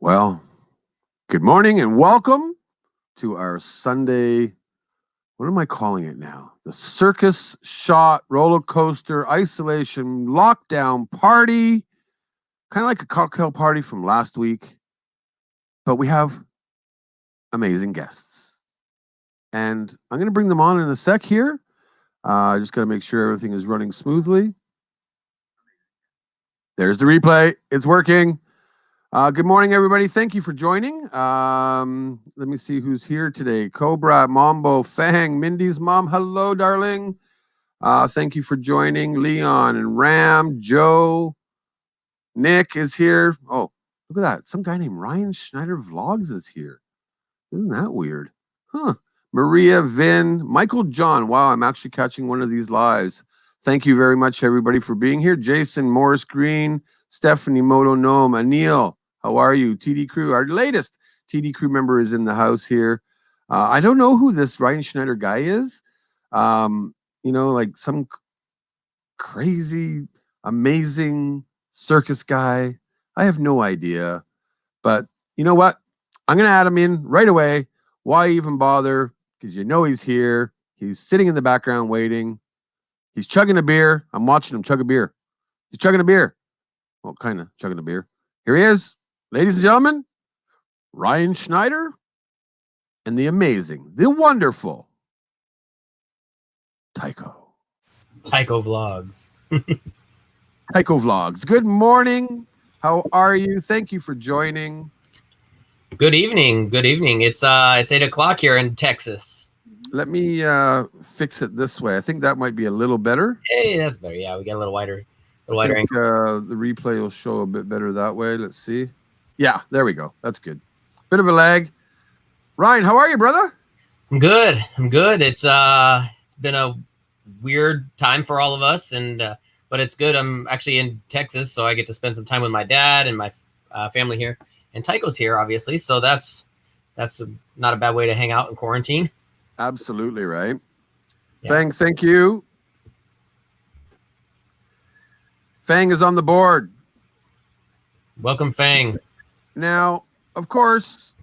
Well, good morning and welcome to our Sunday. What am I calling it now? The Circus Shot Roller Coaster Isolation Lockdown Party. Kind of like a cocktail party from last week, but we have amazing guests. And I'm going to bring them on in a sec here. I just got to make sure everything is running smoothly. There's the replay. It's working. Good morning, everybody. Thank you for joining. Let me see who's here today. Cobra, Mambo, Pheng, Mindy's mom. Hello, darling. Thank you for joining. Leon and Ram, Joe, Nick is here. Oh, look at that. Some guy named Ryan Schneider Vlogs is here. Isn't that weird? Huh. Maria, Vinh, Michael John. Wow, I'm actually catching one of these lives. Thank you very much, everybody, for being here. Jason, Morris Green, Stephanie, Moto, Gnome, Aniel. How are you? TD Crew, our latest TD Crew member is in the house here. I don't know who this Ryan Schneider guy is. Like some crazy, amazing circus guy. I have no idea. But you know what? I'm going to add him in right away. Why even bother? Because you know he's here. He's sitting in the background waiting. He's chugging a beer. I'm watching him chug a beer. He's chugging a beer. Well, kind of chugging a beer. Here he is. Ladies and gentlemen, Ryan Schneider and the amazing, the wonderful Tycho. Tycho Vlogs. Tycho Vlogs. Good morning. How are you? Thank you for joining. Good evening. Good evening. It's 8 o'clock here in Texas. Let me fix it this way. I think that might be a little better. Hey, that's better. Yeah, we got a little wider. I think the replay will show a bit better that way. Let's see. Yeah, there we go. That's good. Bit of a lag. Ryan, how are you, brother? I'm good. It's been a weird time for all of us, but it's good. I'm actually in Texas, so I get to spend some time with my dad and my family here. And Tycho's here, obviously, so that's not a bad way to hang out in quarantine. Absolutely right. Yeah. Pheng, thank you. Pheng is on the board. Welcome, Pheng. Now, of course,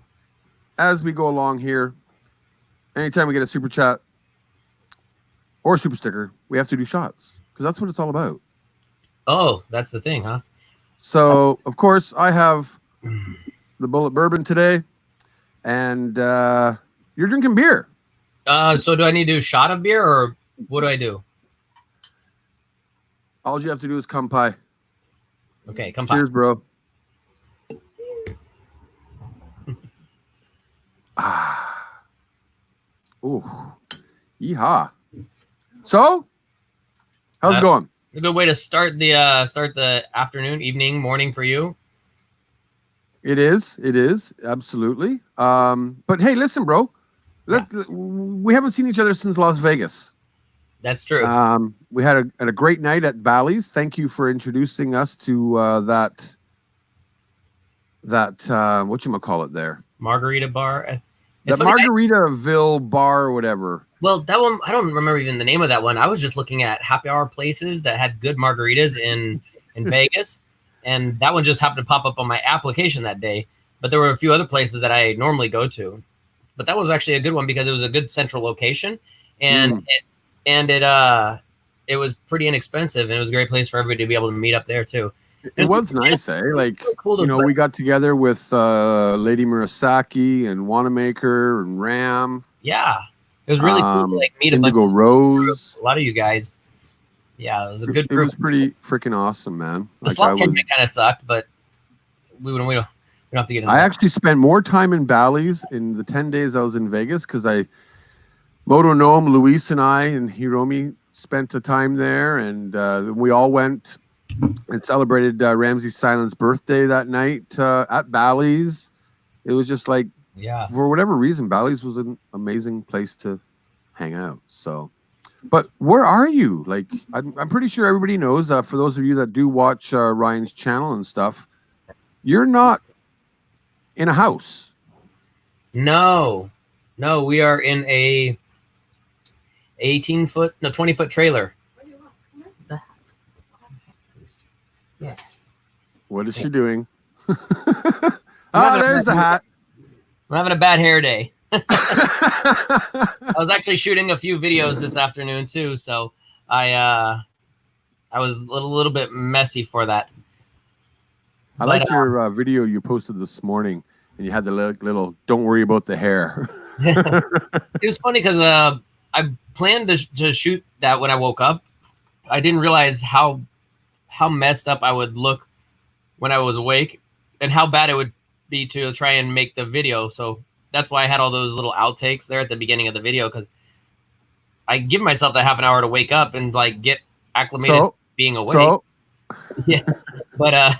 as we go along here, anytime we get a super chat or a super sticker, we have to do shots because that's what it's all about. Oh, that's the thing, huh? So, of course, I have the Bullet Bourbon today, and you're drinking beer. So do I need to do a shot of beer, or what do I do? All you have to do is come pie. Okay, come Cheers, pie. bro. Ooh. Yeehaw. So, how's it going? A good way to start the afternoon, evening, morning for you. It is absolutely. But hey, listen, bro. We haven't seen each other since Las Vegas. That's true. We had a great night at Bally's. Thank you for introducing us to that whatchamacallit there. Margarita bar. That Margaritaville bar or whatever. Well, that one, I don't remember even the name of that one. I was just looking at happy hour places that had good margaritas in Vegas. And that one just happened to pop up on my application that day. But there were a few other places that I normally go to. But that was actually a good one because it was a good central location. And it was pretty inexpensive. And it was a great place for everybody to be able to meet up there, too. It was nice, eh? Like, really cool we got together with Lady Murasaki and Wannamaker and Ram. Yeah. It was really cool to meet Indigo Rose. A lot of you guys. Yeah, it was a good group. It was pretty freaking awesome, man. The slot kind of sucked, but we don't have to get into I actually spent more time in Bally's in the 10 days I was in Vegas because Moto, Gnome, Luis, and I and Heroux spent a time there, and we all went and celebrated RamsesSilent's birthday that night at Bally's. It was just like, for whatever reason, Bally's was an amazing place to hang out. So, but where are you? Like, I'm pretty sure everybody knows. For those of you that do watch Ryan's channel and stuff, you're not in a house. No, we are in a 20-foot trailer. Yeah. What is she doing? Oh, there's the hat. I'm having a bad hair day. I was actually shooting a few videos this afternoon too, so I was a little bit messy for that. I like your video you posted this morning, and you had the little "Don't worry about the hair." It was funny because I planned to shoot that when I woke up. I didn't realize how messed up I would look when I was awake, and how bad it would be to try and make the video. So that's why I had all those little outtakes there at the beginning of the video, because I give myself that half an hour to wake up and like get acclimated to being awake. Yeah, but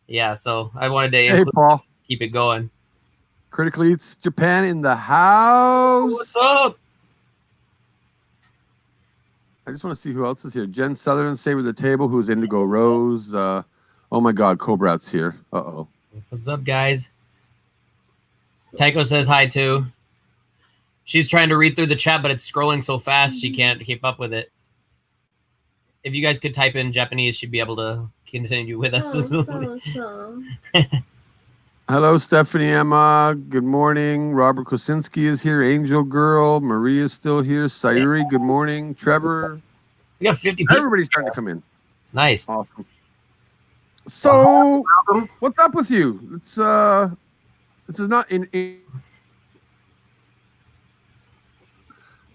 yeah. So I wanted to Paul, keep it going. Critically Eats Japan in the house. What's up? I just want to see who else is here. Jen Sutherland, Savor the Table, who's Indigo Rose. Oh my God, Cobrat's here. Uh-oh. What's up, guys? Tycho says hi too. She's trying to read through the chat, but it's scrolling so fast she can't keep up with it. If you guys could type in Japanese, she'd be able to continue with us. Hello, Stephanie Emma. Good morning. Robert Kosinski is here. Angel Girl. Maria's still here. Sayuri, good morning. Trevor. We got 50 people. Everybody's starting to come in. It's nice. Awesome. So, what's up with you? It's this is not in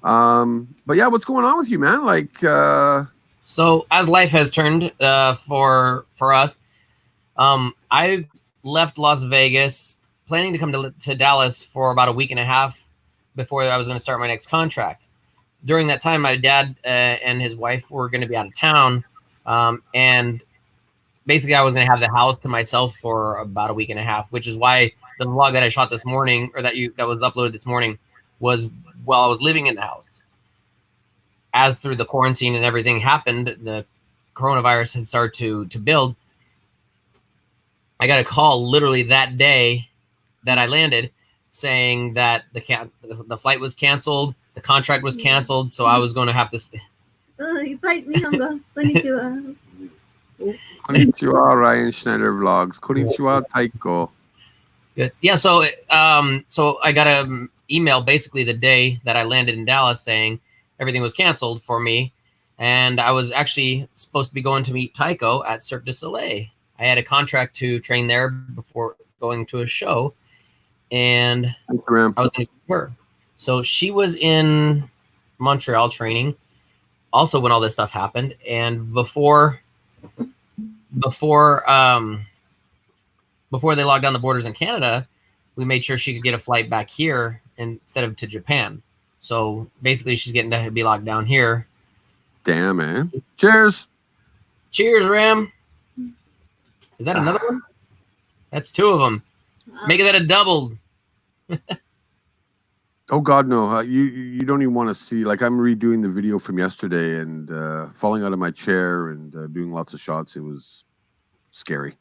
but yeah, what's going on with you, man? Like so as life has turned for us, I left Las Vegas planning to come to Dallas for about a week and a half before I was going to start my next contract. During that time, my dad and his wife were going to be out of town, and basically I was going to have the house to myself for about a week and a half, which is why the vlog that I shot this morning, or that was uploaded this morning, was while I was living in the house. As through the quarantine and everything happened, the coronavirus had started to build. I got a call literally that day that I landed saying that the flight was canceled, the contract was canceled, so I was going to have to stay. Konnichiwa, Ryan Schneider Vlogs. Konnichiwa, Taiko. Good. Yeah, so I got an email basically the day that I landed in Dallas saying everything was canceled for me, and I was actually supposed to be going to meet Taiko at Cirque du Soleil. I had a contract to train there before going to a show, and I was going to meet her. So she was in Montreal training also when all this stuff happened, and before they locked down the borders in Canada, we made sure she could get a flight back here instead of to Japan. So basically she's getting to be locked down here. Damn, man. Cheers. Cheers, Ram. Is that another one? That's two of them. Making that a double. Oh God, no! You don't even want to see. Like, I'm redoing the video from yesterday and falling out of my chair and doing lots of shots. It was scary.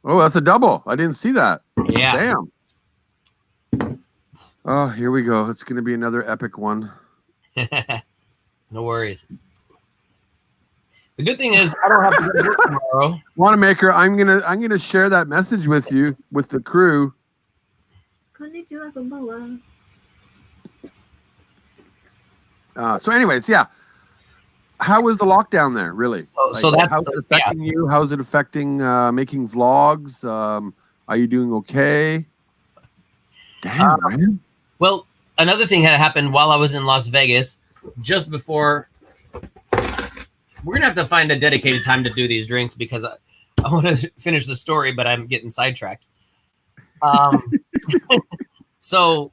Oh, that's a double. I didn't see that. Yeah. Damn. Oh, here we go. It's going to be another epic one. No worries. The good thing is I don't have to go to work tomorrow. Wannamaker, I'm gonna share that message with you with the crew. So anyways, yeah. How is the lockdown there, really? So that's how's it affecting you? How's it affecting making vlogs? Are you doing okay? Damn, man. Well, another thing had happened while I was in Las Vegas, just before. We're going to have to find a dedicated time to do these drinks because I want to finish the story, but I'm getting sidetracked. So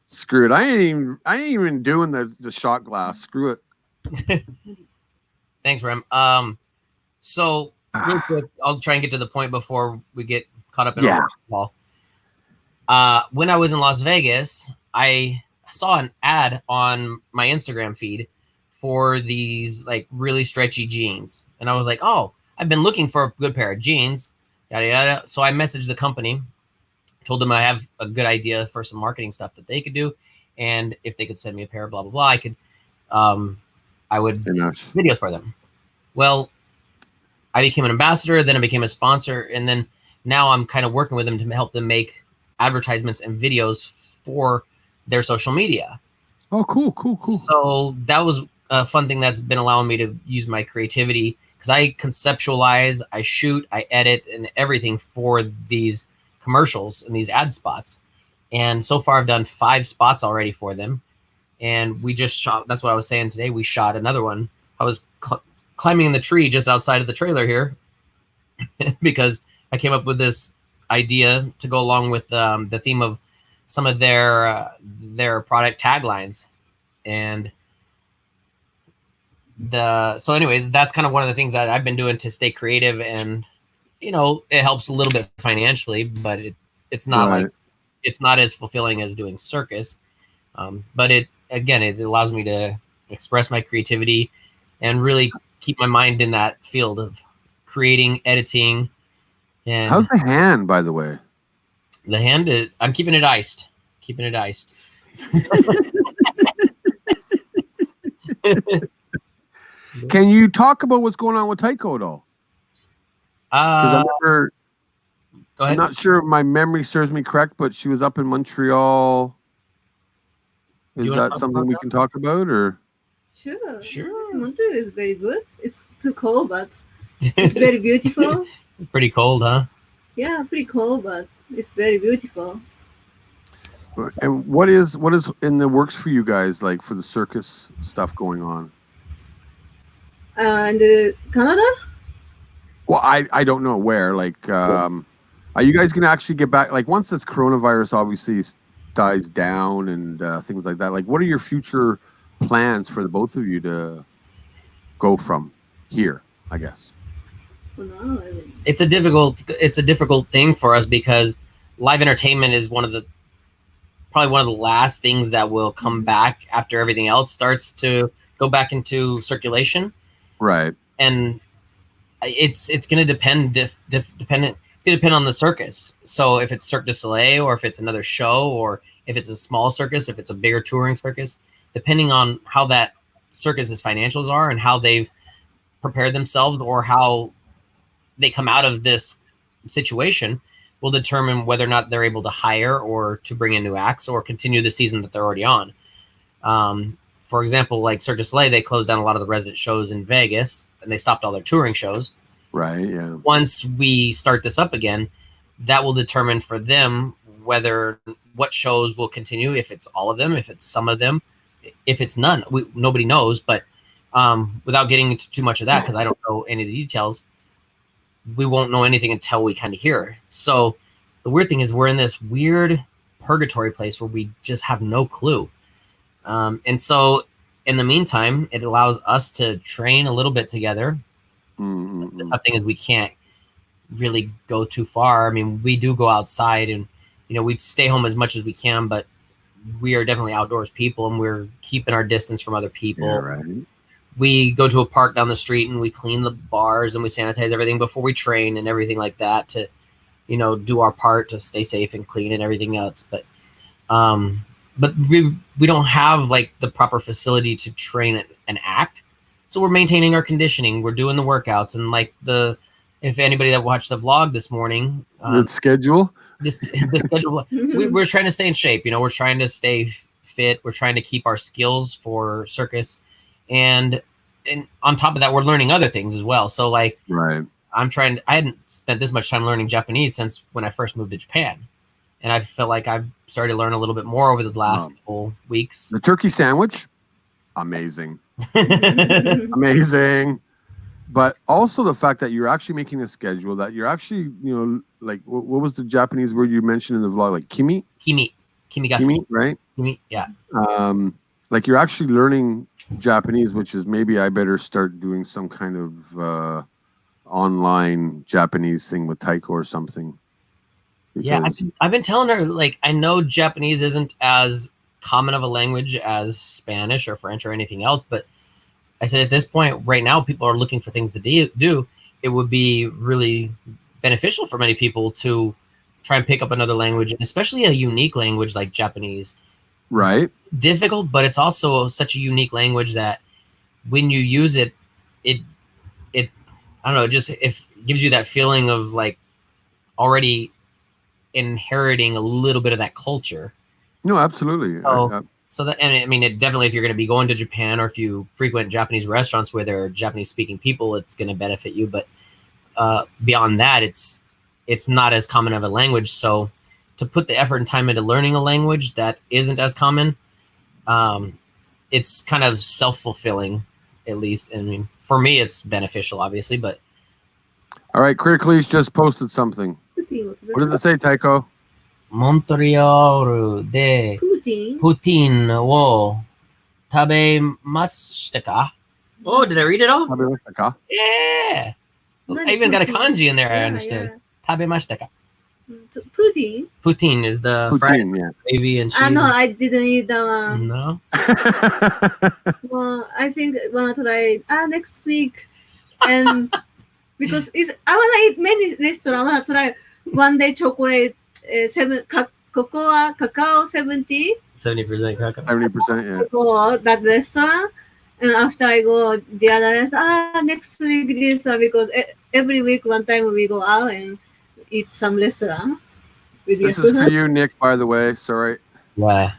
screw it. I ain't even doing the shot glass. Screw it. Thanks, Rem. So real quick, I'll try and get to the point before we get caught up in all the ball. When I was in Las Vegas, I saw an ad on my Instagram feed for these like really stretchy jeans. And I was like, oh, I've been looking for a good pair of jeans, yada, yada. So I messaged the company, told them I have a good idea for some marketing stuff that they could do. And if they could send me a pair, blah, blah, blah, I would videos for them. Well, I became an ambassador, then I became a sponsor. And then now I'm kind of working with them to help them make advertisements and videos for their social media. Oh, cool. So that was a fun thing that's been allowing me to use my creativity, because I conceptualize, I shoot, I edit, and everything for these commercials and these ad spots. And so far I've done 5 spots already for them. And we just shot, that's what I was saying today, we shot another one. I was climbing in the tree just outside of the trailer here because I came up with this idea to go along with the theme of some of their product taglines. And so anyways, that's kind of one of the things that I've been doing to stay creative, and you know, it helps a little bit financially, but it's not like it's not as fulfilling as doing Circus. But it allows me to express my creativity and really keep my mind in that field of creating, editing. And how's the hand, by the way? The hand, I'm keeping it iced. Keeping it iced. Can you talk about what's going on with Tycho at all? Because I'm not sure if my memory serves me correct, but she was up in Montreal. Is that something we can talk about, or? Sure. Montreal is very good. It's too cold, but it's very beautiful. Pretty cold, huh? Yeah, pretty cold, but it's very beautiful. And what is in the works for you guys, like for the circus stuff going on? And Canada? Well, I don't know where. Like, are you guys gonna actually get back? Like, once this coronavirus obviously dies down and things like that. Like, what are your future plans for the both of you to go from here? I guess. It's a difficult thing for us, because live entertainment is probably one of the last things that will come back after everything else starts to go back into circulation. Right. And it's going to depend. It's going to depend on the circus. So if it's Cirque du Soleil, or if it's another show, or if it's a small circus, if it's a bigger touring circus, depending on how that circus's financials are and how they've prepared themselves, or how they come out of this situation, will determine whether or not they're able to hire or to bring in new acts or continue the season that they're already on. For example, like Cirque du Soleil, they closed down a lot of the resident shows in Vegas, and they stopped all their touring shows. Right, yeah. Once we start this up again, that will determine for them what shows will continue, if it's all of them, if it's some of them, if it's none. Nobody knows, but without getting into too much of that, because I don't know any of the details, we won't know anything until we kind of hear. So the weird thing is, we're in this weird purgatory place where we just have no clue. And so in the meantime, it allows us to train a little bit together. Mm-hmm. The tough thing is we can't really go too far. I mean, we do go outside, and we stay home as much as we can, but we are definitely outdoors people, and we're keeping our distance from other people. Yeah, right. We go to a park down the street, and we clean the bars, and we sanitize everything before we train and everything like that to, do our part to stay safe and clean and everything else. But we don't have like the proper facility to train an act. So we're maintaining our conditioning. We're doing the workouts, and like if anybody that watched the vlog this morning, the schedule, the schedule, we're trying to stay in shape. We're trying to stay fit. We're trying to keep our skills for circus. And on top of that, we're learning other things as well. So like, right. I hadn't spent this much time learning Japanese since when I first moved to Japan. And I felt like I've started to learn a little bit more over the last couple weeks. The turkey sandwich, amazing. Amazing. But also the fact that you're actually making a schedule, that you're actually, like, what was the Japanese word you mentioned in the vlog? Like kimi, right? Kimi, yeah. Like you're actually learning Japanese, which is maybe I better start doing some kind of online Japanese thing with Taiko or something. Yeah, I've been telling her, like, I know Japanese isn't as common of a language as Spanish or French or anything else, but I said at this point right now, people are looking for things to do. It would be really beneficial for many people to try and pick up another language, and especially a unique language like Japanese. Right. It's difficult, but it's also such a unique language that when you use it, I don't know, it gives you that feeling of like already inheriting a little bit of that culture. No, absolutely. So that, and I mean, it definitely, if you're going to be going to Japan or if you frequent Japanese restaurants where there are Japanese speaking people, it's going to benefit you. But beyond that, it's not as common of a language. So to put the effort and time into learning a language that isn't as common, it's kind of self-fulfilling, at least. I mean, for me, it's beneficial, obviously, but. All right, Critically's just posted something. What did it say, Taiko? Montreal で Putin を食べましたか? Oh, did I read it all? 食べましたか? Yeah. I even got a kanji in there, I understood. 食べましたか? Pudding? Poutine is the fried gravy and cheese. No, I didn't eat that one. No? Well, I think I want to try next week. And because I want to eat many restaurants. I want to try one day chocolate, cacao 70. 70% cacao. 70%, yeah. Go that restaurant. And after I go the other restaurant, next week this one, because every week one time we go out and eat some restaurant. This is for you, Nick, by the way. Sorry. Yeah.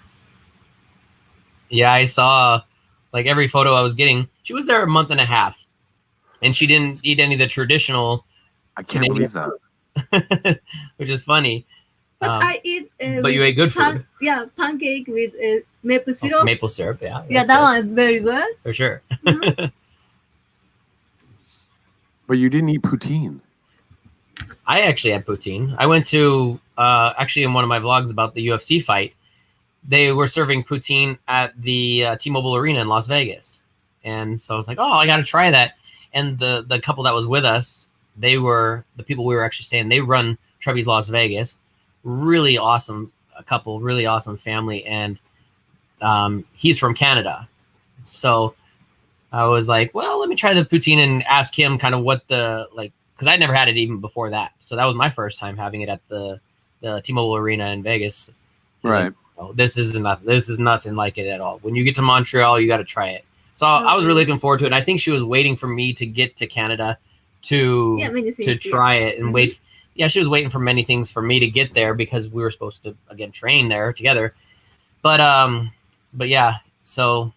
Yeah, I saw like every photo I was getting. She was there a month and a half. And she didn't eat any of the traditional. I can't believe that. Which is funny. But I eat. But you ate good food. Pancake with maple syrup. Maple syrup, yeah. Yeah, that one is very good. For sure. But you didn't eat poutine. I actually had poutine. I went to, actually in one of my vlogs about the UFC fight, they were serving poutine at the T-Mobile Arena in Las Vegas. And so I was like, oh, I got to try that. And the couple that was with us, they were the people we were actually staying. They run Trevi's Las Vegas. Really awesome couple, really awesome family. And he's from Canada. So I was like, well, let me try the poutine and ask him kind of what the, like, because I'd never had it even before that. So that was my first time having it at the T-Mobile Arena in Vegas. Right. Like, oh, this is nothing like it at all. When you get to Montreal, you got to try it. So I was really looking forward to it. And I think she was waiting for me to get to Canada to try it and wait. Yeah, she was waiting for many things for me to get there because we were supposed to, again, train there together. But yeah, so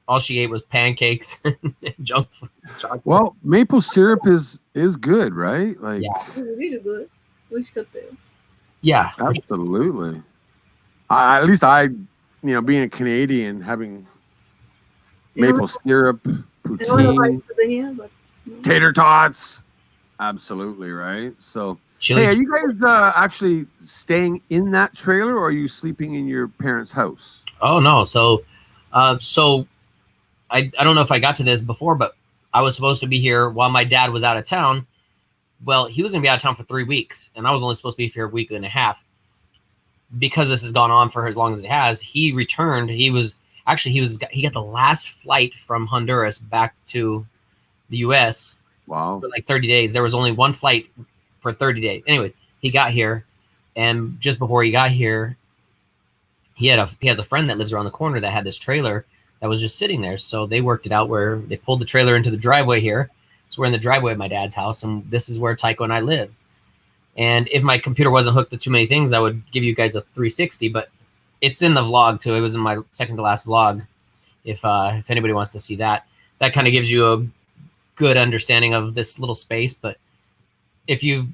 all she ate was pancakes and junk food. Well, maple syrup is good, right? Like, yeah, really good. Yeah, absolutely. At least being a Canadian, having maple syrup, poutine, tater tots, absolutely, right? So, hey, are you guys actually staying in that trailer, or are you sleeping in your parents' house? Oh no, so I don't know if I got to this before, but I was supposed to be here while my dad was out of town. Well, he was going to be out of town for 3 weeks, and I was only supposed to be here a week and a half. Because this has gone on for as long as it has, he returned. He got the last flight from Honduras back to the U.S. Wow. For like 30 days. There was only one flight for 30 days. Anyways, he got here, and just before he got here, he has a friend that lives around the corner that had this trailer that was just sitting there. So they worked it out where they pulled the trailer into the driveway here. So we're in the driveway of my dad's house, and this is where Taiko and I live. And if my computer wasn't hooked to too many things, I would give you guys a 360, but it's in the vlog too. It was in my second to last vlog. If anybody wants to see that, that kind of gives you a good understanding of this little space. But if you're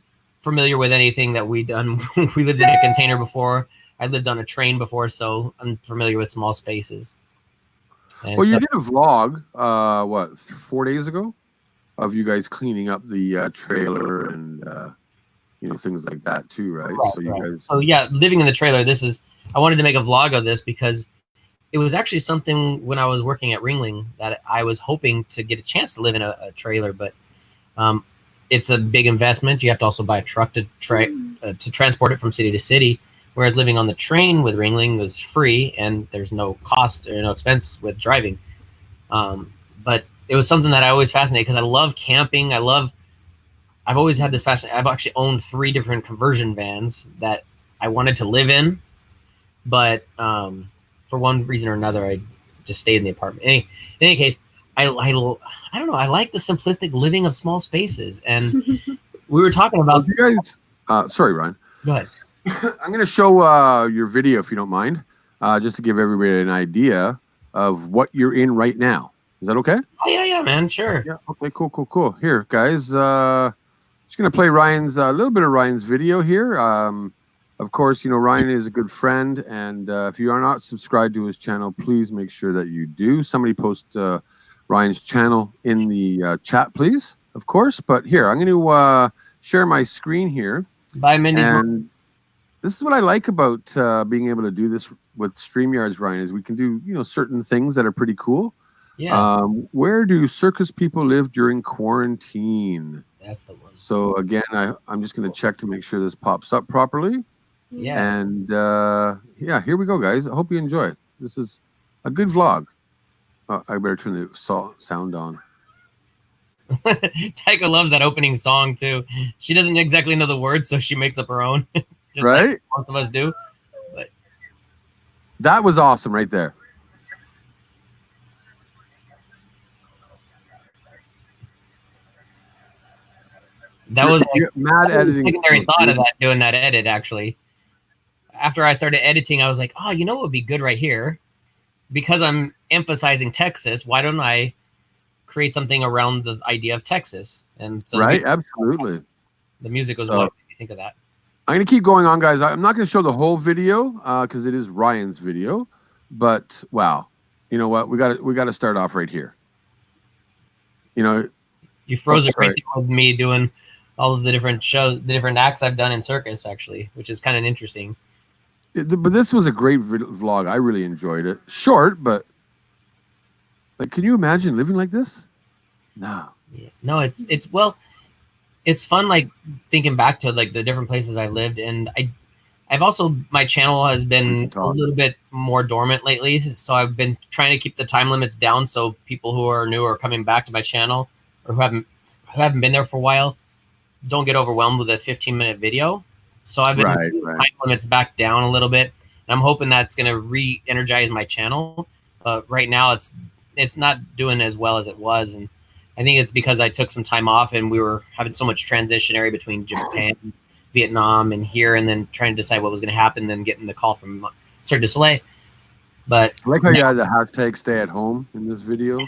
familiar with anything that we done, we lived in a container before. I lived on a train before, so I'm familiar with small spaces. And well, you did a vlog, 4 days ago, of you guys cleaning up the trailer and things like that too, right? So yeah, living in the trailer. I wanted to make a vlog of this because it was actually something when I was working at Ringling that I was hoping to get a chance to live in a trailer, but it's a big investment. You have to also buy a truck to transport it from city to city. Whereas living on the train with Ringling was free and there's no cost or no expense with driving. But it was something that I always fascinated because I love camping. I've always had this fascination. I've actually owned 3 different conversion vans that I wanted to live in, but for one reason or another, I just stayed in the apartment. In any case, I don't know. I like the simplistic living of small spaces, and we were talking about. You guys, Sorry, Ryan. Go ahead. I'm going to show your video if you don't mind, just to give everybody an idea of what you're in right now. Is that okay? Oh yeah, man. Sure. Yeah. Okay. Cool. Here, guys. Just going to play Ryan's a little bit of Ryan's video here. Of course, Ryan is a good friend, and if you are not subscribed to his channel, please make sure that you do. Somebody post Ryan's channel in the chat, please. Of course. But here, I'm going to share my screen here. Bye, Mindy's and this is what I like about being able to do this with StreamYards, Ryan, is we can do, certain things that are pretty cool. Yeah. Where do circus people live during quarantine? That's the one. So again, I'm just going to check to make sure this pops up properly. Yeah. And yeah, here we go, guys. I hope you enjoy it. This is a good vlog. I better turn the sound on. Tycho loves that opening song too. She doesn't exactly know the words, so she makes up her own. Just right? Like most of us do. But that was awesome right there. That was like mad editing. Secondary thought of that, doing that edit actually. After I started editing, I was like, oh, what would be good right here? Because I'm emphasizing Texas, why don't I create something around the idea of Texas? And so right, absolutely. The music was what made me think of that. I'm going to keep going on, guys. I'm not going to show the whole video because it is Ryan's video. But wow, you know what? We got to start off right here. You froze it right there with me doing all of the different shows, the different acts I've done in Circus, actually, which is kind of interesting. But this was a great vlog. I really enjoyed it. Short, but like, can you imagine living like this? No. Yeah. No, it's fun. Like thinking back to like the different places I lived, and I've also, my channel has been a little bit more dormant lately, so I've been trying to keep the time limits down so people who are new or coming back to my channel or who haven't been there for a while don't get overwhelmed with a 15-minute video. So I've been time limits back down a little bit, and I'm hoping that's going to re-energize my channel. But right now it's not doing as well as it was, and I think it's because I took some time off and we were having so much transitionary between Japan, Vietnam, and here, and then trying to decide what was going to happen, then getting the call from Cirque du Soleil. But I like how you had the hashtag stay at home in this video.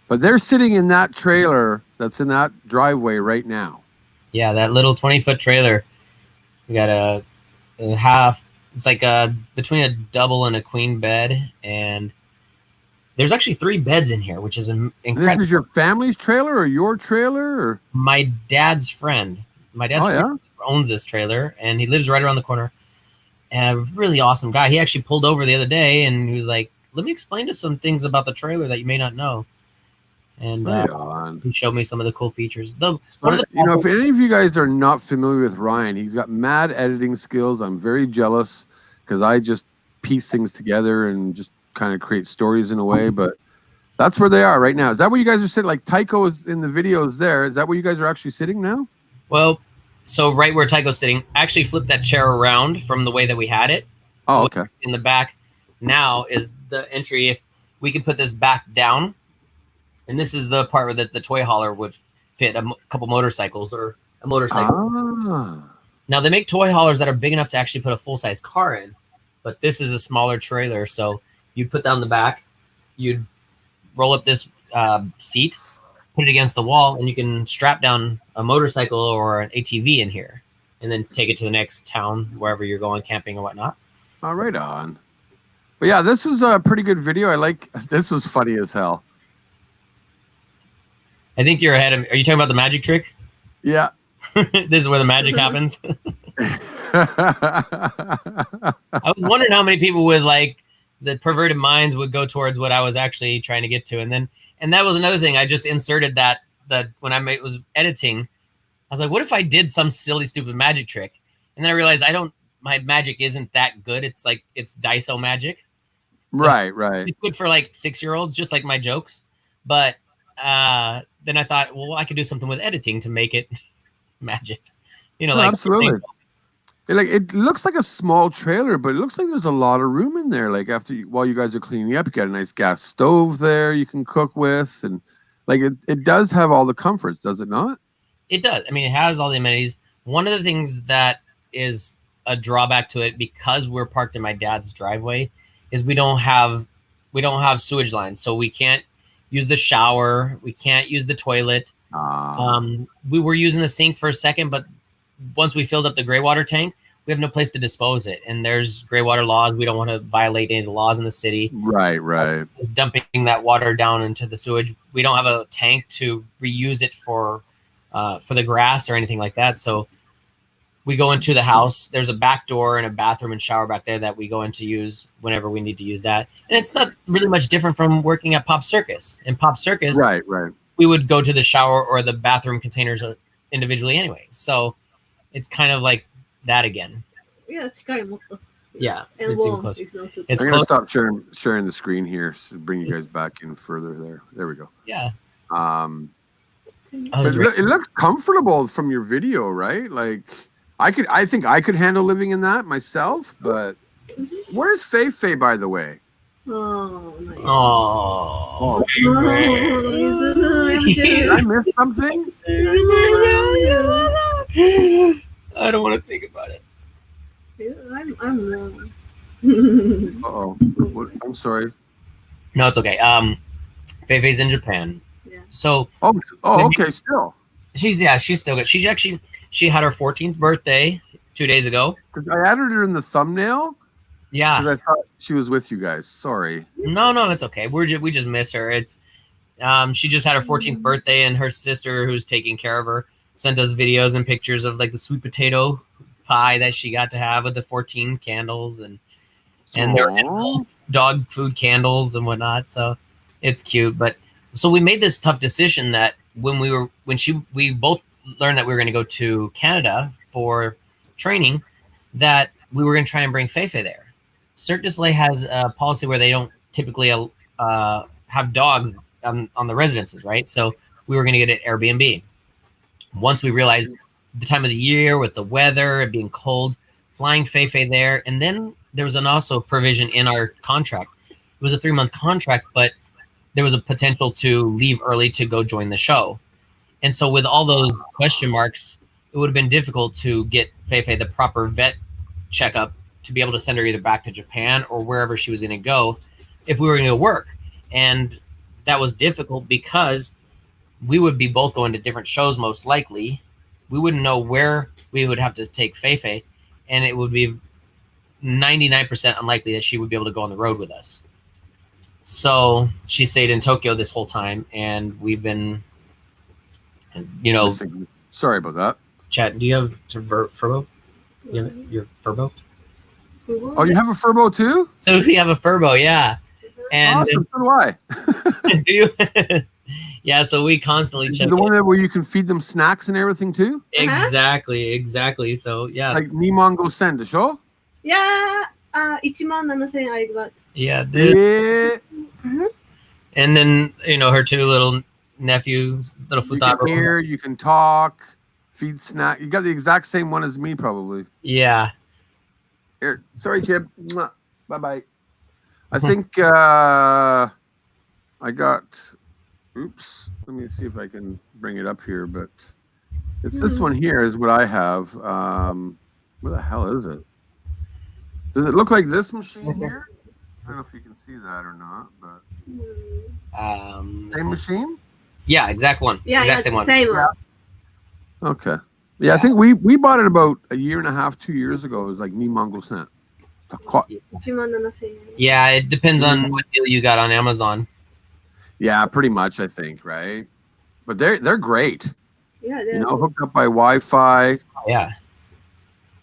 But they're sitting in that trailer that's in that driveway right now. Yeah, that little 20-foot trailer. We got a half. It's like between a double and a queen bed, and there's actually 3 beds in here, which is incredible. This is your family's trailer or your trailer? Or? My dad's friend. My dad's friend owns this trailer, and he lives right around the corner. And a really awesome guy. He actually pulled over the other day, and he was like, "Let me explain to some things about the trailer that you may not know." And he showed me some of the cool features. If any of you guys are not familiar with Ryan, he's got mad editing skills. I'm very jealous because I just piece things together and just kind of create stories in a way. But that's where they are right now. Is that where you guys are sitting? Like Tycho is in the videos there. Is that where you guys are actually sitting now? Well, so right where Tycho's sitting, I actually flipped that chair around from the way that we had it. Oh, so okay. In the back now is the entry. If we can put this back down, and this is the part where the toy hauler would fit a couple motorcycles or a motorcycle. Now they make toy haulers that are big enough to actually put a full-size car in, but this is a smaller trailer. So you'd put down the back, you'd roll up this seat, put it against the wall, and you can strap down a motorcycle or an ATV in here and then take it to the next town, wherever you're going camping or whatnot. All right on. But yeah, this was a pretty good video. This was funny as hell. I think you're ahead of me. Are you talking about the magic trick? Yeah. This is where the magic happens. I was wondering how many people with like the perverted minds would go towards what I was actually trying to get to. And that was another thing. I just inserted that when I was editing, I was like, what if I did some silly, stupid magic trick? And then I realized my magic isn't that good. It's like, it's Daiso magic. So right. It's good for like 6-year-olds, just like my jokes. But then I thought, well, I could do something with editing to make it magic. Absolutely. It looks like a small trailer, but it looks like there's a lot of room in there. Like while you guys are cleaning up, you got a nice gas stove there you can cook with, and like it does have all the comforts, does it not? It does. I mean, it has all the amenities. One of the things that is a drawback to it, because we're parked in my dad's driveway, is we don't have sewage lines, so we can't use the shower, we can't use the toilet. We were using the sink for a second, but once we filled up the gray water tank, we have no place to dispose it, and there's gray water laws. We don't want to violate any of the laws in the city. Right. Dumping that water down into the sewage. We don't have a tank to reuse it for the grass or anything like that. So we go into the house. There's a back door and a bathroom and shower back there that we go in to use whenever we need to use that. And it's not really much different from working at Pop Circus. In Pop Circus, Right. we would go to the shower or the bathroom containers individually anyway. So it's kind of like that again. Yeah, 近いもっと。 Yeah, And it's even warm closer. is not too It's I'm gonna close. stop sharing the screen here to bring you guys back in further. There we go. Yeah. So Oh, it's it looks comfortable from your video, right? Like I think I could handle living in that myself, but where's Fei, by the way? Oh, nice. Oh. Did I miss something? I don't want to think about it. I'm wrong. Uh-oh. I'm sorry. No, it's okay. Fei's in Japan. Yeah. So Oh, okay, still. she's still good. She had her 14th birthday 2 days ago. 'Cause I added her in the thumbnail Yeah. because I thought she was with you guys. Sorry. No, it's okay. We just missed her. It's she just had her 14th birthday, and her sister, who's taking care of her, sent us videos and pictures of like the sweet potato pie that she got to have with the 14 candles and their Aw. dog food candles and whatnot. So it's cute. But so we made this tough decision that when we both learned that we were going to go to Canada for training, that we were going to try and bring Fei there. Cirque du Soleil has a policy where they don't typically have dogs on the residences, right? So we were going to get it Airbnb. Once we realized the time of the year with the weather, it being cold, flying Fei there, and then there was also provision in our contract. It was a 3-month contract, but there was a potential to leave early to go join the show. And so with all those question marks, it would have been difficult to get Fei the proper vet checkup to be able to send her either back to Japan or wherever she was going to go if we were going to work. And that was difficult because we would be both going to different shows most likely. We wouldn't know where we would have to take Fei, and it would be 99% unlikely that she would be able to go on the road with us. So she stayed in Tokyo this whole time, and we've been, Sorry about that. Chat, do you have Furbo? You have your Furbo? Oh, you have a Furbo too? So we have a Furbo, yeah. And Awesome. So do I. do you? Yeah, so we constantly check The it. one where you can feed them snacks and everything too? Exactly. So yeah, Like Nimongo Sen, the show? Yeah, 17,000 I got. yeah. Yeah. And then her two little nephews, little You can futaba. hear, you can talk, feed snack. You got the exact same one as me, probably. Yeah. Here, sorry, Chip. Bye bye. I think I got. Oops. Let me see if I can bring it up here. But it's this one here is what I have. Where the hell is it? Does it look like this machine here? I don't know if you can see that or not, but same machine. Yeah, exact one. Yeah, exact same one. Same one. Okay. Yeah, I think we bought it about a year and a half, 2 years ago. It was like Nimongo Sen. 17,000 Yeah, it depends on what deal you got on Amazon. Yeah, pretty much, I think, right? But they're great. Yeah, Hooked up by Wi-Fi. Yeah.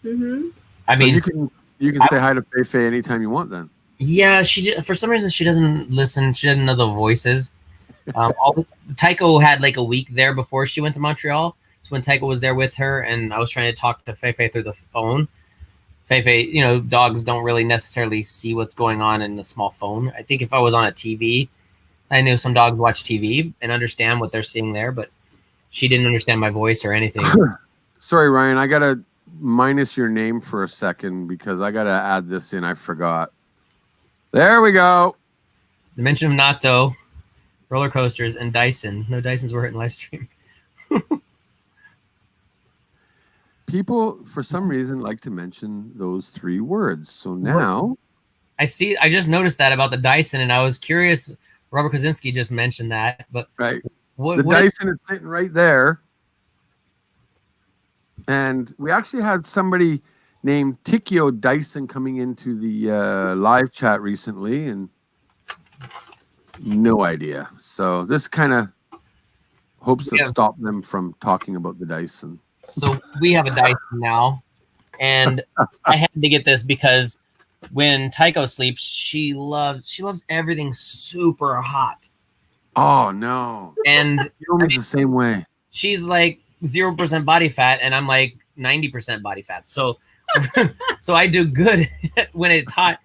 Mm-hmm. I So mean, you can say hi to Fei anytime you want. Then. yeah, for some reason she doesn't listen. She doesn't know the voices. Taiko had like a week there before she went to Montreal. So when Taiko was there with her, and I was trying to talk to Fei through the phone. Fei, dogs don't really necessarily see what's going on in a small phone. I think if I was on a TV, I knew some dogs watch TV and understand what they're seeing there, but she didn't understand my voice or anything. Sorry, Ryan. I gotta minus your name for a second because I gotta add this in. I forgot. There we go. The mention of Natto, roller coasters, and Dyson. No, Dysons were in live stream. people, for some reason, like to mention those 3 words. So now... I just noticed that about the Dyson, and I was curious. Robert Kaczynski just mentioned that, but right, what Dyson is sitting right there, and we actually had somebody named Tikio Dyson coming into the live chat recently, and no idea. So this kind of hopes to stop them from talking about the Dyson. So we have a Dyson now, and I had to get this because when Tycho sleeps, she loves everything super hot. Oh no! And Gnome is the same way. She's like 0% body fat, and I'm like 90% body fat. So, so I do good when it's hot.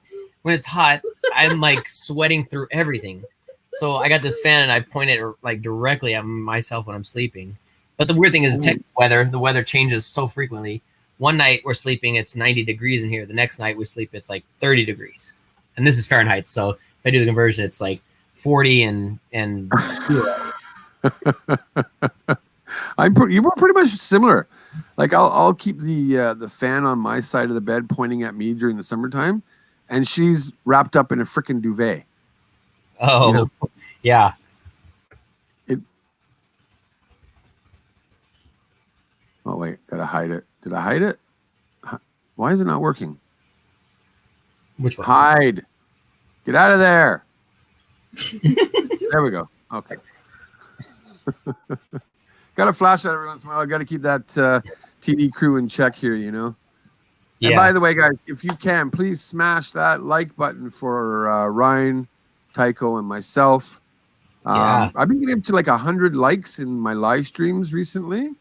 When it's hot, I'm like sweating through everything. So I got this fan, and I point it like directly at myself when I'm sleeping. But the weird thing is, Texas weather, the weather changes so frequently. One night we're sleeping, it's 90 degrees in here. The next night we sleep, it's like 30 degrees. And this is Fahrenheit. So if I do the conversion, it's like 40 and you were pretty much similar. Like I'll keep the fan on my side of the bed pointing at me during the summertime, and she's wrapped up in a freaking duvet. Oh, you know? Yeah. Oh wait, gotta hide it. Did I hide it? Why is it not working? Which one? Hide. Get out of there. There we go. Okay. Got to flash out every once in a while. I got to keep that TV crew in check here, you know. Yeah. And by the way, guys, if you can, please smash that like button for Ryan, Tycho, and myself. I've been getting up to like 100 likes in my live streams recently.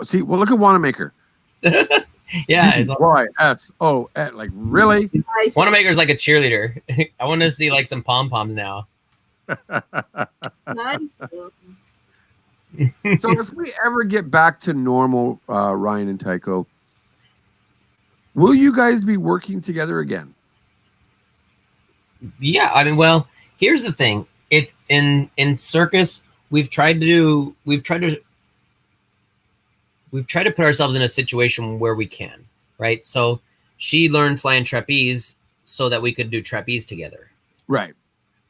See, well, look at Wannamaker. Yeah, it's WYSO. Like, really? Wannamaker's like a cheerleader. I want to see like some pom poms now. Nice. So, if we ever get back to normal, Ryan and Tycho, will you guys be working together again? Yeah, I mean, well, here's the thing. It's in Circus, we've tried to put ourselves in a situation where we can, right? So she learned flying trapeze so that we could do trapeze together. Right.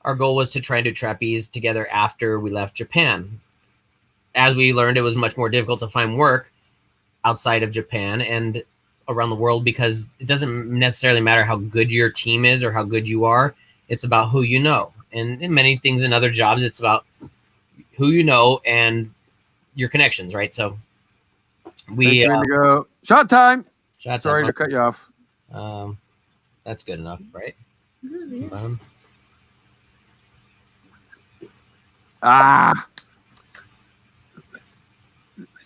Our goal was to try and do trapeze together after we left Japan. As we learned, it was much more difficult to find work outside of Japan and around the world because it doesn't necessarily matter how good your team is or how good you are. It's about who you know. And in many things in other jobs, it's about who you know and your connections, right? So we go. Shot time. Sorry to cut you off. That's good enough, right?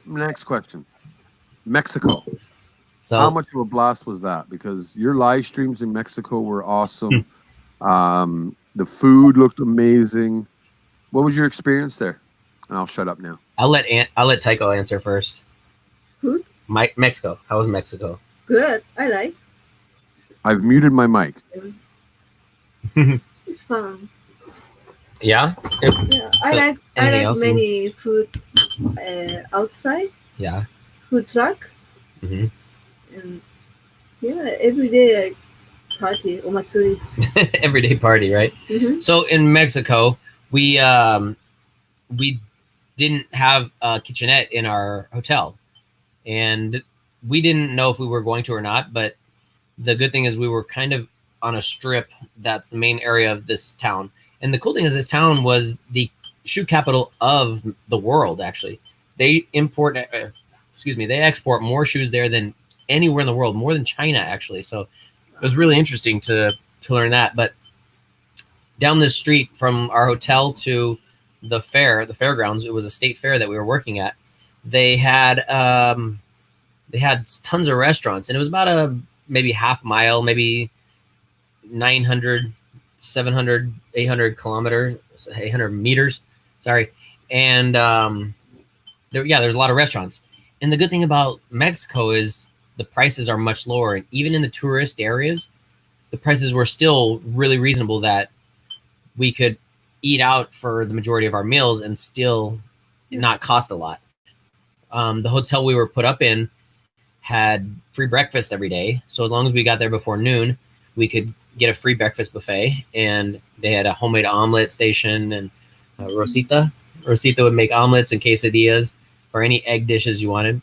Next question. Mexico. So how much of a blast was that? Because your live streams in Mexico were awesome. The food looked amazing. What was your experience there? And I'll shut up now. I'll let Tycho answer first. Food? Mexico. How was Mexico? Good. I like. I've muted my mic. It's fun. Yeah. Yeah, I like many food outside. Yeah. Food truck. Mm-hmm. And yeah, every day I party omatsuri. Everyday party, right? Mm-hmm. So in Mexico, we didn't have a kitchenette in our hotel, and we didn't know if we were going to or not. But the good thing is we were kind of on a strip that's the main area of this town. And the cool thing is this town was the shoe capital of the world. Actually, they export more shoes there than anywhere in the world, more than China actually. So it was really interesting to learn that. But down this street from our hotel to the fairgrounds, it was a state fair that we were working at. They had tons of restaurants, and it was about maybe half mile, maybe 900, 700, 800 meters. Sorry. And there's a lot of restaurants. And the good thing about Mexico is the prices are much lower. And even in the tourist areas, the prices were still really reasonable that we could eat out for the majority of our meals and still not cost a lot. The hotel we were put up in had free breakfast every day. So as long as we got there before noon, we could get a free breakfast buffet. And they had a homemade omelet station, and Rosita would make omelets and quesadillas or any egg dishes you wanted.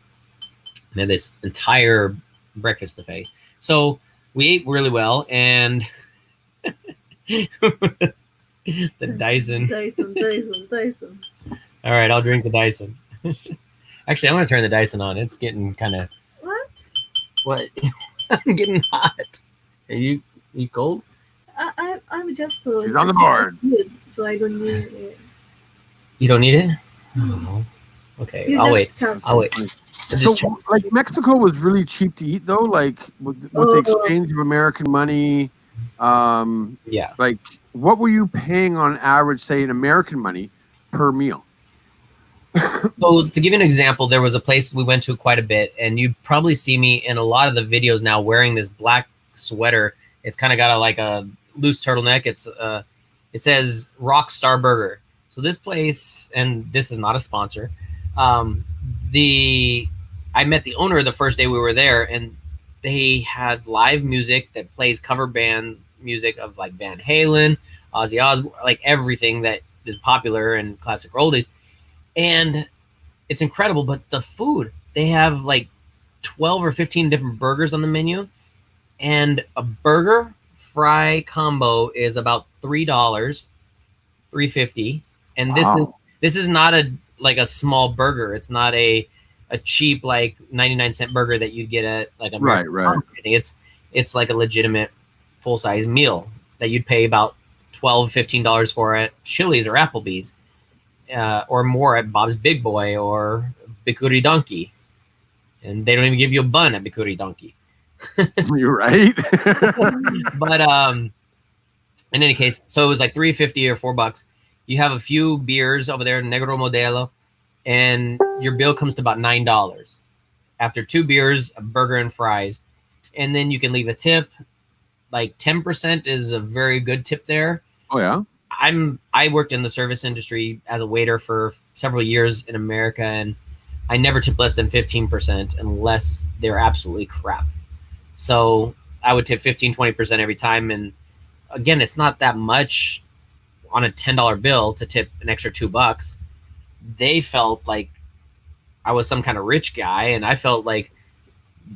And then this entire breakfast buffet. So we ate really well, and the Dyson. Dyson. All right, I'll drink the Dyson. Actually, I'm going to turn the Dyson on. It's getting kind of... What? I'm getting hot. Are you cold? I'm just... He's on the board. So I don't need it. You don't need it? Oh. Okay, I'll wait. I'll wait. So, like, Mexico was really cheap to eat, though. Like, with the exchange of American money. Yeah. Like, what were you paying on average, say, in American money per meal? So, to give you an example, there was a place we went to quite a bit, and you'd probably see me in a lot of the videos now wearing this black sweater. It's kind of got a loose turtleneck. It says Rockstar Burger. So this place, and this is not a sponsor. I met the owner the first day we were there, and they had live music that plays cover band music of like Van Halen, Ozzy Osbourne, like everything that is popular in classic oldies. And it's incredible, but the food, they have like 12 or 15 different burgers on the menu, and a burger fry combo is about $3, $3.50. And this is not a small burger. It's not a cheap like 99-cent burger that you'd get at like a right. It's like a legitimate full-size meal that you'd pay about $12-15 for at Chili's or Applebee's, or more at Bob's Big Boy or Bikuri Donkey. And they don't even give you a bun at Bikuri Donkey. You're right. But in any case, so it was like $3.50 or $4. You have a few beers over there, Negro Modelo, and your bill comes to about $9. After 2 beers, a burger and fries. And then you can leave a tip. Like 10% is a very good tip there. Oh, yeah? I worked in the service industry as a waiter for several years in America, and I never tip less than 15% unless they're absolutely crap. So I would tip 15-20% every time. And again, it's not that much on a $10 bill to tip an extra $2. They felt like I was some kind of rich guy, and I felt like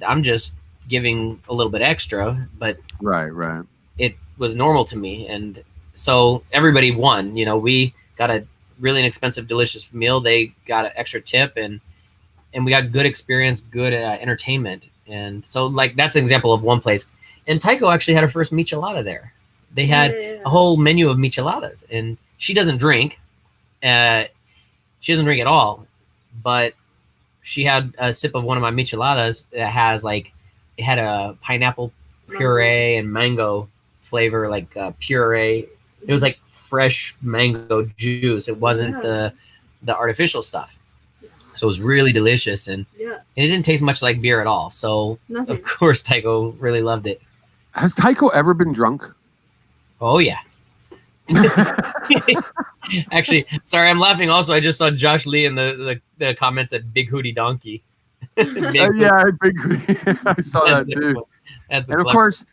I'm just giving a little bit extra, but right. It was normal to me. And so everybody won. You know, we got a really inexpensive, delicious meal. They got an extra tip, and we got good experience, good entertainment. And so, like, that's an example of one place. And Taiko actually had her first michelada there. They had a whole menu of micheladas, and she doesn't drink. She doesn't drink at all, but she had a sip of one of my micheladas that has it had a pineapple puree and mango flavor, like puree. It was like fresh mango juice. It wasn't the artificial stuff. So it was really delicious, and it didn't taste much like beer at all. So of course Taiko really loved it. Has Taiko ever been drunk? Oh yeah. Actually, sorry, I'm laughing. Also, I just saw Josh Lee in the comments at Big Hootie Donkey. Big Hootie. I saw that too. And of course,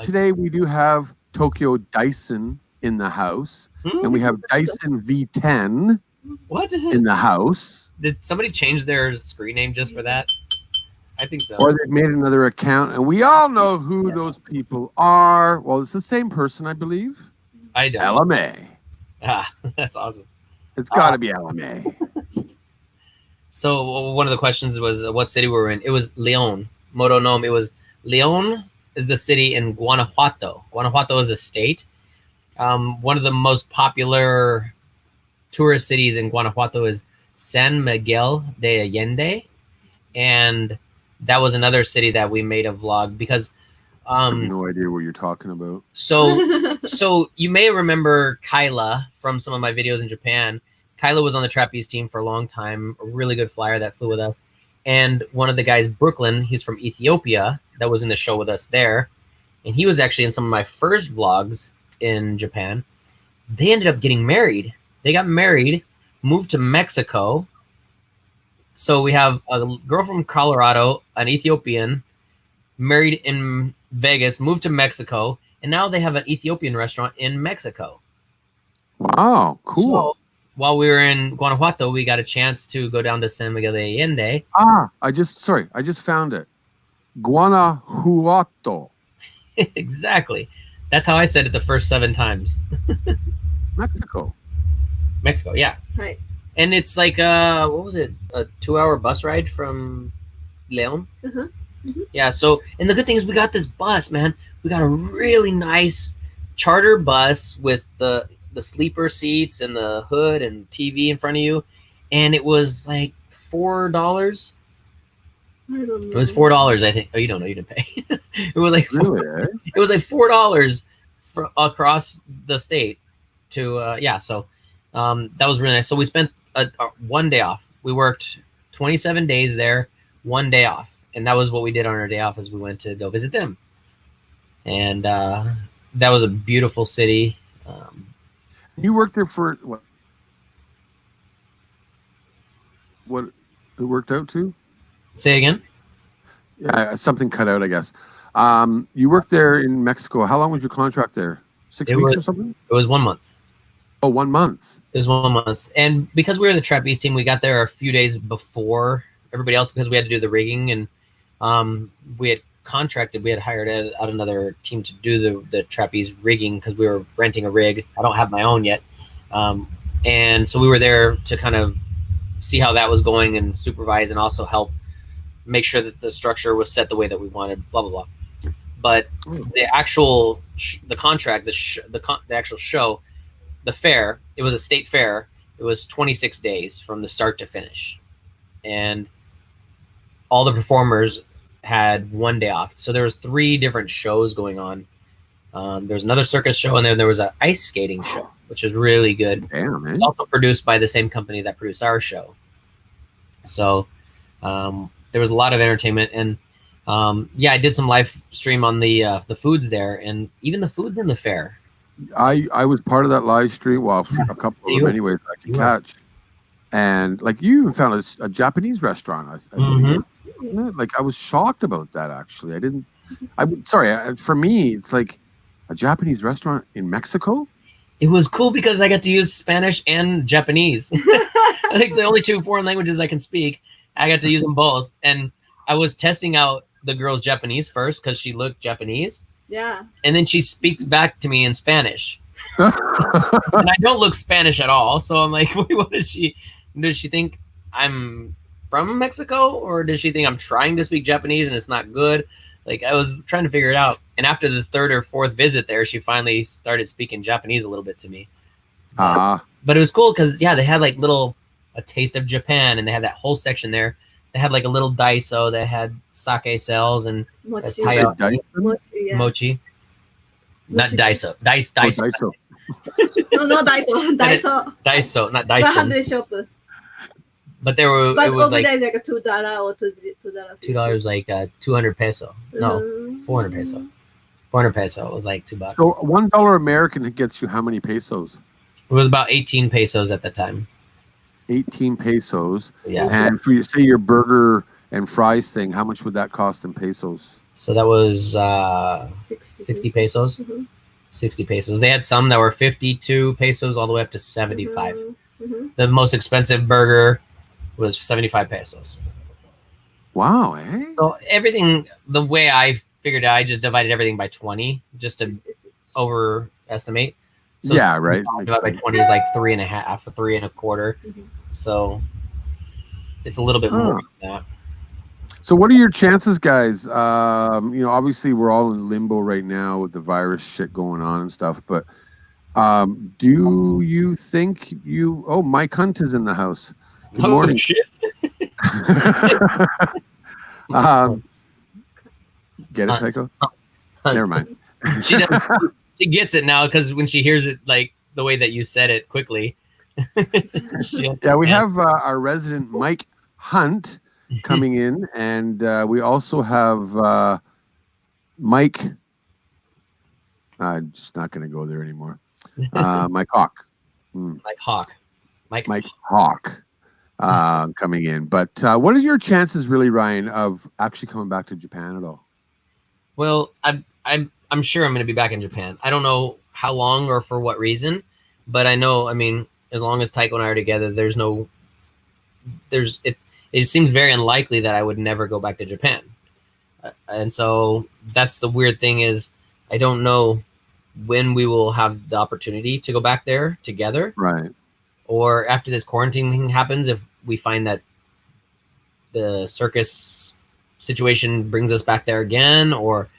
today we do have Tokyo Dyson in the house, and we have Dyson V10 in the house. Did somebody change their screen name just for that? I think so. Or they've made another account, and we all know who those people are. Well, it's the same person, I believe. I don't. LMA. Ah, that's awesome. It's got to be LMA. So one of the questions was what city we were in. It was Leon. Moto Gnome. It was Leon is the city in Guanajuato. Guanajuato is a state. One of the most popular tourist cities in Guanajuato is San Miguel de Allende, and that was another city that we made a vlog because I have no idea what you're talking about. So you may remember Kyla from some of my videos in Japan. Kyla was on the trapeze team for a long time, a really good flyer that flew with us. And one of the guys, Brooklyn, he's from Ethiopia, that was in the show with us there. And he was actually in some of my first vlogs in Japan. They ended up getting married. They got married, moved to Mexico, So we have a girl from Colorado, an Ethiopian, married in Vegas, moved to Mexico, and now they have an Ethiopian restaurant in Mexico. Wow, cool. So while we were in Guanajuato, we got a chance to go down to San Miguel de Allende. I just found it. Guanajuato. Exactly. That's how I said it the first 7 times. Mexico, yeah. Right. And it's like what was it? A 2-hour bus ride from Leon. Uh-huh. Mm-hmm. Yeah. So, and the good thing is we got this bus, man. We got a really nice charter bus with the sleeper seats and the hood and TV in front of you, and it was like $4. It was $4, I think. Oh, you don't know? You didn't pay. It was like really? it was like $4 for across the state to So that was really nice. So we spent one day off. We worked 27 days there, one day off, and that was what we did on our day off. As we went to go visit them, and that was a beautiful city. You worked there for what? What it worked out to? Say again. Yeah, something cut out, I guess. You worked there in Mexico. How long was your contract there? 6 weeks or something? It was 1 month. Oh, 1 month. It was 1 month. And because we were the trapeze team, we got there a few days before everybody else because we had to do the rigging, and we had hired out another team to do the trapeze rigging because we were renting a rig. I don't have my own yet. And so we were there to kind of see how that was going and supervise and also help make sure that the structure was set the way that we wanted, blah, blah, blah. But the actual, the contract, the actual show, the fair, it was a state fair. It was 26 days from the start to finish. And all the performers had 1 day off. So there was 3 different shows going on. There was another circus show, and then there was an ice skating show, which was really good. Damn, man. It's also produced by the same company that produced our show. So there was a lot of entertainment, and I did some live stream on the foods there, and even the foods in the fair. I was part of that live stream. Well, a couple of them anyways I could catch. And like you even found a Japanese restaurant. Like I was shocked about that actually. For me, it's like a Japanese restaurant in Mexico. It was cool because I got to use Spanish and Japanese. I think the only 2 foreign languages I can speak. I got to use them both. And I was testing out the girl's Japanese first because she looked Japanese. Yeah. And then she speaks back to me in Spanish. And I don't look Spanish at all. So I'm like, wait, what is she? Does she think I'm from Mexico? Or does she think I'm trying to speak Japanese and it's not good? Like, I was trying to figure it out. And after the 3rd or 4th visit there, she finally started speaking Japanese a little bit to me. But it was cool because, they had like a taste of Japan, and they had that whole section there. They had like a little daiso that had sake sales and Mochi. Mochi. Not daiso. Daiso. No, daiso. Daiso, not daiso. 100 shop. But there were. But it was over like there is like $2 or $2. $2, like 200 peso. No, 400 peso. 400 peso was like $2. So $1 American gets you how many pesos? It was about 18 pesos at the time. 18 pesos. Yeah. And for your burger and fries thing, how much would that cost in pesos? So that was 60 pesos. Mm-hmm. 60 pesos. They had some that were 52 pesos all the way up to 75. Mm-hmm. The most expensive burger was 75 pesos. Wow, eh? So everything, the way I figured out, I just divided everything by 20 just to overestimate. So right. Divided by 20 is like 3.5 or 3 1/4. Mm-hmm. So it's a little bit more than that. So what are your chances, guys? Obviously we're all in limbo right now with the virus shit going on and stuff, but do you think Mike Hunt is in the house? Good morning. Shit. Get it, Tycho? Never mind. She gets it now because when she hears it like the way that you said it quickly. We have our resident Mike Hunt coming in, and we also have Mike. I'm just not going to go there anymore. Mike Hawk. Mike Hawk. Mike Hawk. coming in. But what are your chances, really, Ryan, of actually coming back to Japan at all? Well, I'm sure I'm going to be back in Japan. I don't know how long or for what reason, but I know. I mean, as long as Taiko and I are together, it seems very unlikely that I would never go back to Japan. And so that's the weird thing is I don't know when we will have the opportunity to go back there together. Right. Or after this quarantine thing happens, if we find that the circus situation brings us back there again, or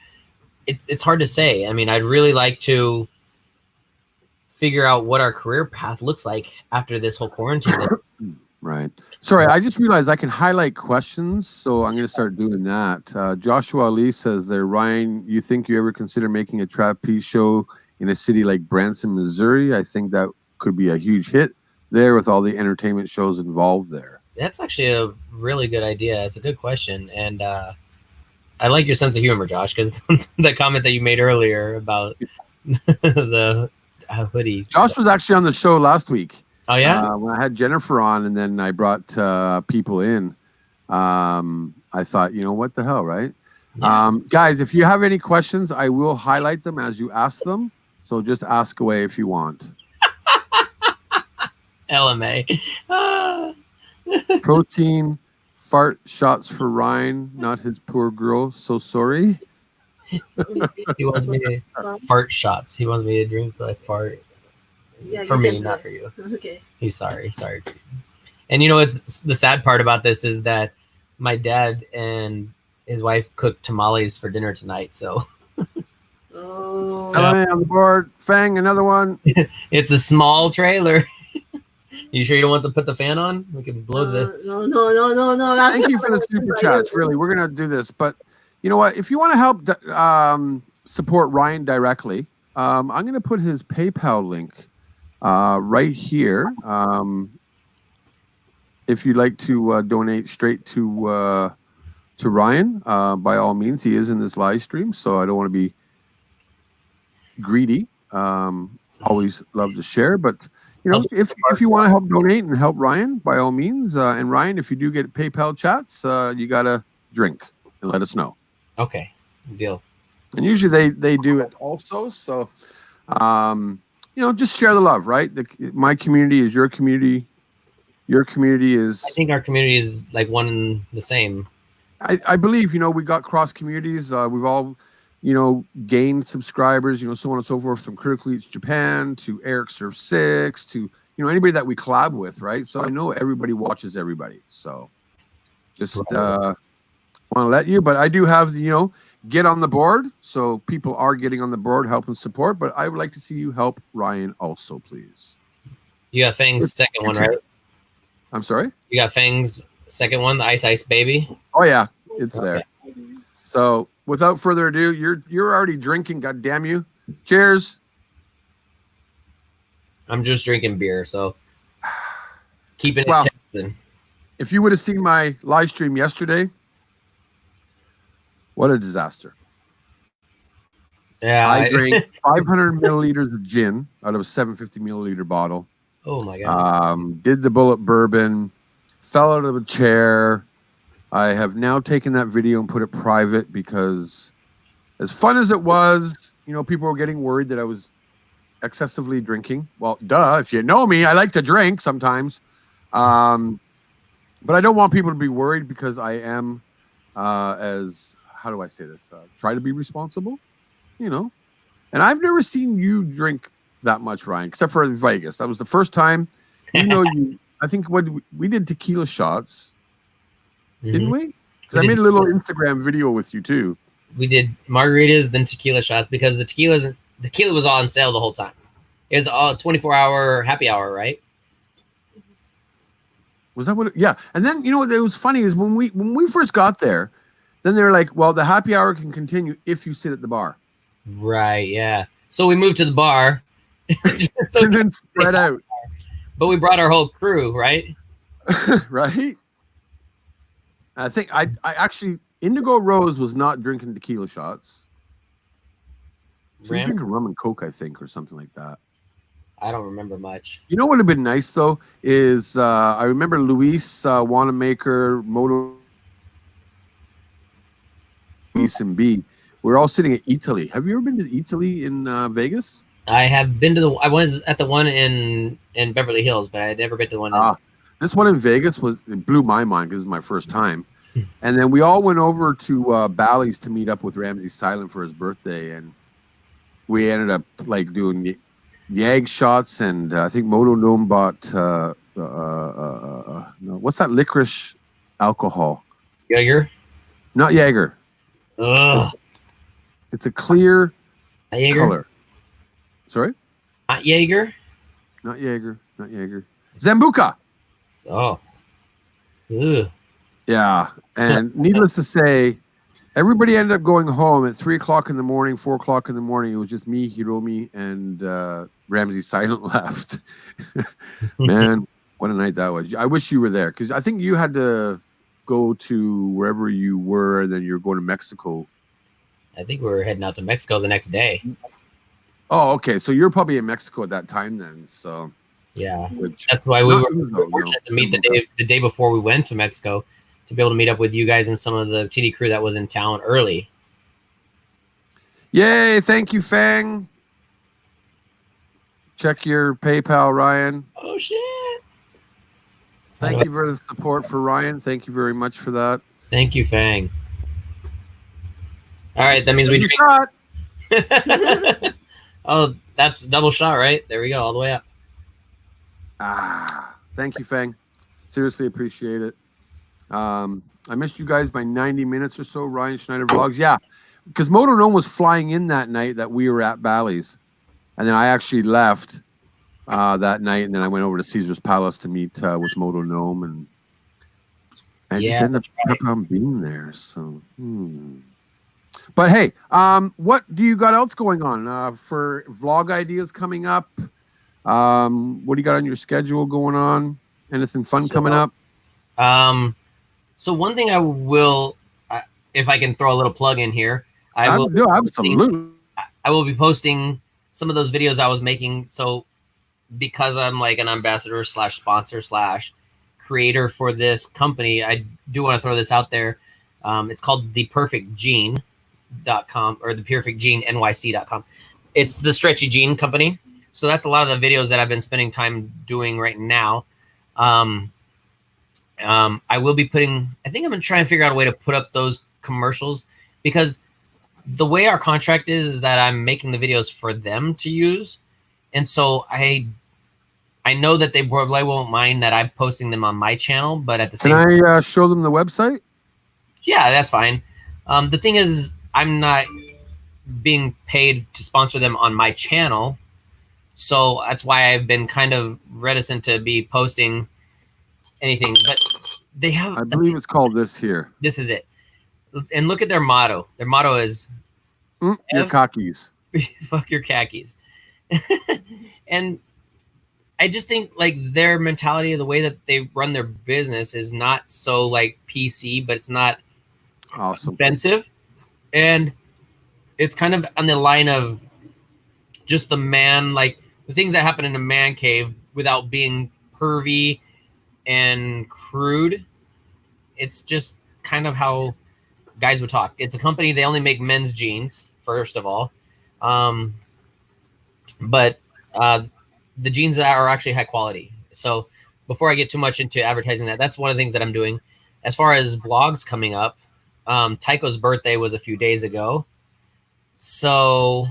it's hard to say. I mean, I'd really like to figure out what our career path looks like after this whole quarantine thing. Right. Sorry, I just realized I can highlight questions, so I'm going to start doing that. Joshua Ali says there, Ryan, you think you ever consider making a trapeze show in a city like Branson, Missouri? I think that could be a huge hit there with all the entertainment shows involved there. That's actually a really good idea. It's a good question. And I like your sense of humor, Josh, because the comment that you made earlier about the hoodie. Josh was actually on the show last week. Oh, yeah? When I had Jennifer on and then I brought people in, I thought, what the hell, right? Yeah. Guys, if you have any questions, I will highlight them as you ask them. So just ask away if you want. LMA. Protein fart shots for Ryan, not his poor girl. So sorry. He wants me to fart shots. He wants me to drink, so I fart. Yeah, for me, not for you. Okay. He's sorry for you. And it's the sad part about this is that my dad and his wife cooked tamales for dinner tonight. So. Oh. Alain on the board. Pheng, another one. It's a small trailer. You sure you don't want to put the fan on? We can blow the. No. Thank you for the super chats. Really, we're gonna do this, but you know what? If you want to help support Ryan directly, I'm gonna put his PayPal link. Right here, if you'd like to donate straight to Ryan, by all means, he is in this live stream, so I don't want to be greedy. Always love to share, but if you want to help donate and help Ryan, by all means, and Ryan, if you do get PayPal chats, you gotta drink and let us know. Okay, deal. And usually they do it also, so. Just share the love, right? My community is your community. Your community is... I think our community is like one and the same. I believe, we got cross communities. We've all, gained subscribers, so on and so forth, from Critical Eats Japan to Eric Surf 6 to, anybody that we collab with, right? So I know everybody watches everybody. So just want to let you, but I do have, get on the board. So people are getting on the board, helping support, but I would like to see you help Ryan also, please. You got Pheng's second one, right? I'm sorry? You got Pheng's second one, the Ice Baby? Oh, yeah. It's there. So without further ado, you're already drinking, God damn you. Cheers. I'm just drinking beer, so keeping it Jackson. If you would have seen my live stream yesterday, what a disaster. Yeah. I drank 500 milliliters of gin out of a 750 milliliter bottle. Oh, my God. Did the bullet bourbon, fell out of a chair. I have now taken that video and put it private because as fun as it was, people were getting worried that I was excessively drinking. Well, duh, if you know me, I like to drink sometimes. But I don't want people to be worried because I am how do I say this? Try to be responsible, And I've never seen you drink that much, Ryan, except for in Vegas. That was the first time. I think we did tequila shots, didn't we? Because I made a little Instagram video with you too. We did margaritas, then tequila shots because the tequila was on sale the whole time. It was all 24-hour happy hour, right? Was that what? Yeah. And then what was funny is when we first got there. Then they're like, well, the happy hour can continue if you sit at the bar. Right, yeah. So we moved to the bar. So and then spread out. But we brought our whole crew, right? Right? I think I actually, Indigo Rose was not drinking tequila shots. She was drinking rum and Coke, I think, or something like that. I don't remember much. You know what would have been nice though is I remember Luis Wannamaker, Moto, and B. We're all sitting at Italy. Have you ever been to Italy in Vegas? I have been to I was at the one in Beverly Hills, but I had never been to the one. This one in Vegas it blew my mind because it's my first time. And then we all went over to Bally's to meet up with RamsesSilent for his birthday, and we ended up like doing Yag shots, and I think Moto Gnome bought what's that licorice alcohol? Jaeger? Not Jaeger. Ugh. It's a clear color. Sorry? Not Jaeger? Not Jaeger. Not Jaeger. Zambuca. Oh. Ugh. Yeah. And needless to say, everybody ended up going home at 3 o'clock in the morning, 4 o'clock in the morning. It was just me, Heroux, and RamsesSilent left. Man, what a night that was. I wish you were there because I think you had to go to wherever you were, and then you're going to Mexico. I think we were heading out to Mexico the next day. Oh, okay. So you're probably in Mexico at that time then. So yeah, that's why we were fortunate to meet the day before we went to Mexico, to be able to meet up with you guys and some of the TD crew that was in town early. Yay! Thank you, Pheng. Check your PayPal, Ryan. Oh shit! Thank you for the support for Ryan. Thank you very much for that. Thank you, Pheng. All right, that means we drink. Oh, that's double shot, right? There we go, all the way up. Thank you, Pheng. Seriously appreciate it. I missed you guys by 90 minutes or so. Ryan Schneider vlogs, yeah, because Moto Gnome was flying in that night that we were at Bally's, and then I actually left that night, and then I went over to Caesar's Palace to meet with Moto Gnome, and I just ended up being there. So. But hey, what do you got else going on for vlog ideas coming up? What do you got on your schedule going on? Anything fun coming up? So one thing I will, if I can throw a little plug in here, I will be posting some of those videos I was making. So because I'm like an ambassador / sponsor / creator for this company, I do want to throw this out there. It's called theperfectgene.com or theperfectgenenyc.com. It's the stretchy gene company. So that's a lot of the videos that I've been spending time doing right now. I will be putting, I think I'm going to try and figure out a way to put up those commercials, because the way our contract is that I'm making the videos for them to use. And so I know that they probably won't mind that I'm posting them on my channel, but at the same time. Can I show them the website? Yeah, that's fine. The thing is, I'm not being paid to sponsor them on my channel. So that's why I've been kind of reticent to be posting anything. But they have, I believe it's called this here. This is it. And look at their motto. Their motto is your khakis. Fuck your khakis. And I just think like their mentality of the way that they run their business is not so like PC, but it's not awesome offensive. And it's kind of on the line of just the man, like the things that happen in a man cave without being pervy and crude. It's just kind of how guys would talk. It's a company, they only make men's jeans, first of all. But the jeans are actually high quality. So before I get too much into advertising that's one of the things that I'm doing. As far as vlogs coming up, Tycho's birthday was a few days ago. So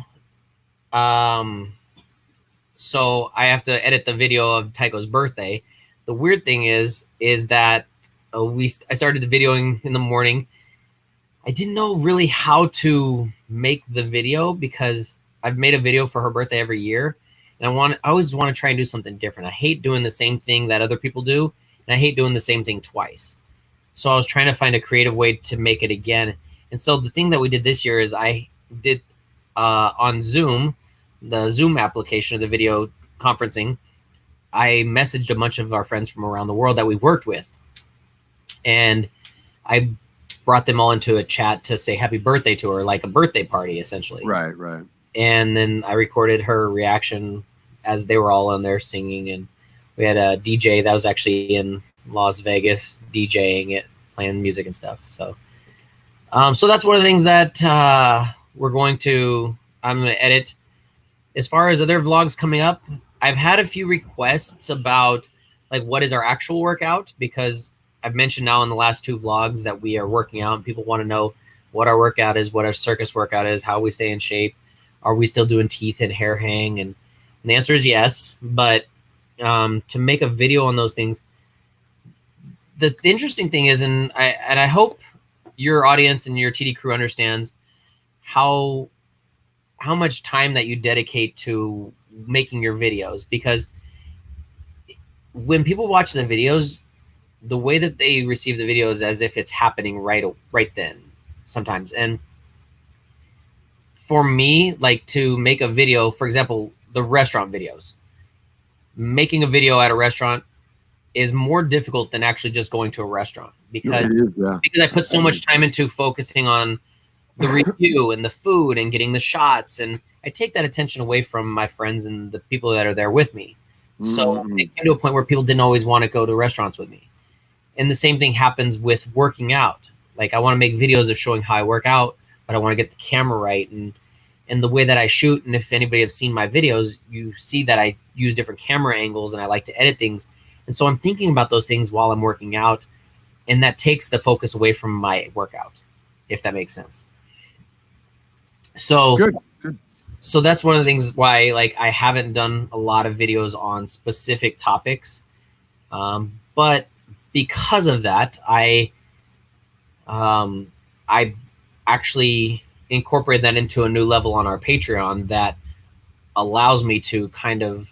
so I have to edit the video of Tycho's birthday. The weird thing is that I started the videoing in the morning. I didn't know really how to make the video because I've made a video for her birthday every year, and I always want to try and do something different. I hate doing the same thing that other people do, and I hate doing the same thing twice. So I was trying to find a creative way to make it again. And so the thing that we did this year is I did on Zoom, the Zoom application of the video conferencing, I messaged a bunch of our friends from around the world that we worked with. And I brought them all into a chat to say happy birthday to her, like a birthday party, essentially. Right, right. And then I recorded her reaction as they were all on there singing, and we had a DJ that was actually in Las Vegas DJing it, playing music and stuff. So so that's one of the things that I'm going to edit. As far as other vlogs coming up, I've had a few requests about like what is our actual workout, because I've mentioned now in the last 2 vlogs that we are working out, and people want to know what our workout is, what our circus workout is, how we stay in shape. Are we still doing teeth and hair hang? And the answer is yes. But to make a video on those things, the interesting thing is, and I hope your audience and your TD crew understands how much time that you dedicate to making your videos, because when people watch the videos, the way that they receive the video is as if it's happening right then sometimes. And for me, like, to make a video, for example, the restaurant videos, making a video at a restaurant is more difficult than actually just going to a restaurant, because I put so much time into focusing on the review and the food and getting the shots, and I take that attention away from my friends and the people that are there with me. So it came to a point where people didn't always want to go to restaurants with me. And the same thing happens with working out. Like, I want to make videos of showing how I work out, but I want to get the camera right and the way that I shoot. And if anybody has seen my videos, you see that I use different camera angles and I like to edit things. And so I'm thinking about those things while I'm working out, and that takes the focus away from my workout, if that makes sense. So good. So that's one of the things why, like, I haven't done a lot of videos on specific topics. But because of that, I actually incorporated that into a new level on our Patreon that allows me to kind of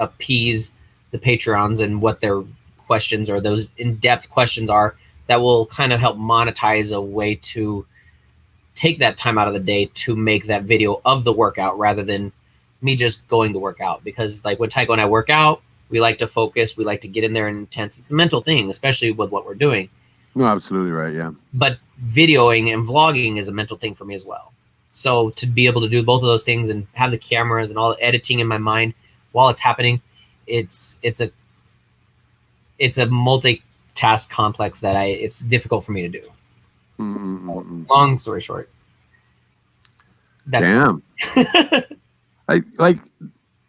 appease the Patreons and what their questions or those in-depth questions are, that will kind of help monetize a way to take that time out of the day to make that video of the workout rather than me just going to work out. Because, like, when Tycho and I work out, we like to focus, we like to get in there and intense. It's a mental thing, especially with what we're doing. No, absolutely right, yeah. But videoing and vlogging is a mental thing for me as well. So to be able to do both of those things and have the cameras and all the editing in my mind while it's happening, it's a multitask complex that it's difficult for me to do. Long story short. Damn.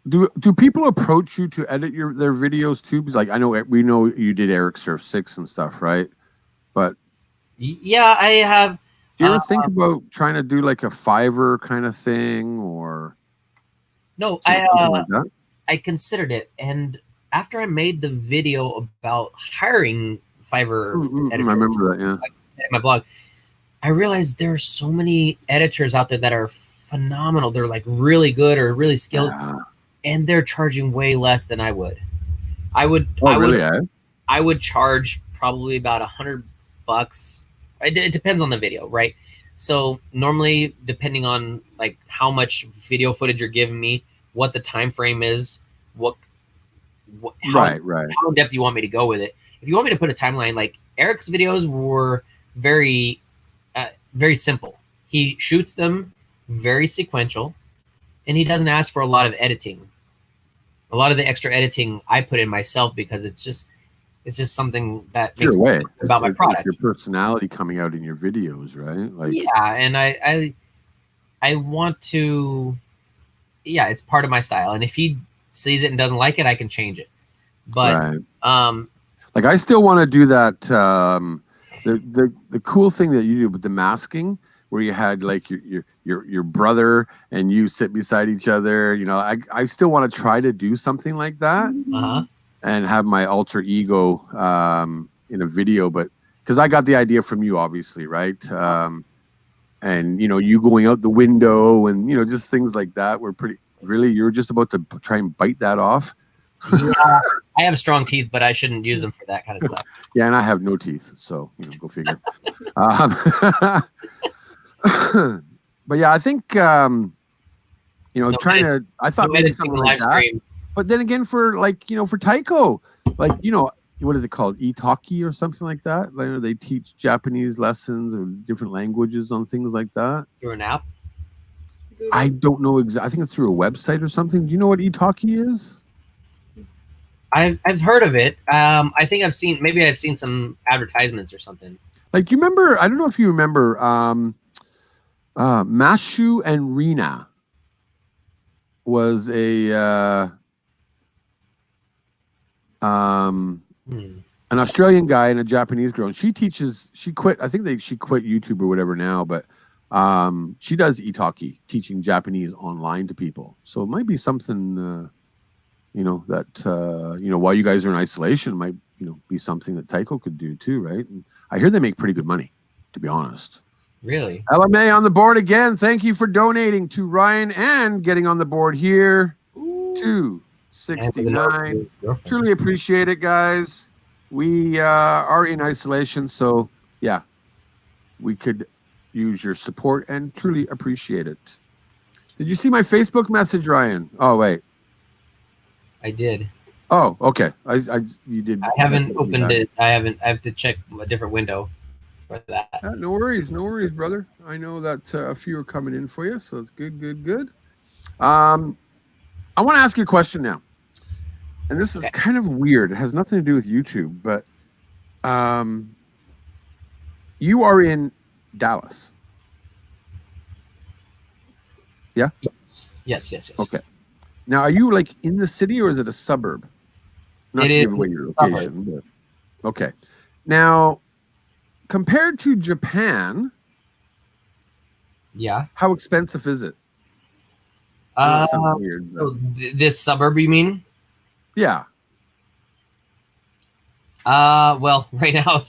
Do people approach you to edit their videos too? Because, like, we know you did Eric Surf 6 and stuff, right? But yeah, I have. Do you ever think about trying to do like a Fiverr kind of thing, or no? I considered it, and after I made the video about hiring Fiverr editors, I remember that. Yeah, my blog, I realized there are so many editors out there that are phenomenal. They're like really good or really skilled, and they're charging way less than I would. I would charge probably about $100. It depends on the video, right? So normally, depending on like how much video footage you're giving me, what the time frame is, how in depth you want me to go with it. If you want me to put a timeline, like Eric's videos were very simple. He shoots them very sequential, and he doesn't ask for a lot of editing. A lot of the extra editing I put in myself, because it's just something that makes me think about my product. Your personality coming out in your videos, right? Like, yeah, and I want to, yeah, it's part of my style. And if he sees it and doesn't like it, I can change it. But like, I still want to do that. The cool thing that you do with the masking, where you had like your brother and you sit beside each other. You know, I still want to try to do something like that. And have my alter ego in a video, but because I got the idea from you, obviously, right? And you know, you going out the window and, you know, just things like that were pretty. Really, you're just about to try and bite that off. Yeah, I have strong teeth, but I shouldn't use them for that kind of stuff. Yeah, and I have no teeth, so, you know, go figure. But yeah, I think you know, I thought maybe something like that. But then again, for like, you know, for Tycho, like, you know, what is it called? Italki or something like that? Like, they teach Japanese lessons or different languages on things like that. Through an app? I don't know exactly. I think it's through a website or something. Do you know what Italki is? I've heard of it. I think I've seen some advertisements or something. Like, do you remember? I don't know if you remember Mashu and Rena was an Australian guy and a Japanese girl, and she quit. I think she quit YouTube or whatever now, but she does italki, teaching Japanese online to people. So it might be something that while you guys are in isolation, might be something that Taiko could do too, right? And I hear they make pretty good money, to be honest. Really? LMA on the board again. Thank you for donating to Ryan and getting on the board here. 269. Truly appreciate it, guys. We are in isolation, so yeah, we could use your support and truly appreciate it. Did you see my Facebook message, Ryan? Oh, wait. I did. Oh, okay. You did. I haven't opened it. I have to check a different window for that. No worries, brother. I know that a few are coming in for you, so it's good. I want to ask you a question now, and this is kind of weird. It has nothing to do with YouTube, but you are in Dallas. Yeah. Yes. Okay. Now, are you like in the city or is it a suburb? Not to give away your location. But, okay. Now, compared to Japan, yeah, how expensive is it? Weird, so this suburb, you mean? Yeah. Well, right now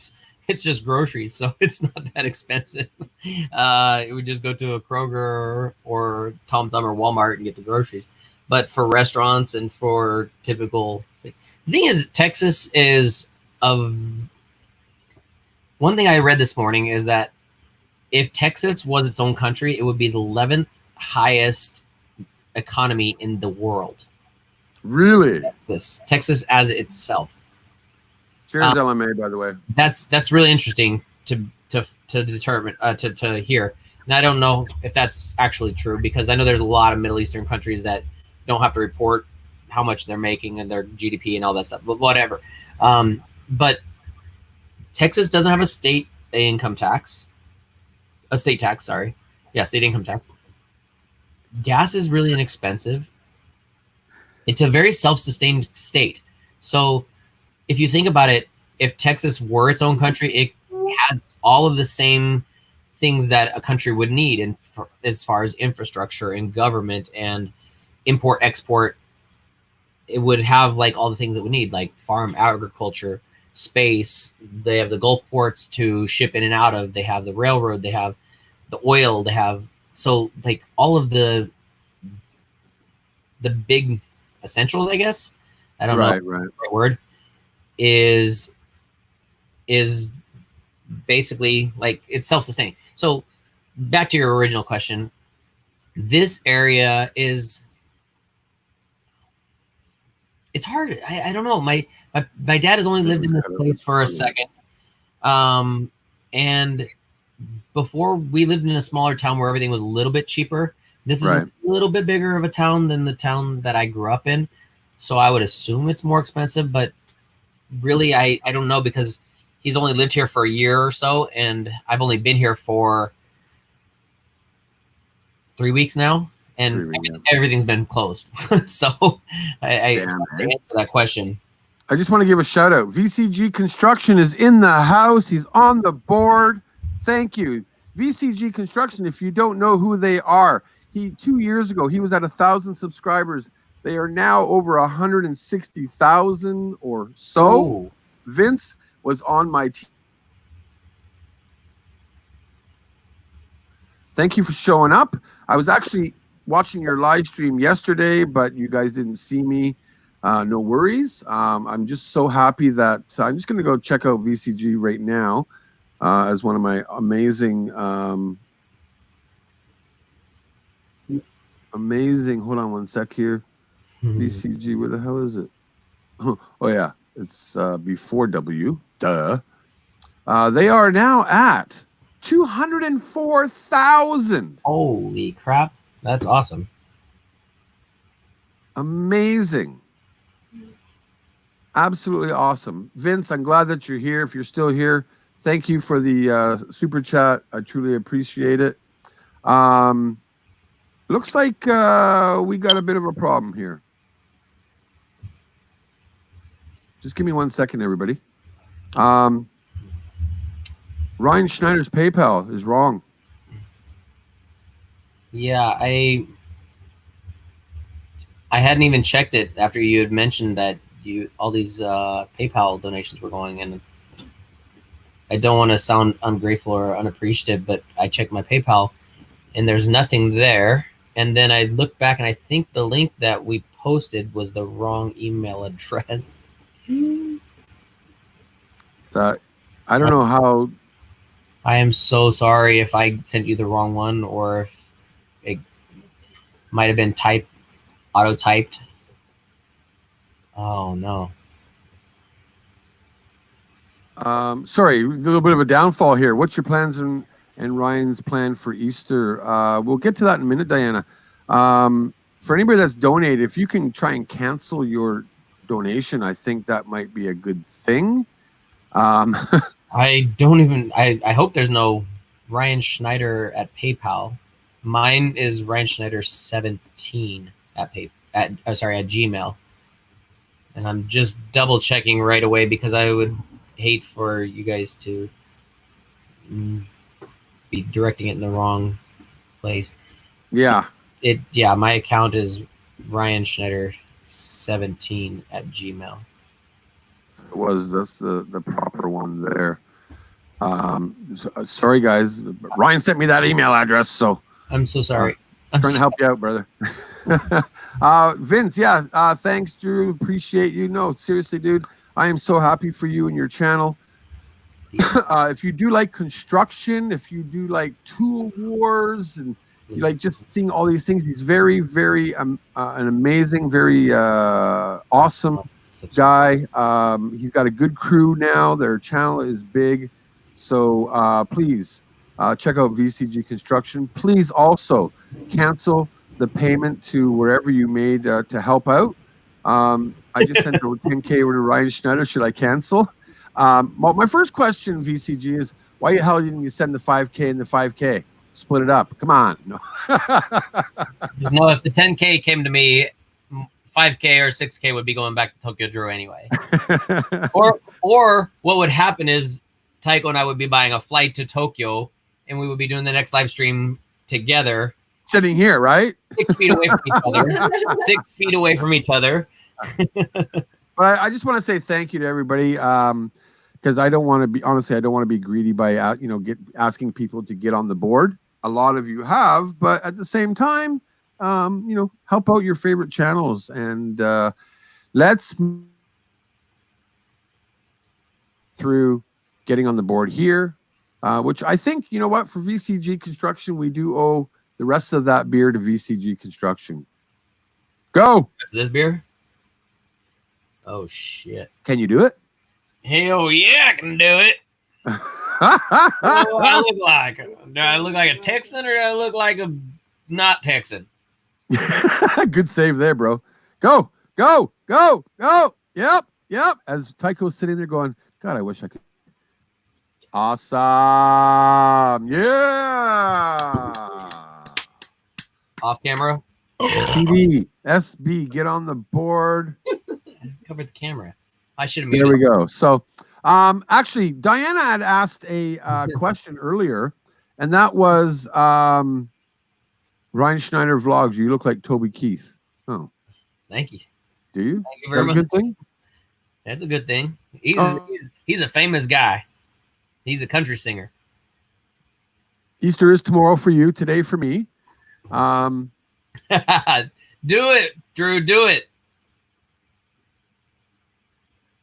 it's just groceries, so it's not that expensive. It would just go to a Kroger or Tom Thumb or Walmart and get the groceries. But for restaurants and for typical, the thing is, Texas is one thing I read this morning is that if Texas was its own country, it would be the 11th highest economy in the world. Really? Texas as itself. Cheers, LMA, by the way. That's really interesting to determine to hear. And I don't know if that's actually true because I know there's a lot of Middle Eastern countries that don't have to report how much they're making and their GDP and all that stuff, but whatever. But Texas doesn't have a state income tax. A state tax, sorry. Yeah, state income tax. Gas is really inexpensive. It's a very self-sustained state. So if you think about it, if Texas were its own country, it has all of the same things that a country would need and as far as infrastructure and government and import, export. It would have like all the things it would need, like farm, agriculture, space. They have the Gulf ports to ship in and out of. They have the railroad. They have the oil. They have like all of the big essentials, I guess. I don't know the right word is basically like it's self-sustaining. So back to your original question, this area it's hard. I don't know. My dad has only lived in this place for a second. And before we lived in a smaller town where everything was a little bit cheaper. This is a little bit bigger of a town than the town that I grew up in. So I would assume it's more expensive, but really I don't know because he's only lived here for a year or so and I've only been here for 3 weeks now. And everything's been closed. So I answer that question. I just want to give a shout out. VCG Construction is in the house. He's on the board. Thank you. VCG Construction, if you don't know who they are, 2 years ago, he was at 1,000 subscribers. They are now over 160,000 or so. Oh. Vince was on my team. Thank you for showing up. I was actually watching your live stream yesterday, but you guys didn't see me. No worries. I'm just so happy that I'm just going to go check out VCG right now as one of my amazing, hold on one sec here. VCG, where the hell is it? Oh, yeah. It's before W. Duh. They are now at 204,000. Holy crap. That's awesome. Amazing. Absolutely awesome. Vince, I'm glad that you're here. If you're still here, thank you for the super chat. I truly appreciate it. Looks like we got a bit of a problem here. Just give me 1 second, everybody. Ryan Schneider's PayPal is wrong. Yeah, I hadn't even checked it after you had mentioned that all these PayPal donations were going in. I don't want to sound ungrateful or unappreciative, but I checked my PayPal and there's nothing there. And then I looked back and I think the link that we posted was the wrong email address. I don't know how. I am so sorry if I sent you the wrong one or if it might have been auto-typed. Oh, no. Sorry, a little bit of a downfall here. What's your plans and Ryan's plan for Easter? We'll get to that in a minute, Diana. For anybody that's donated, if you can try and cancel your donation, I think that might be a good thing. I don't even. I hope there's no Ryan Schneider at PayPal. Mine is Ryan Schneider 17 at Gmail. And I'm just double checking right away because I would hate for you guys to be directing it in the wrong place. Yeah. Yeah, my account is Ryan Schneider 17 at Gmail. That's the proper one there. Sorry guys, Ryan sent me that email address, so I'm so sorry. I'm trying to help you out, brother. Vince, thanks, Drew. Appreciate you. No, seriously, dude, I am so happy for you and your channel. If you do like construction, if you do like tool wars, and you like just seeing all these things, he's very, very an amazing, very awesome guy. He's got a good crew now. Their channel is big, so please check out VCG Construction. Please also cancel the payment to wherever you made to help out. I just sent over 10K over to Ryan Schneider. Should I cancel? My first question, VCG, is why the hell didn't you send the 5K and the 5K? Split it up. Come on. No. No, if the 10K came to me, 5K or 6K would be going back to Tokyo Drew anyway. or what would happen is Taiko and I would be buying a flight to Tokyo and we would be doing the next live stream together. Sitting here, right? 6 feet away from each other. 6 feet away from each other. But I just want to say thank you to everybody, because I don't want to be, honestly, I don't want to be greedy by asking people to get on the board. A lot of you have, but at the same time, help out your favorite channels, and let's through getting on the board here, which I think, you know what, for VCG Construction, we do owe the rest of that beer to VCG Construction. Go. Is this beer? Oh shit! Can you do it? Hell yeah, I can do it. What do I look like? Do I look like a Texan or do I look like a not Texan? Good save there, bro. Go, go, go, go. Yep, yep. As Taiko's sitting there going, God, I wish I could. Awesome. Yeah. Off camera. TV, SB, get on the board. Cover the camera. I should have. There we go. So, actually, Diana had asked a question earlier, and that was Ryan Schneider vlogs. You look like Toby Keith. Oh, thank you. Do you? Thank you very much. Is that a good thing? That's a good thing. He's a famous guy. He's a country singer. Easter is tomorrow for you. Today for me. Do it, Drew. Do it.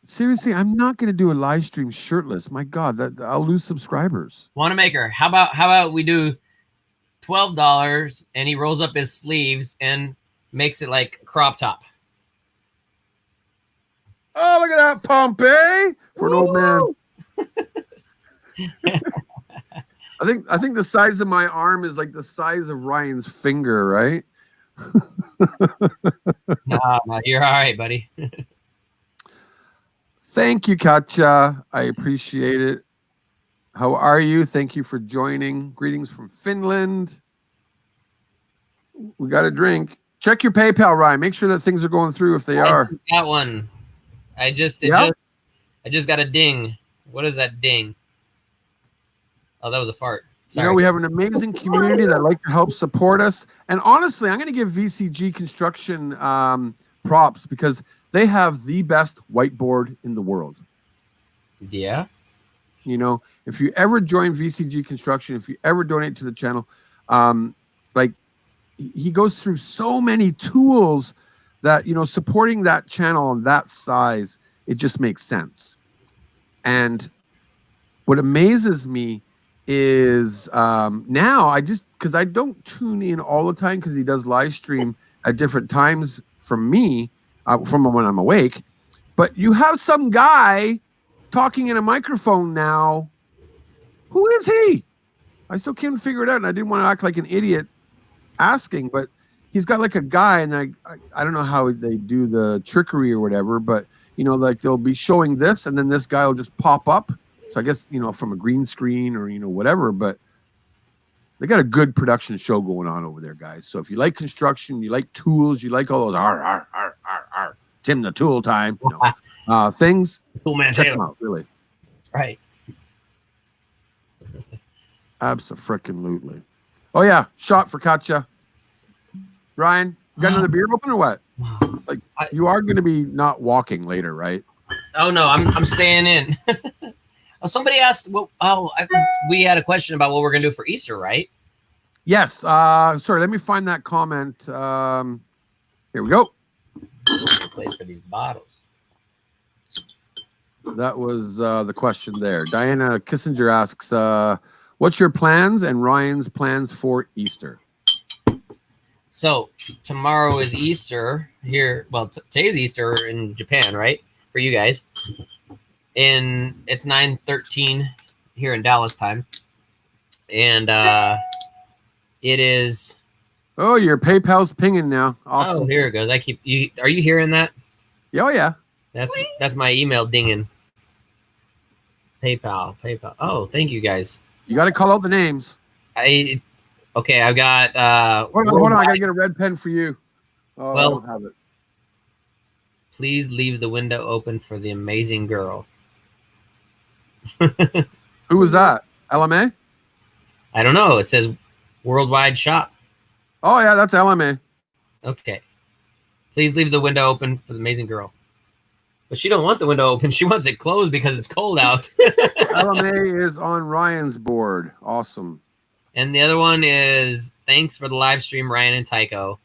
Seriously, I'm not going to do a live stream shirtless. My God, I'll lose subscribers. Wannamaker, how about we do $12 and he rolls up his sleeves and makes it like a crop top. Oh, look at that Pompey for an old man. I think the size of my arm is like the size of Ryan's finger, right? Nah, you're all right, buddy. Thank you, Katja. I appreciate it. How are you? Thank you for joining. Greetings from Finland. We got a drink. Check your PayPal, Ryan. Make sure that things are going through if they are. Got one. I just got a ding. What is that ding? Oh, that was a fart. Sorry. You know, we have an amazing community that like to help support us. And honestly, I'm going to give VCG Construction props because they have the best whiteboard in the world. Yeah. You know, if you ever join VCG Construction, if you ever donate to the channel, like he goes through so many tools that, you know, supporting that channel on that size, it just makes sense. And what amazes me is now because I don't tune in all the time because he does live stream at different times from me, from when I'm awake. But you have some guy talking in a microphone now. Who is he? I still can't figure it out, and I didn't want to act like an idiot asking, but he's got like a guy, and I don't know how they do the trickery or whatever, but you know, like they'll be showing this, and then this guy will just pop up. So I guess, you know, from a green screen or, you know, whatever, but they got a good production show going on over there, guys. So if you like construction, you like tools, you like all those Tim the Tool time, you know, things, Tool man, check them out, really. Right. Abso-frickin-lutely. Oh yeah, shot for Katja. Ryan, you got another beer open or what? Like you are going to be not walking later, right? Oh no, I'm staying in. Oh, somebody asked. Well, we had a question about what we're gonna do for Easter, right? Yes. Sorry, let me find that comment. Here we go. Place for these bottles. That was the question there. Diana Kissinger asks, "What's your plans and Ryan's plans for Easter?" So tomorrow is Easter here. Well, today's Easter in Japan, right? For you guys. And it's 9:13 here in Dallas time. And it is. Oh, your PayPal's pinging now. Awesome. Oh, here it goes. Are you hearing that? Oh yeah. That's my email dinging. PayPal. Oh, thank you guys. You got to call out the names. Okay, I've got hold on, I got to get a red pen for you. Oh, well, I don't have it. Please leave the window open for the amazing girl. Who was that? LMA? I don't know. It says worldwide shop. Oh yeah, that's LMA. Okay. Please leave the window open for the amazing girl. But she don't want the window open. She wants it closed because it's cold out. LMA is on Ryan's board. Awesome. And the other one is thanks for the live stream, Ryan and Tycho.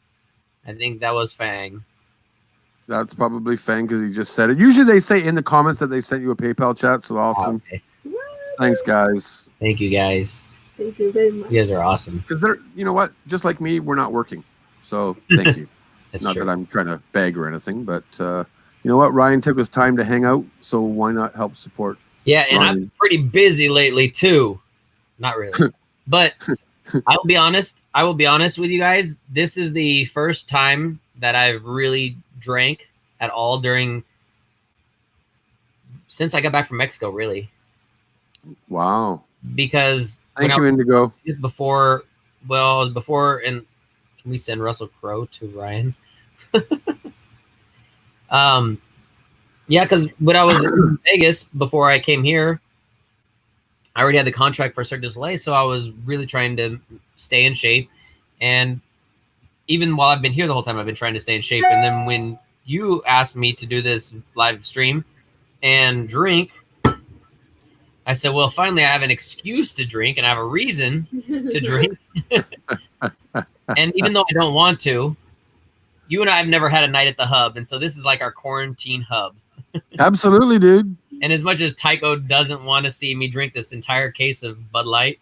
I think that was Pheng. That's probably Pheng because he just said it. Usually they say in the comments that they sent you a PayPal chat, so awesome. Okay. Thanks, guys. Thank you, guys. Thank you very much. You guys are awesome. Because they're, you know what? Just like me, we're not working. So thank you. Not true. That I'm trying to beg or anything, but you know what? Ryan took his time to hang out, so why not help support? Yeah, and Ryan. I'm pretty busy lately too. Not really. But I will be honest with you guys. This is the first time that I've really drank at all since I got back from Mexico, really. Wow. Because thank you, Indigo. It was before, and can we send Russell Crowe to Ryan? Yeah, because when I was in Vegas before I came here, I already had the contract for Cirque du Soleil, so I was really trying to stay in shape. And even while I've been here the whole time, I've been trying to stay in shape. And then when you asked me to do this live stream and drink, I said, well, finally I have an excuse to drink and I have a reason to drink. And even though I don't want to, you and I have never had a night at the hub. And so this is like our quarantine hub. Absolutely, dude. And as much as Tycho doesn't want to see me drink this entire case of Bud Light,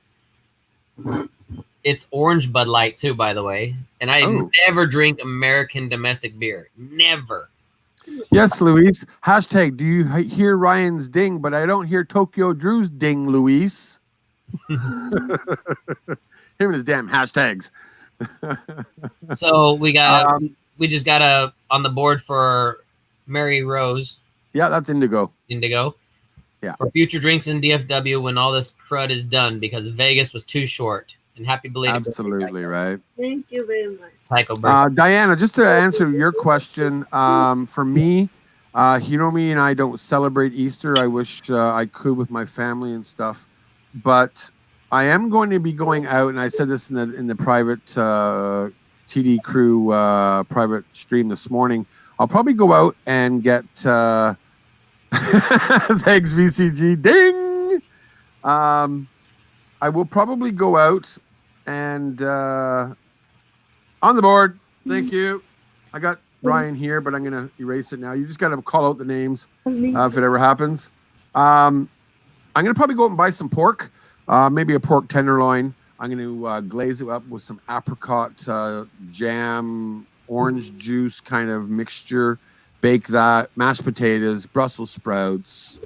it's orange Bud Light too, by the way. And I never drink American domestic beer. Never. Yes, Luis. Hashtag, do you hear Ryan's ding? But I don't hear Tokyo Drew's ding, Luis. Him and his damn hashtags. So we just got on the board for Mary Rose. Yeah, that's Indigo. Indigo. Yeah. For future drinks in DFW when all this crud is done because Vegas was too short. And happy belated Absolutely birthday, right. Thank you very much. Tycho birthday. Diana, just to answer your question, for me, Hiromi and I don't celebrate Easter. I wish I could with my family and stuff, but I am going to be going out, and I said this in the private TD crew private stream this morning. I'll probably go out and get thanks VCG ding. I will probably go out and on the board. Thank you. I got Ryan here, but I'm gonna erase it now. You just gotta call out the names if it ever happens. I'm gonna probably go out and buy some pork, maybe a pork tenderloin. I'm gonna glaze it up with some apricot jam, orange juice kind of mixture. Bake that, mashed potatoes, Brussels sprouts.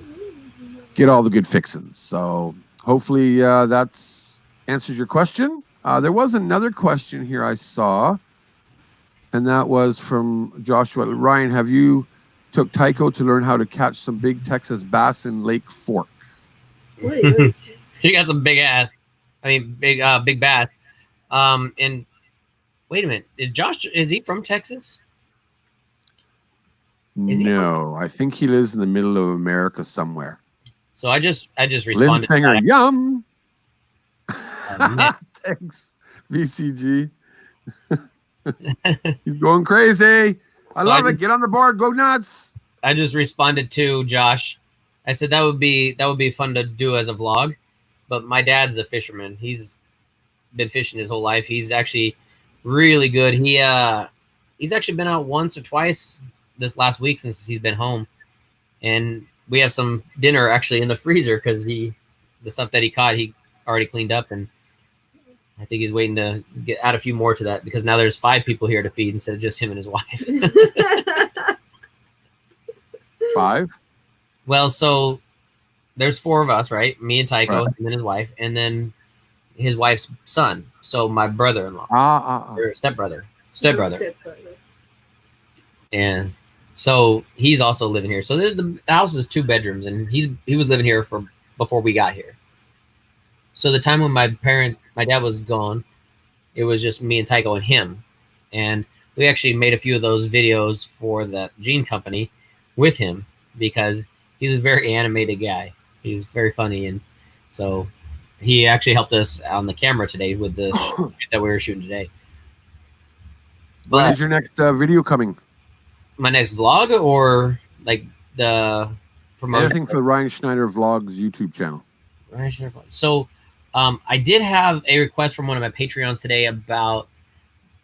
Get all the good fixins. So hopefully that's answers your question. There was another question here I saw, and that was from Joshua. Ryan, have you took Tycho to learn how to catch some big Texas bass in Lake Fork? You got some big ass. I mean, big bass. And wait a minute, is he from Texas? No, I think he lives in the middle of America somewhere. So I just responded. Lynn yum. Thanks, VCG. He's going crazy. I love it. Get on the board. Go nuts. I just responded to Josh. I said that would be fun to do as a vlog, but my dad's a fisherman. He's been fishing his whole life. He's actually really good. He's actually been out once or twice this last week since he's been home, and we have some dinner actually in the freezer because the stuff that he caught he already cleaned up, and I think he's waiting to add a few more to that because now there's 5 people here to feed instead of just him and his wife. 5? Well, so there's 4 of us, right? Me and Tycho, and then his wife, and then his wife's son. So my brother-in-law, or stepbrother. And so he's also living here. So the house is 2 bedrooms, and he was living here before we got here. So the time when my dad was gone, it was just me and Tycho and him. And we actually made a few of those videos for the Gene Company with him because he's a very animated guy. He's very funny. And so he actually helped us on the camera today with the shoot that we were shooting today. But when is your next video coming? My next vlog or like the promotion? Anything for the Ryan Schneider Vlogs YouTube channel. Ryan Schneider Vlogs. So I did have a request from one of my Patreons today about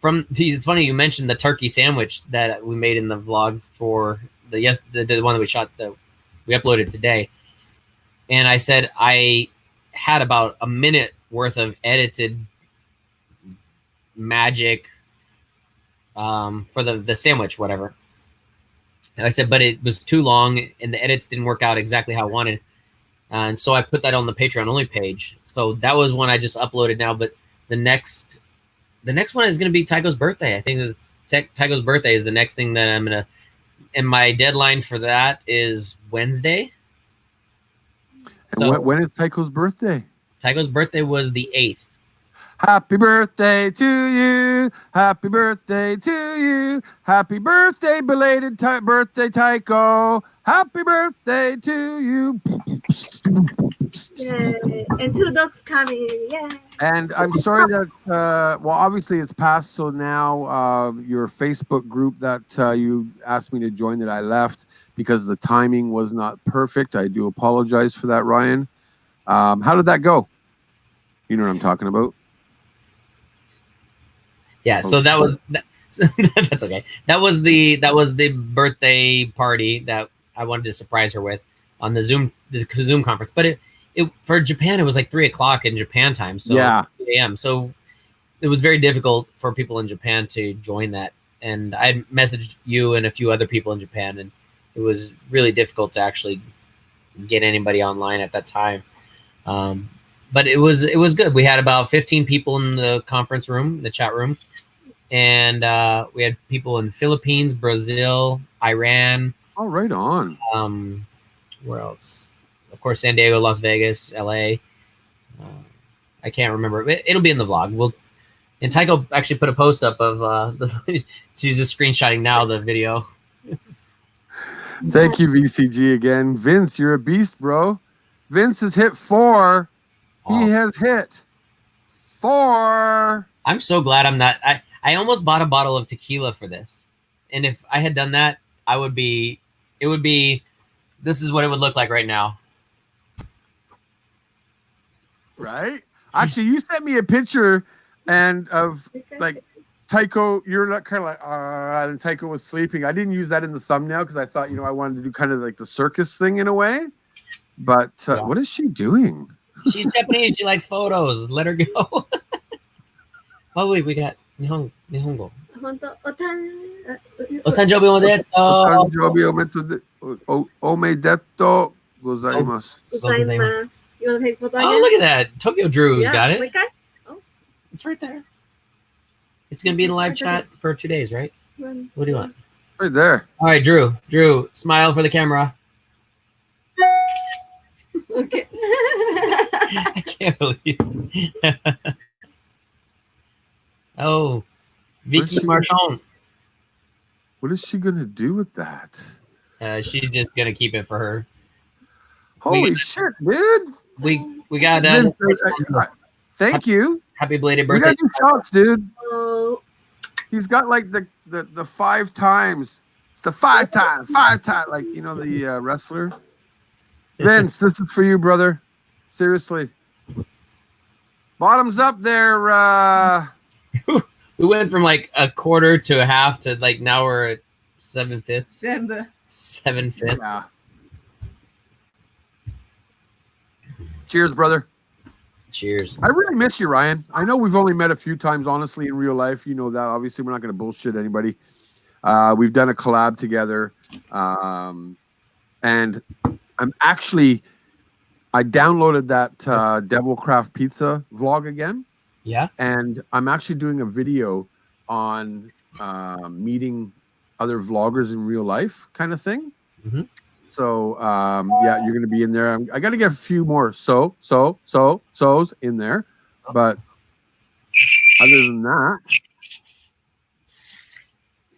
it's funny you mentioned the turkey sandwich that we made in the vlog for the one that we shot that we uploaded today. And I said I had about a minute worth of edited magic for the sandwich, whatever. And I said, but it was too long and the edits didn't work out exactly how I wanted. And so I put that on the Patreon only page. So that was one I just uploaded now. But the next one is going to be Tycho's birthday. I think Tycho's birthday is the next thing that I'm going to, and my deadline for that is Wednesday. And so, when is Tycho's birthday? Tycho's birthday was the 8th. Happy birthday to you. Happy birthday to you. Happy birthday, belated birthday, Tycho. Happy birthday to you. Yay. And 2 dogs coming. Yay. And I'm sorry that, well, obviously it's past. So now your Facebook group that you asked me to join that I left because the timing was not perfect. I do apologize for that, Ryan. How did that go? You know what I'm talking about? Yeah, so that was that's okay. That was the birthday party that I wanted to surprise her with on the Zoom conference. But it for Japan it was like 3:00 in Japan time, so yeah, 8 a.m. So it was very difficult for people in Japan to join that. And I messaged you and a few other people in Japan, and it was really difficult to actually get anybody online at that time. but it was good. We had about 15 people in the conference room, the chat room, and we had people in Philippines, Brazil, Iran. Oh, right on. Where else? Of course, San Diego, Las Vegas, LA. I can't remember. It'll be in the vlog. And Tycho actually put a post up of she's just screenshotting now the video. Thank you, VCG again. Vince, you're a beast, bro. Vince has hit 4. He has hit 4. I'm so glad I'm not. I almost bought a bottle of tequila for this, and if I had done that, I would be. It would be. This is what it would look like right now. Right? Actually, you sent me a picture and of like Tycho. You're kind of like, and Tycho was sleeping. I didn't use that in the thumbnail because I thought, I wanted to do kind of like the circus thing in a way. But what is she doing? She's Japanese. She likes photos. Let her go. Oh wait, we got Nihongo. Otanjobi omedetou. Otanjobi omedetou gozaimasu. You want to take a photo? Oh, look at that. Tokyo Drew's got it. Oh. It's right there. It's going to be in the live chat for 2 days, right? What do you want? Right there. All right, Drew. Drew, smile for the camera. Okay. I can't believe it. Oh, Vicky Marchand. What is she going to do with that? She's just going to keep it for her. Holy shit, dude. We got thank you. Happy belated birthday. We got 2 shots, dude. He's got like the 5 times. It's the 5 times, like the wrestler. Vince, this is for you, brother. Seriously. Bottoms up there. We went from like a quarter to a half to like now we're at 7/5. 7/5. Yeah. Cheers, brother. Cheers. I really miss you, Ryan. I know we've only met a few times, honestly, in real life. You know that. Obviously, we're not going to bullshit anybody. We've done a collab together. And I downloaded that Devil Craft Pizza vlog again. Yeah. And I'm actually doing a video on meeting other vloggers in real life kind of thing. Mm-hmm. So, yeah, you're going to be in there. I got to get a few more so's in there. But other than that,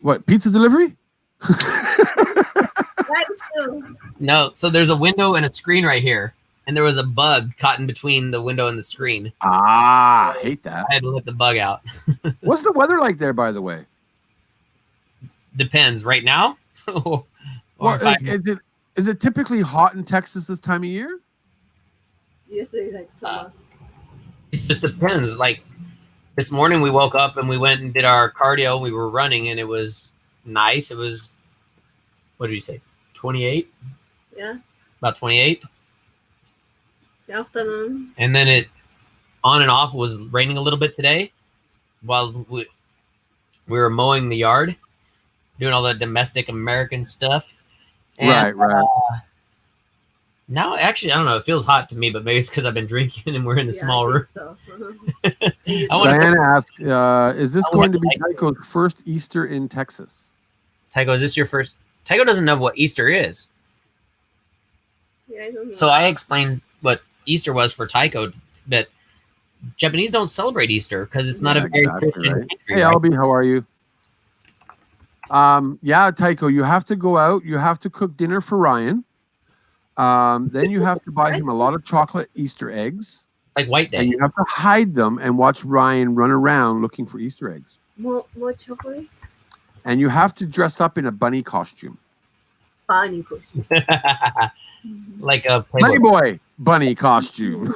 what, pizza delivery? No, so there's a window and a screen right here. And there was a bug caught in between the window and the screen. I hate that. I had to let the bug out. What's the weather like there, by the way? Depends. Right now? Is it typically hot in Texas this time of year? Yesterday, like summer. It just depends. Like this morning, we woke up and we went and did our cardio. We were running and it was nice. It was, what did you say? 28? Yeah. About 28. The afternoon. And then it on and off was raining a little bit today while we were mowing the yard, doing all the domestic American stuff. And, right. Now, actually, I don't know. It feels hot to me, but maybe it's because I've been drinking and we're in the small room. So. Diana asked, is this going to be Tycho's first Easter in Texas? Tycho, is this your first? Tycho doesn't know what Easter is. Yeah, I don't know. So I explained what Easter was for Tycho, that Japanese don't celebrate Easter because it's not a very Christian country. Hey, Albie, how are you? Yeah, Tycho, you have to go out. You have to cook dinner for Ryan. Then you have to buy him a lot of chocolate Easter eggs. Like White Day. And you have to hide them and watch Ryan run around looking for Easter eggs. More chocolate? And you have to dress up in a bunny costume. Bunny costume. Like a Playboy bunny costume.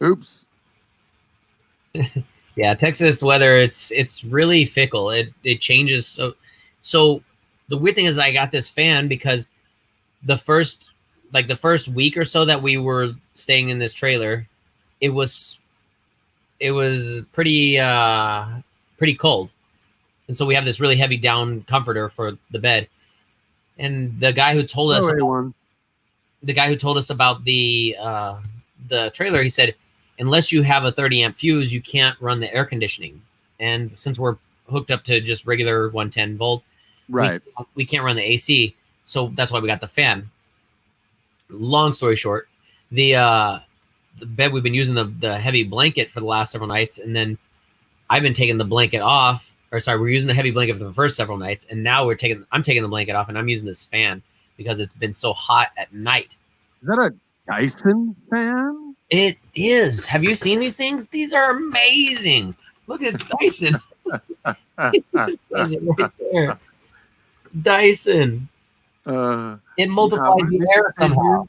Oops. Yeah, Texas weather, it's really fickle. It changes. So the weird thing is I got this fan because the first week or so that we were staying in this trailer, it was pretty cold. And so we have this really heavy down comforter for the bed. And the guy who told us the guy who told us about the trailer, he said, unless you have a 30 amp fuse, you can't run the air conditioning. And since we're hooked up to just regular 110 volt, Right. we can't run the AC. So that's why we got the fan. Long story short, the bed, we've been using the heavy blanket for the last several nights, and then I've been taking the blanket off. Or sorry, we're using the heavy blanket for the first several nights, and now I'm taking the blanket off, and I'm using this fan because it's been so hot at night. Is that a Dyson fan? It is. Have you seen these things? These are amazing. Look at Dyson. It says it right there. Dyson. It multiplies the air somehow.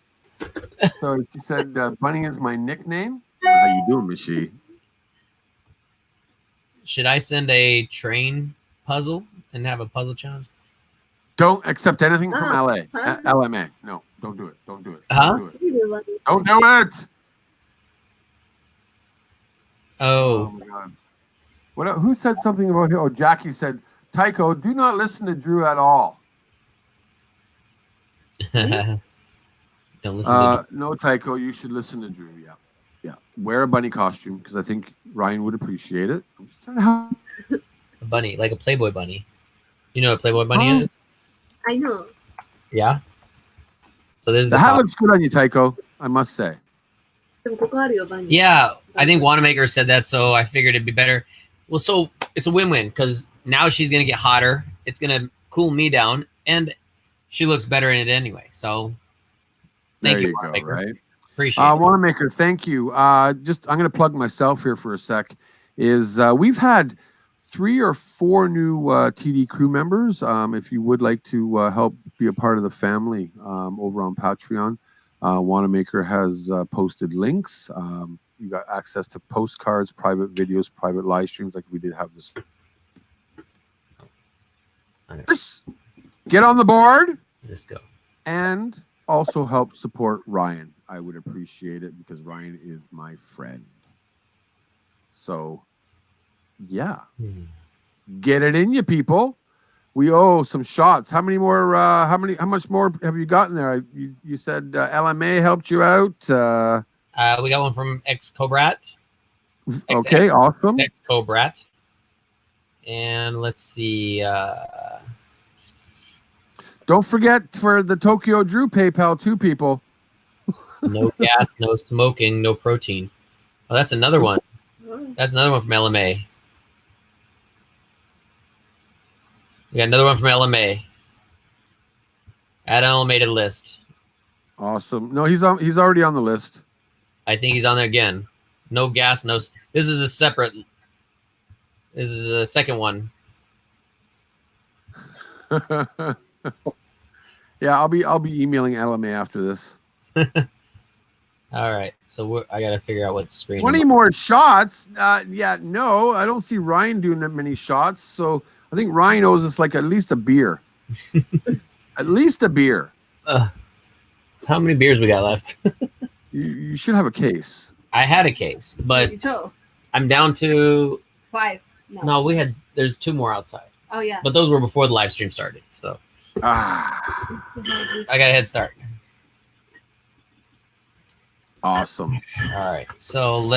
So she said, "Bunny is my nickname." How you doing, Michi? Should I send a train puzzle and have a puzzle challenge? Don't accept anything from LMA. No, don't do it. Don't do it. Huh? Don't do it. Don't do it. Oh my God. What? Who said something about here? Oh, Jackie said, "Tycho, do not listen to Drew at all." Don't listen to No, Tycho, you should listen to Drew. Yeah. Wear a bunny costume because I think Ryan would appreciate it. I'm just trying to help. a bunny, like a Playboy bunny. You know what a Playboy bunny is? I know. Yeah. So there's The hat looks good on you, Tycho, I must say. Yeah, I think Wannamaker said that, so I figured it'd be better. Well, so it's a win-win because now she's gonna get hotter. It's gonna cool me down, and she looks better in it anyway. So There thank you go, Wannamaker. right? Appreciate it. Wannamaker, thank you. I'm gonna plug myself here for a sec. We've had 3 or 4 new TD crew members. If you would like to help be a part of the family over on Patreon, Wannamaker has posted links. You got access to postcards, private videos, private live streams like we did have this. Get on the board. Just go. And also help support Ryan. I would appreciate it because Ryan is my friend. So, yeah. Get it in you, people. We owe some shots. How many more? How much more have you gotten there? You said LMA helped you out. We got one from Cobrat. Okay, awesome. Cobrat. And let's see. Don't forget for the Tokyo Drew PayPal too, people. No gas, no smoking, no protein. Oh, that's another one. That's another one from LMA. We got another one from LMA. Add LMA to the list. Awesome. No, he's already on the list. I think he's on there again. No gas, no. This is a separate. This is a second one. Yeah, I'll be emailing LMA after this. All right, so I got to figure out what screen. 20 more shots? Yeah, no, I don't see Ryan doing that many shots. So I think Ryan owes us like at least a beer. At least a beer. How many beers we got left? You should have a case. I had a case, but I'm down to 5. No, there's 2 more outside. Oh yeah. But those were before the live stream started, so I got a head start. Awesome. All right, so all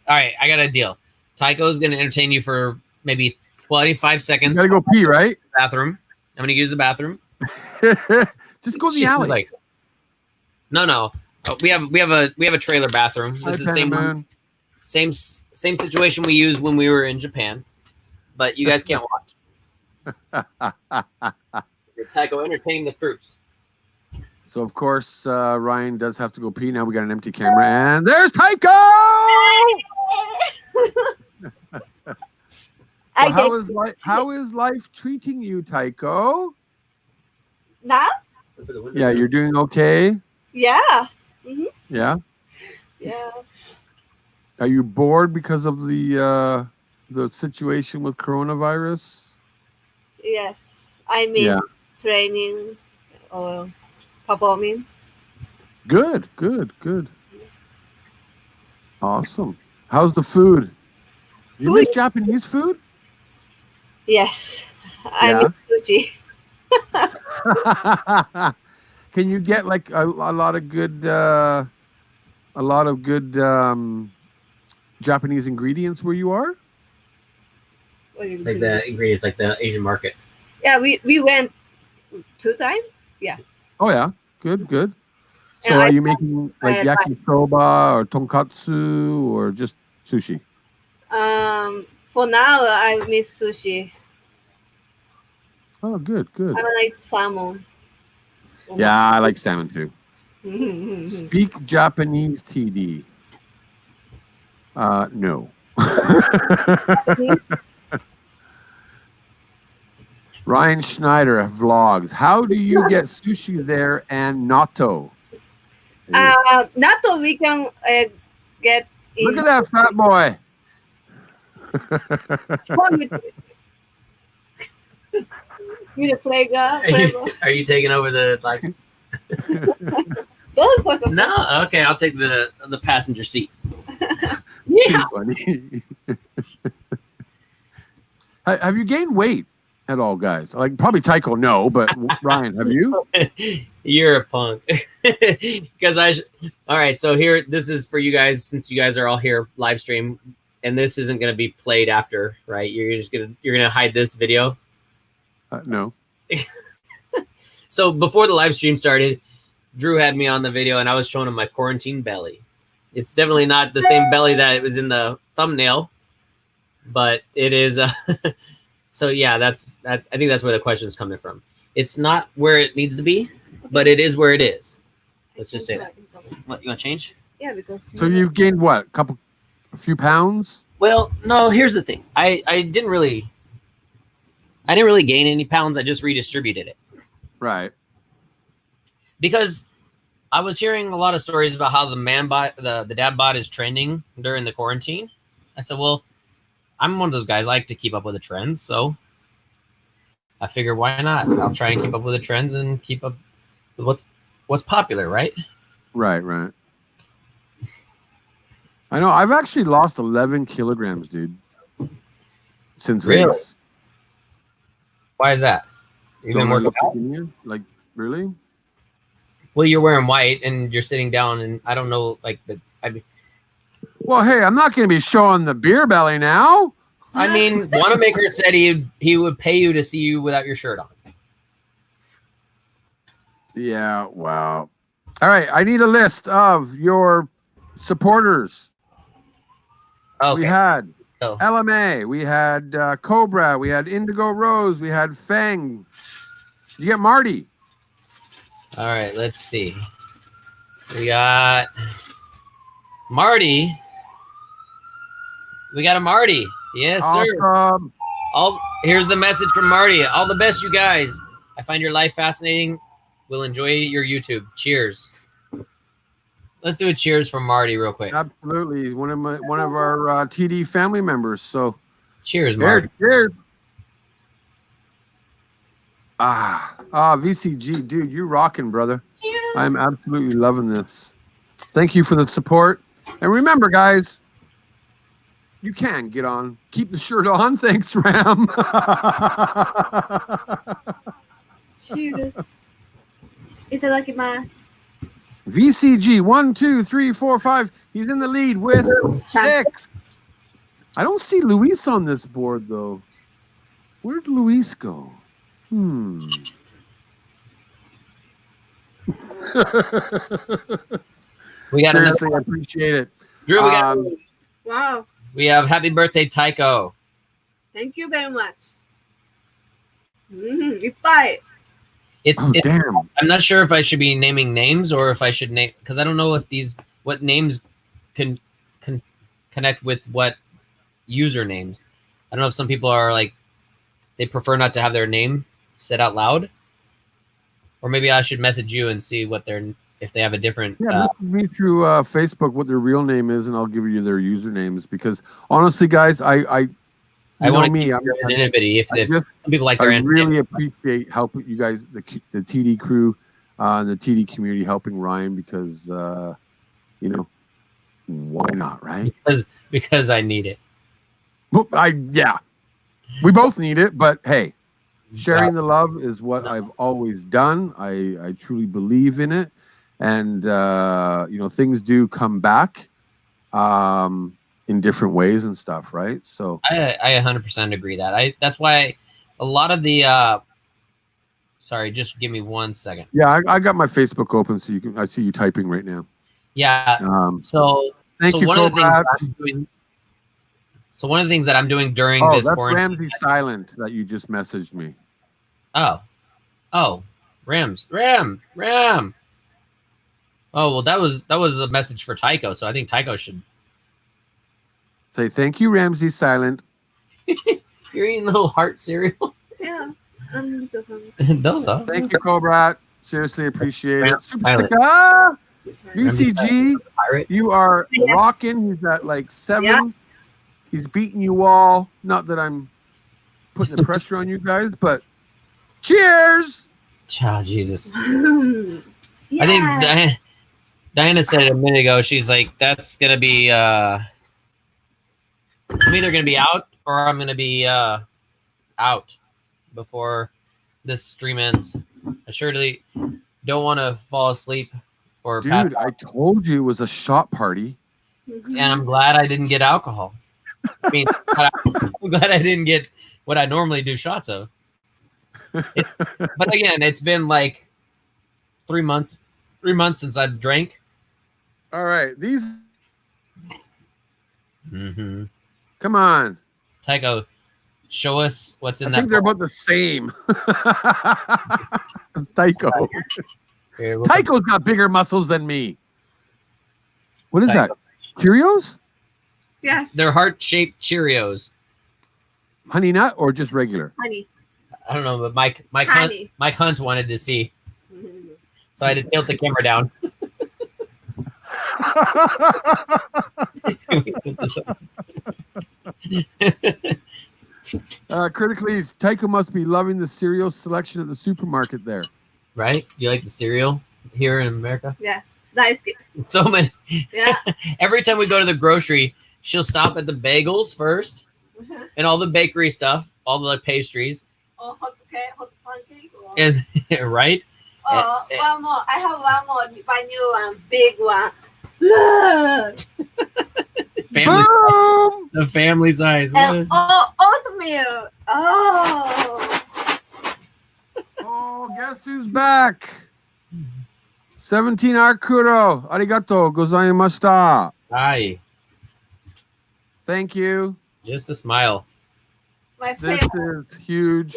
right, I got a deal. Tycho's going to entertain you for maybe 25 seconds. You gotta go pee, right? Bathroom. I'm going to use the bathroom. Just go to the alley. Like, no. We have a trailer bathroom. This is the same one. Same situation we used when we were in Japan, but you guys can't watch. Tycho, entertain the troops. So of course Ryan does have to go pee. Now we got an empty camera, and there's Tycho. How is life treating you, Tycho? Now? Yeah, you're doing okay. Yeah. Mm-hmm. Yeah. Yeah. Are you bored because of the situation with coronavirus? Yes, I miss training or performing. Good. Awesome. How's the food? You miss Japanese food? Yes, I miss sushi. Can you get like a lot of good Japanese ingredients where you are? Like the ingredients, like the Asian market. Yeah, we went 2 times. Yeah. Oh yeah, good. So And are I you making like I like- yakisoba or tonkatsu or just sushi? For now, I miss sushi. Oh, good. I like salmon. Yeah, I like salmon too. Mhm. Speak Japanese, TD. No. Ryan Schneider vlogs. How do you get sushi there and natto? Natto we can get in. Look at that fat boy. With the playground. Are you taking over the like? No, okay, I'll take the passenger seat. Yeah. Too funny. Have you gained weight at all, guys? Like probably Tycho, no, but Ryan, have you? You're a punk. Because all right, so here, this is for you guys, since you guys are all here live stream, and this isn't going to be played after, right? You're gonna hide this video. No. So before the live stream started, Drew had me on the video, and I was showing him my quarantine belly. It's definitely not the same belly that was in the thumbnail, but it is. So yeah, I think that's where the question is coming from. It's not where it needs to be, but it is where it is. Let's just say that. What, you want to change? Yeah, because. So you've gained what? A few pounds? Well, no. Here's the thing. I didn't really gain any pounds. I just redistributed it. Right. Because I was hearing a lot of stories about how the man bot, the dad bot is trending during the quarantine. I said, well, I'm one of those guys. I like to keep up with the trends, so I figure why not? I'll try and keep up with the trends and keep up with what's popular, right? Right. I know. I've actually lost 11 kilograms, dude, since Really? Vegas. Why is that? You've been working out? Like, really? Well, you're wearing white and you're sitting down, and I don't know, like Well, hey, I'm not going to be showing the beer belly now. I mean, Wannamaker said he would pay you to see you without your shirt on. Yeah, wow. All right, I need a list of your supporters. Okay. We had Oh. LMA, we had Cobra, we had Indigo Rose, we had Pheng. You get Marty. All right, let's see. We got Marty. We got a Marty. Yes, sir. Awesome. Here's the message from Marty. All the best, you guys. I find your life fascinating. We'll enjoy your YouTube. Cheers. Let's do a cheers from Marty real quick. Absolutely. One of our TD family members. So Cheers, Marty. cheers. VCG, dude, you rocking, brother. Cheers. I'm absolutely loving this. Thank you for the support. And remember, guys, you can get on. Keep the shirt on. Thanks, Ram. Cheers. Itadakimasu. VCG 1, 2, 3, 4, 5. He's in the lead with 6. I don't see Luis on this board though. Where'd Luis go? We got Seriously, I appreciate it. Drew, Wow. we have happy birthday, Tycho. Thank you very much. Ippai. It's Damn. I'm not sure if I should be naming names or if I should name, because I don't know if what names can connect with what usernames. I don't know if some people are like, they prefer not to have their name said out loud, or maybe I should message you and see if they have a different. Yeah, message me through Facebook what their real name is, and I'll give you their usernames. Because honestly, guys, I want to me. keep your anonymity. If some people like I their anonymity. really appreciate helping you guys, the TD crew, and the TD community helping Ryan because why not, right? Because I need it. Well, we both need it, but hey, Sharing the love is what I've always done. I truly believe in it. And, you know, things do come back in different ways and stuff, right? So I 100% agree that. That's why a lot of the sorry, just give me 1 second. yeah, I got my Facebook open so you can I see you typing right now. Yeah. So thank you, one of the things Cobra. that I'm doing. So one of the things that I'm doing during Oh, this that's quarantine. RamsesSilent that you just messaged me. Oh, Ram. Oh well, that was a message for Tycho, so I think Tycho should Say thank you, RamsesSilent. You're eating little heart cereal. Yeah. Those are. Thank you, Cobra. Seriously appreciate it. Silent. Superstica, VCG, Pirate. you are Yes. rocking. He's at like 7. Yeah. He's beating you all. Not that I'm putting the pressure on you guys, but cheers. Oh, Jesus. Yeah. I think Diana said it a minute ago. She's like, that's going to be, I'm either going to be out or I'm going to be out before this stream ends. I surely don't want to fall asleep or pass Dude, out. I told you it was a shot party. And I'm glad I didn't get alcohol. I mean, I'm glad I didn't get what I normally do shots of. But again, it's been like 3 months since I've drank. All right, these. Mm-hmm. Come on. Tycho, show us what's in I that. think they're about the same. Tycho. Here, we'll Tycho's got bigger muscles than me. What is Tycho. that? Cheerios? Yes. They're heart-shaped Cheerios. Honey nut or just regular? Honey. I don't know, but Mike Honey. Hunt wanted to see, so I had to tilt the camera down. Critically, Tycho must be loving the cereal selection at the supermarket there. Right? You like the cereal here in America? Yes. Daisuke. So many. Yeah. Every time we go to the grocery, she'll stop at the bagels first and all the bakery stuff, all the pastries, Oh, hot pancake. Or... and right? Oh, one more. I have one more. My new one, big one. Look. Family, Boom! the family size. What And is oatmeal. Oh. Oh, guess who's back? 17 Arkuro. Arigato gozaimashita. Hi. Thank you. Just a smile. My This favorite. is huge.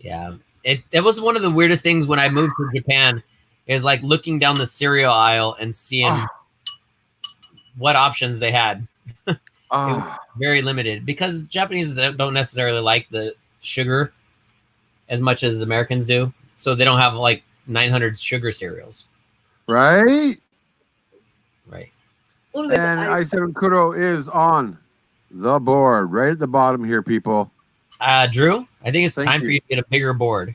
Yeah. It was one of the weirdest things when I moved to Japan, is like looking down the cereal aisle and seeing what options they had. Ah, Very limited, because Japanese don't necessarily like the sugar as much as Americans do. So they don't have like 900 sugar cereals. right? Right. Always And I7 Kuro is on the board, right at the bottom here, people. Drew, I think it's Thank time you. for you to get a bigger board.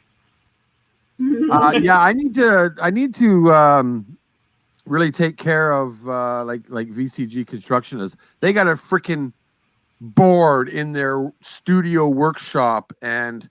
Yeah, I need to really take care of like VCG Construction is. They got a freaking board in their studio workshop, and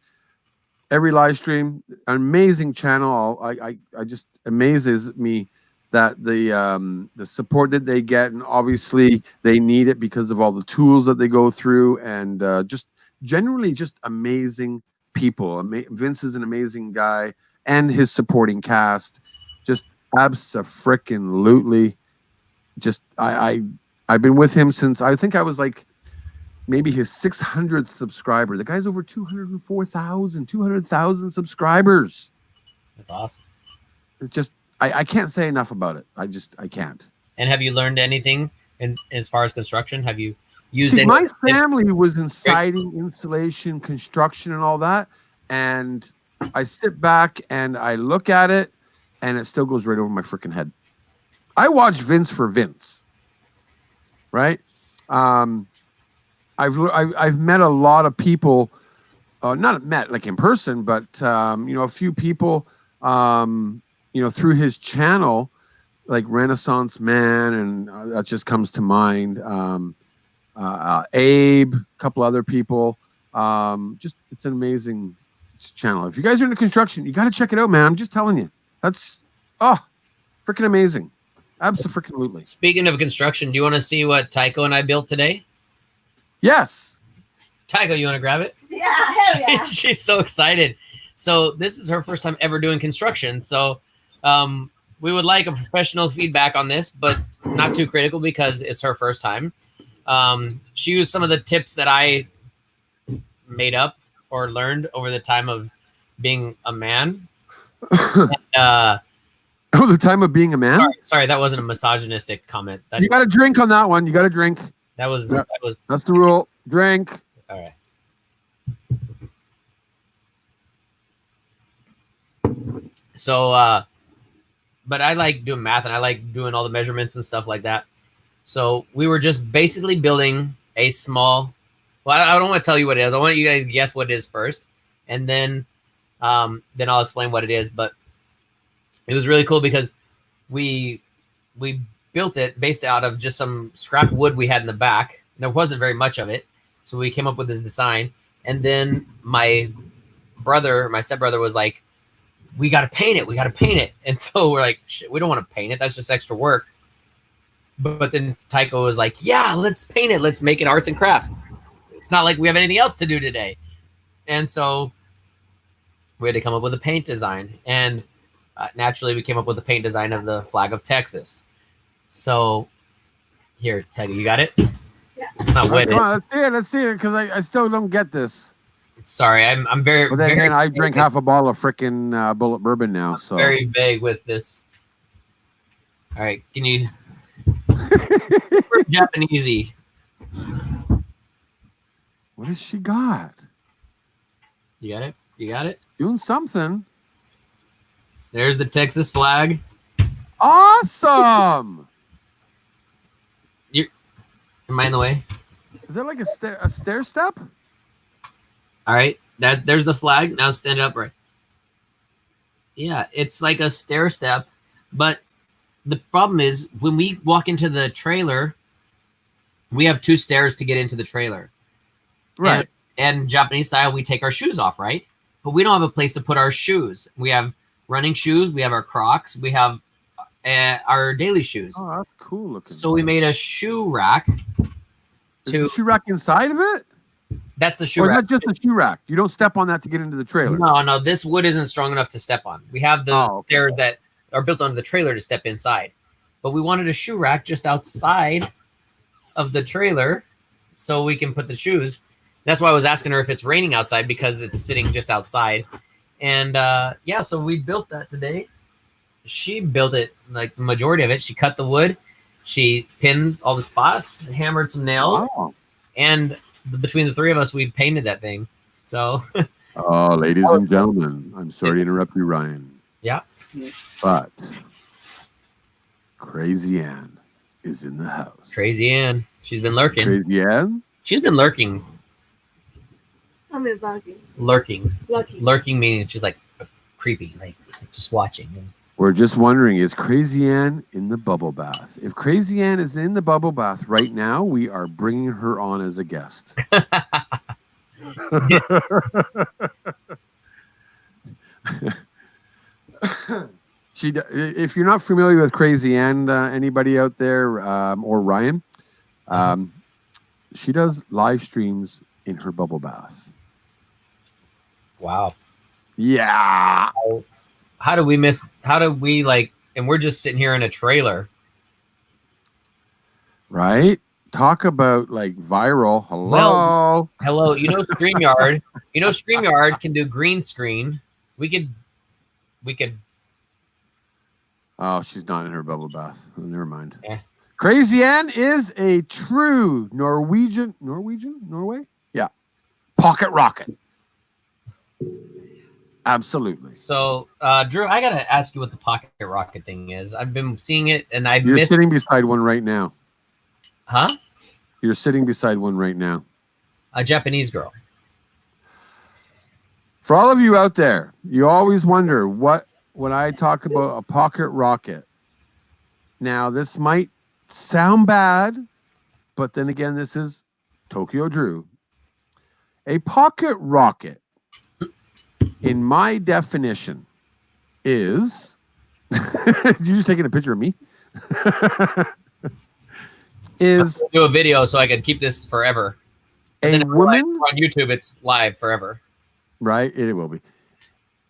every live stream, an amazing channel. I just amazes me that the support that they get, and obviously they need it because of all the tools that they go through, and just generally just amazing people. Vince is an amazing guy, and his supporting cast, just abso-freaking-lutely. Just I've been with him since I think I was like maybe his 600th subscriber. The guy's over 200,000 subscribers. That's awesome. It's just I can't say enough about it. I can't. And have you learned anything as far as construction? Have you used See, any my tips? family was in siding, insulation, construction, and all that. And I sit back and I look at it, and it still goes right over my freaking head. I watch Vince for Vince, right? I've met a lot of people, not met like in person, but a few people, through his channel, like Renaissance Man, and that just comes to mind. Abe, a couple other people. Just it's an amazing channel. If you guys are into construction, you got to check it out, man. I'm just telling you. That's freaking amazing. Absolutely. Speaking of construction, do you want to see what Tycho and I built today? Yes. Tycho, you want to grab it? Yeah, hell yeah. She's so excited. So this is her first time ever doing construction. So we would like a professional feedback on this, but not too critical because it's her first time. She used some of the tips that I made up or learned over the time of being a man. The time of being a man? Sorry, that wasn't a misogynistic comment. You got to drink on that one. You got to drink. That's the rule. Drink. All right. So, but I like doing math and I like doing all the measurements and stuff like that. So we were just basically building a small, well, I don't want to tell you what it is. I want you guys to guess what it is first. And then I'll explain what it is. But it was really cool because we built it based out of just some scrap wood we had in the back. There wasn't very much of it. So we came up with this design. And then my stepbrother was like, we got to paint it. We got to paint it. And so we're like, shit, we don't want to paint it. That's just extra work. But then Tycho was like, yeah, let's paint it. Let's make it arts and crafts. It's not like we have anything else to do today. And so we had to come up with a paint design. And naturally, we came up with the paint design of the flag of Texas. So here, Tycho, you got it? Yeah. It's not wet. Come on, let's see it, because I still don't get this. Sorry, I'm very. But then very again, I drink half a bottle of frickin' Bullet Bourbon now. So very vague with this. All right, can you? Japanesey. What has she got? You got it. You got it. Doing something. There's the Texas flag. Awesome. Am I in the way? Is that like a stair step? All right, there's the flag. Now stand upright. Yeah, it's like a stair step, but the problem is when we walk into the trailer, we have 2 stairs to get into the trailer. Right. And Japanese style, we take our shoes off, right? But we don't have a place to put our shoes. We have running shoes, we have our Crocs, we have our daily shoes. Oh, that's cool looking. So we made a shoe rack. Is the shoe rack inside of it? That's the shoe or rack. Or not just the shoe rack. You don't step on that to get into the trailer. No. This wood isn't strong enough to step on. We have the stairs that are built onto the trailer to step inside. But we wanted a shoe rack just outside of the trailer so we can put the shoes. That's why I was asking her if it's raining outside, because it's sitting just outside. And yeah, so we built that today. She built it, like the majority of it. She cut the wood. She pinned all the spots, hammered some nails. Wow. And between the 3 of us, we painted that thing. So. Oh, ladies and gentlemen, I'm sorry to interrupt you, Ryan. Yeah. But Crazy Ann is in the house. Crazy Ann. She's been lurking. Crazy Ann? She's been lurking. I'm bugging. Lurking. Lucky. Lurking meaning she's like creepy, like just watching. We're just wondering, is Crazy Ann in the bubble bath? If Crazy Ann is in the bubble bath right now, we are bringing her on as a guest. If you're not familiar with Crazy Ann, anybody out there, or Ryan, she does live streams in her bubble bath. Wow. Yeah. How do we like, and we're just sitting here in a trailer. Right? Talk about like viral. Hello. Well, hello. You know StreamYard. StreamYard can do green screen. We could. Oh, she's not in her bubble bath. Oh, never mind. Yeah. Crazy Ann is a true Norway? Yeah. Pocket rocket. Absolutely. So, Drew, I gotta ask you what the pocket rocket thing is. I've been seeing it, and You're sitting beside one right now. Huh? You're sitting beside one right now. A Japanese girl. For all of you out there, you always wonder when I talk about a pocket rocket. Now, this might sound bad, but then again, this is Tokyo Drew. A pocket rocket, in my definition, is... You're just taking a picture of me? Is do a video so I can keep this forever. a woman... on YouTube, it's live forever. Right, it will be.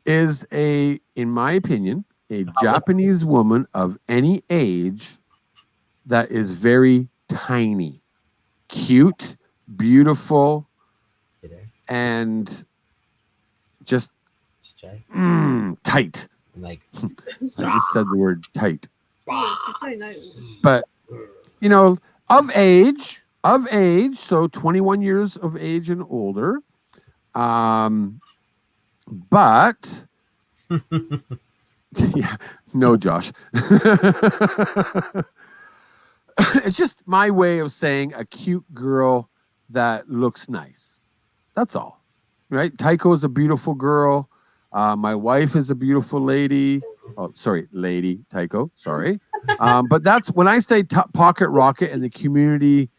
Is in my opinion, a Japanese woman of any age that is very tiny, cute, beautiful, and just tight. Like, I just said the word tight. But, you know, of age, so 21 years of age and older. But yeah, no, Josh. It's just my way of saying a cute girl that looks nice. That's all. Right? Taiko is a beautiful girl. My wife is a beautiful lady. Oh, sorry, lady Taiko. Sorry. But that's when I say pocket rocket in the community,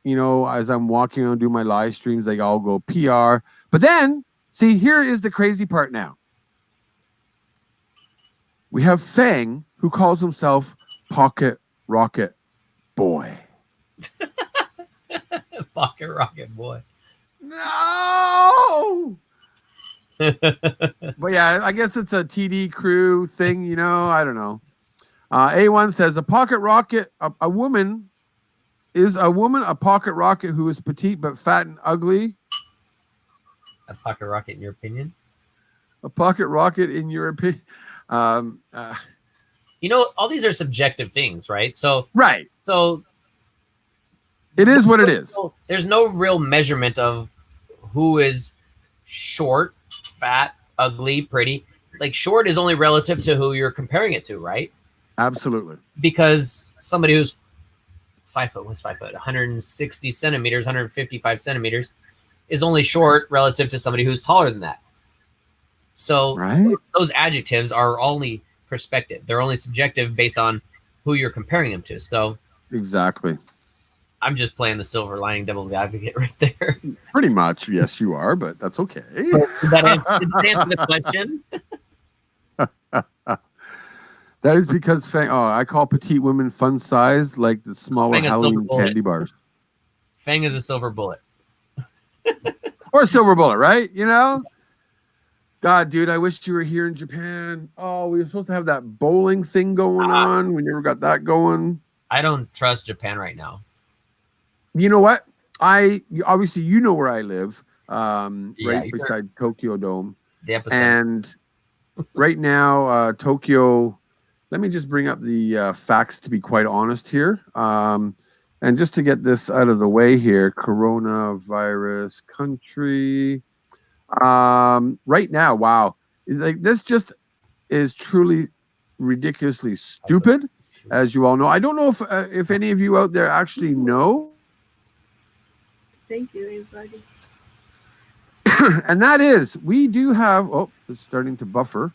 you know, as I'm walking around doing my live streams, they all go PR. But then, see, here is the crazy part now. We have Pheng, who calls himself Pocket Rocket Boy. Pocket Rocket Boy. No! But yeah, I guess it's a TD crew thing, you know. I don't know. A1 says a pocket rocket, a woman a pocket rocket who is petite but fat and ugly. A pocket rocket, in your opinion? A pocket rocket, in your opinion? You know, all these are subjective things, right? So right. So it is what it is. There's no real measurement of who is short, fat, ugly, pretty. Like, short is only relative to who you're comparing it to, right? Absolutely. Because somebody who's 5 foot, 160 centimeters, 155 centimeters is only short relative to somebody who's taller than that. So those adjectives are only perspective. They're only subjective based on who you're comparing them to. So exactly. I'm just playing the silver lining devil's advocate right there. Pretty much, yes, you are, but that's okay. Did that answer the question? That is because Pheng, I call petite women fun sized, like the smaller Pheng Halloween candy bars. Pheng is a silver bullet. Or a silver bullet, right? You know? God, dude, I wish you were here in Japan. Oh, we were supposed to have that bowling thing going on. We never got that going. I don't trust Japan right now. You know what? Obviously, you know where I live, right beside Tokyo Dome. The epicenter. And right now, Tokyo, let me just bring up the facts to be quite honest here. And just to get this out of the way here, coronavirus country. Right now, wow. Like, this just is truly ridiculously stupid, as you all know. I don't know if any of you out there actually know. Thank you, everybody. And that is, we do have, it's starting to buffer.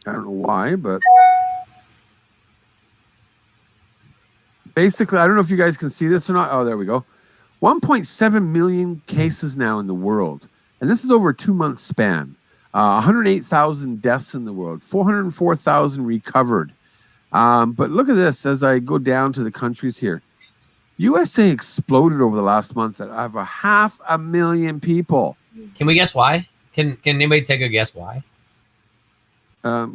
I don't know why, but basically, I don't know if you guys can see this or not. Oh, there we go. 1.7 million cases now in the world. And this is over a 2-month span. 108,000 deaths in the world, 404,000 recovered. But look at this as I go down to the countries here. USA exploded over the last month that I have 500,000 people. Can we guess why? Can anybody take a guess why?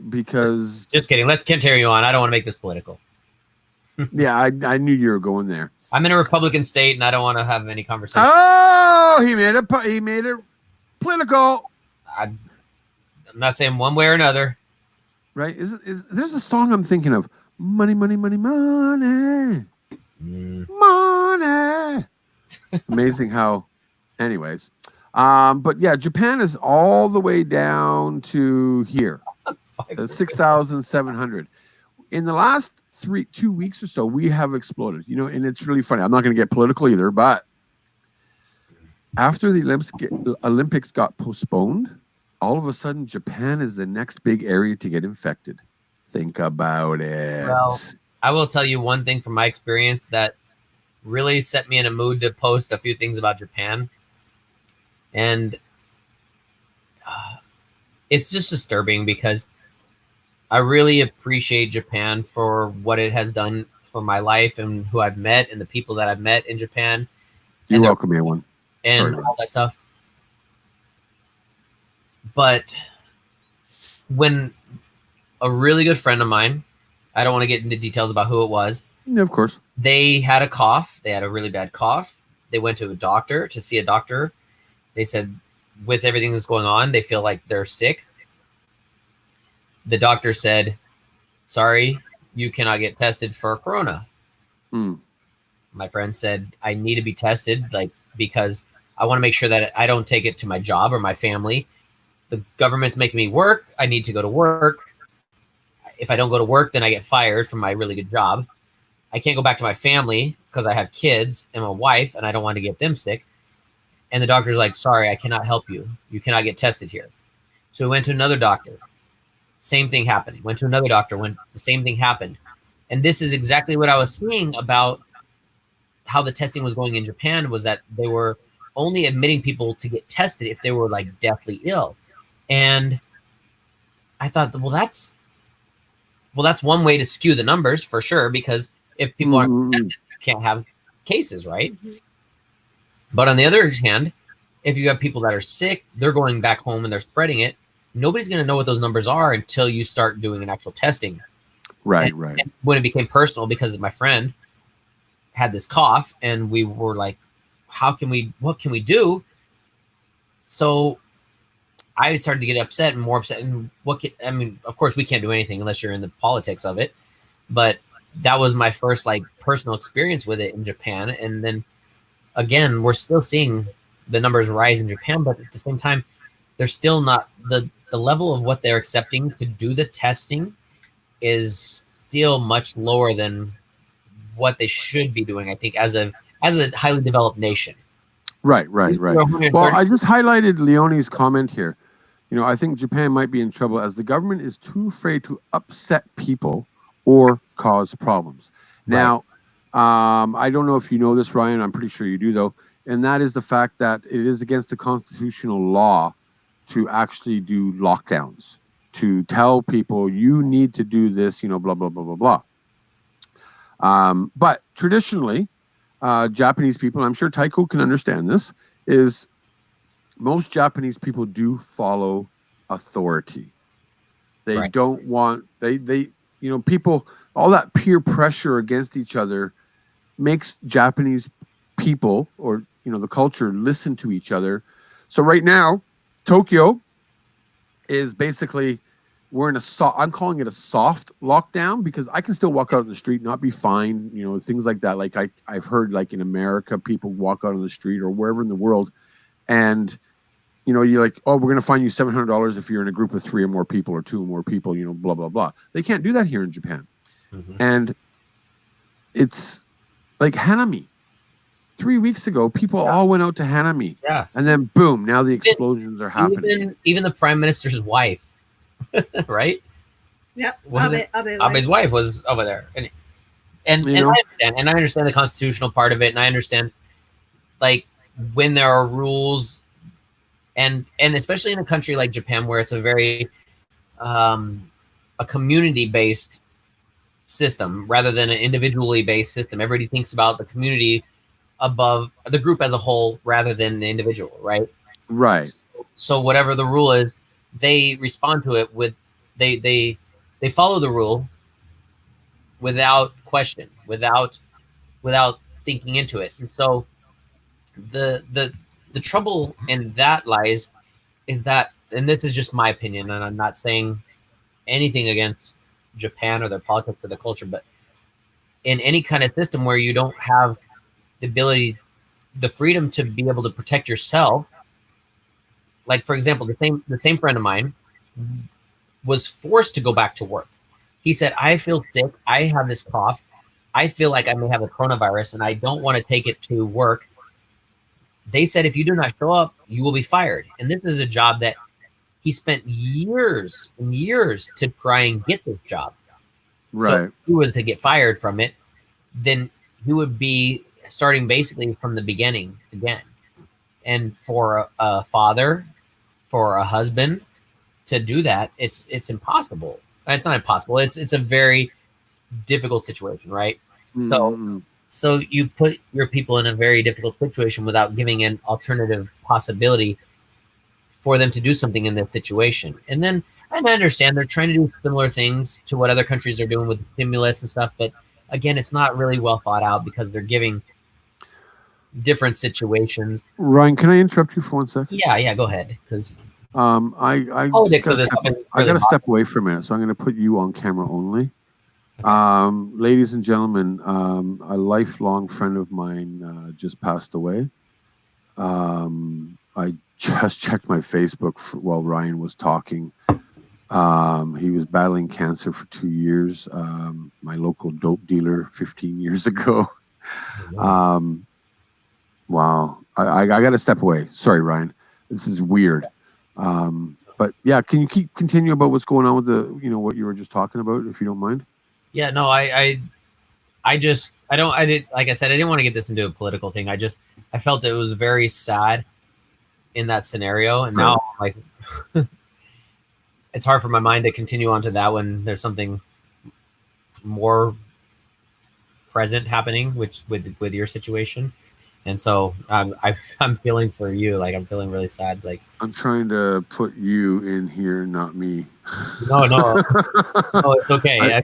Because... Just kidding. Let's continue on. I don't want to make this political. Yeah, I knew you were going there. I'm in a Republican state, and I don't want to have any conversation. Oh, he made it political. I'm not saying one way or another. Right? There's a song I'm thinking of. Money, money, money, money. Money. Amazing how. Anyways, but yeah, Japan is all the way down to here, 6,700. In the last 2 weeks or so, we have exploded. You know, and it's really funny. I'm not going to get political either, but after the Olympics got postponed, all of a sudden, Japan is the next big area to get infected. Think about it. Well, I will tell you one thing from my experience, that really set me in a mood to post a few things about Japan. And it's just disturbing because I really appreciate Japan for what it has done for my life and who I've met and the people that I've met in Japan. You're welcome, everyone. And all that stuff. But when a really good friend of mine, I don't want to get into details about who it was. Yeah, of course. They had a cough. They had a really bad cough. They went to a doctor to see a doctor. They said, with everything that's going on, they feel like they're sick. The doctor said, sorry, you cannot get tested for corona. My friend said, I need to be tested, like, because I want to make sure that I don't take it to my job or my family. The government's making me work. I need to go to work. If I don't go to work, then I get fired from my really good job. I can't go back to my family because I have kids and my wife, and I don't want to get them sick. And the doctor's like, sorry, I cannot help you. You cannot get tested here. So we went to another doctor. Same thing happened. Went to another doctor when the same thing happened. And this is exactly what I was seeing about how the testing was going in Japan, was that they were only admitting people to get tested if they were like deathly ill. And I thought, well, that's one way to skew the numbers for sure, because if people aren't tested, you can't have cases, right? But on the other hand, if you have people that are sick, they're going back home and they're spreading it. Nobody's going to know what those numbers are until you start doing an actual testing. Right. And when it became personal, because my friend had this cough, and we were like, what can we do? So I started to get upset and more upset. And of course, we can't do anything unless you're in the politics of it. But that was my first like personal experience with it in Japan. And then again, we're still seeing the numbers rise in Japan, but at the same time, they're still not the level of what they're accepting to do the testing is still much lower than what they should be doing, I think, as a highly developed nation. Right. Well, I just highlighted Leonie's comment here. You know, I think Japan might be in trouble as the government is too afraid to upset people or cause problems. Now, I don't know if you know this, Ryan. I'm pretty sure you do, though. And that is the fact that it is against the constitutional law to actually do lockdowns, to tell people you need to do this, you know, blah, blah, blah, blah, blah. But traditionally, Japanese people, I'm sure Taiko can understand this, is most Japanese people do follow authority. They don't want, people, all that peer pressure against each other makes Japanese people or, the culture listen to each other. So right now, Tokyo is basically, we're in I'm calling it a soft lockdown, because I can still walk out in the street, not be fined, things like that. Like I've heard, like in America, people walk out on the street or wherever in the world, and you're like, oh, we're going to fine you $700 if you're in a group of 3 or more people or 2 or more people, blah, blah, blah. They can't do that here in Japan. And it's like Hanami. 3 weeks ago, people all went out to Hanami. Yeah. And then boom, now the explosions are happening. Even the prime minister's wife, right? Yep. Abe's wife was over there. And I understand the constitutional part of it, and I understand like when there are rules, and especially in a country like Japan, where it's a very a community-based system rather than an individually based system. Everybody thinks about the community above the group as a whole rather than the individual, right? Right. So whatever the rule is, they respond to it with they follow the rule without question, without thinking into it. And so the trouble in that lies is that, and this is just my opinion, and I'm not saying anything against Japan or their politics or their culture, but in any kind of system where you don't have the ability, the freedom to be able to protect yourself, like for example, the same friend of mine was forced to go back to work. He said, I feel sick, I have this cough, I feel like I may have a coronavirus and I don't want to take it to work. They said, if you do not show up, you will be fired. And this is a job that he spent years and years to try and get this job. Right. So if he was to get fired from it, then he would be starting basically from the beginning again. And for a father, for a husband to do that, it's impossible. It's not impossible. It's a very difficult situation, right? So you put your people in a very difficult situation without giving an alternative possibility for them to do something in this situation. And I understand they're trying to do similar things to what other countries are doing with the stimulus and stuff, but again, it's not really well thought out because they're giving different situations. Ryan, can I interrupt you for 1 second? Yeah, go ahead. Because I got to step away for a minute, so I'm going to put you on camera only. Okay. Ladies and gentlemen, a lifelong friend of mine just passed away. I just checked my Facebook while Ryan was talking. He was battling cancer for 2 years. My local dope dealer 15 years ago. Wow. I got to step away. Sorry, Ryan. This is weird. But yeah, can you continue about what's going on with what you were just talking about, if you don't mind? Yeah, no, I didn't, like I said, I didn't want to get this into a political thing. I felt it was very sad in that scenario. And now like, it's hard for my mind to continue on to that when there's something more present happening, with your situation. And so I'm feeling for you. Like, I'm feeling really sad. Like, I'm trying to put you in here, not me. No, it's okay.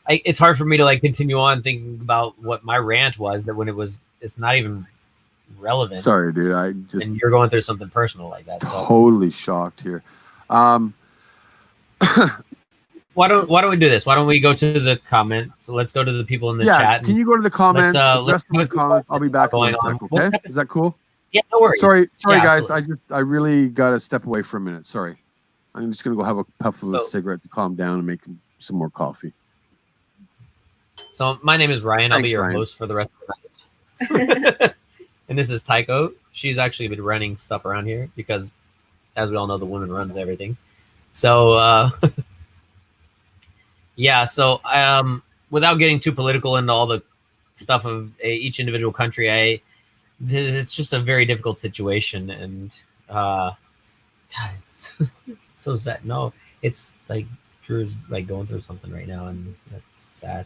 It's hard for me to like continue on thinking about what my rant was, that when it's not even relevant. Sorry, dude. And you're going through something personal like that. So. Totally shocked here. Why don't we do this? Why don't we go to the comment? So let's go to the people in the chat. Can you go to the comments? Let's comments. I'll be back in 1 sec, okay? Is that cool? Yeah, no worries. Sorry, guys. Absolutely. I really got to step away for a minute. Sorry. I'm just going to go have a puff of a cigarette to calm down and make some more coffee. So my name is Ryan. I'll be your host for the rest of the night. And this is Tycho. She's actually been running stuff around here because, as we all know, the woman runs everything. So, yeah. So, without getting too political into all the stuff of each individual country, it's just a very difficult situation, and God, it's so sad. No, it's like Drew's like going through something right now, and that's sad.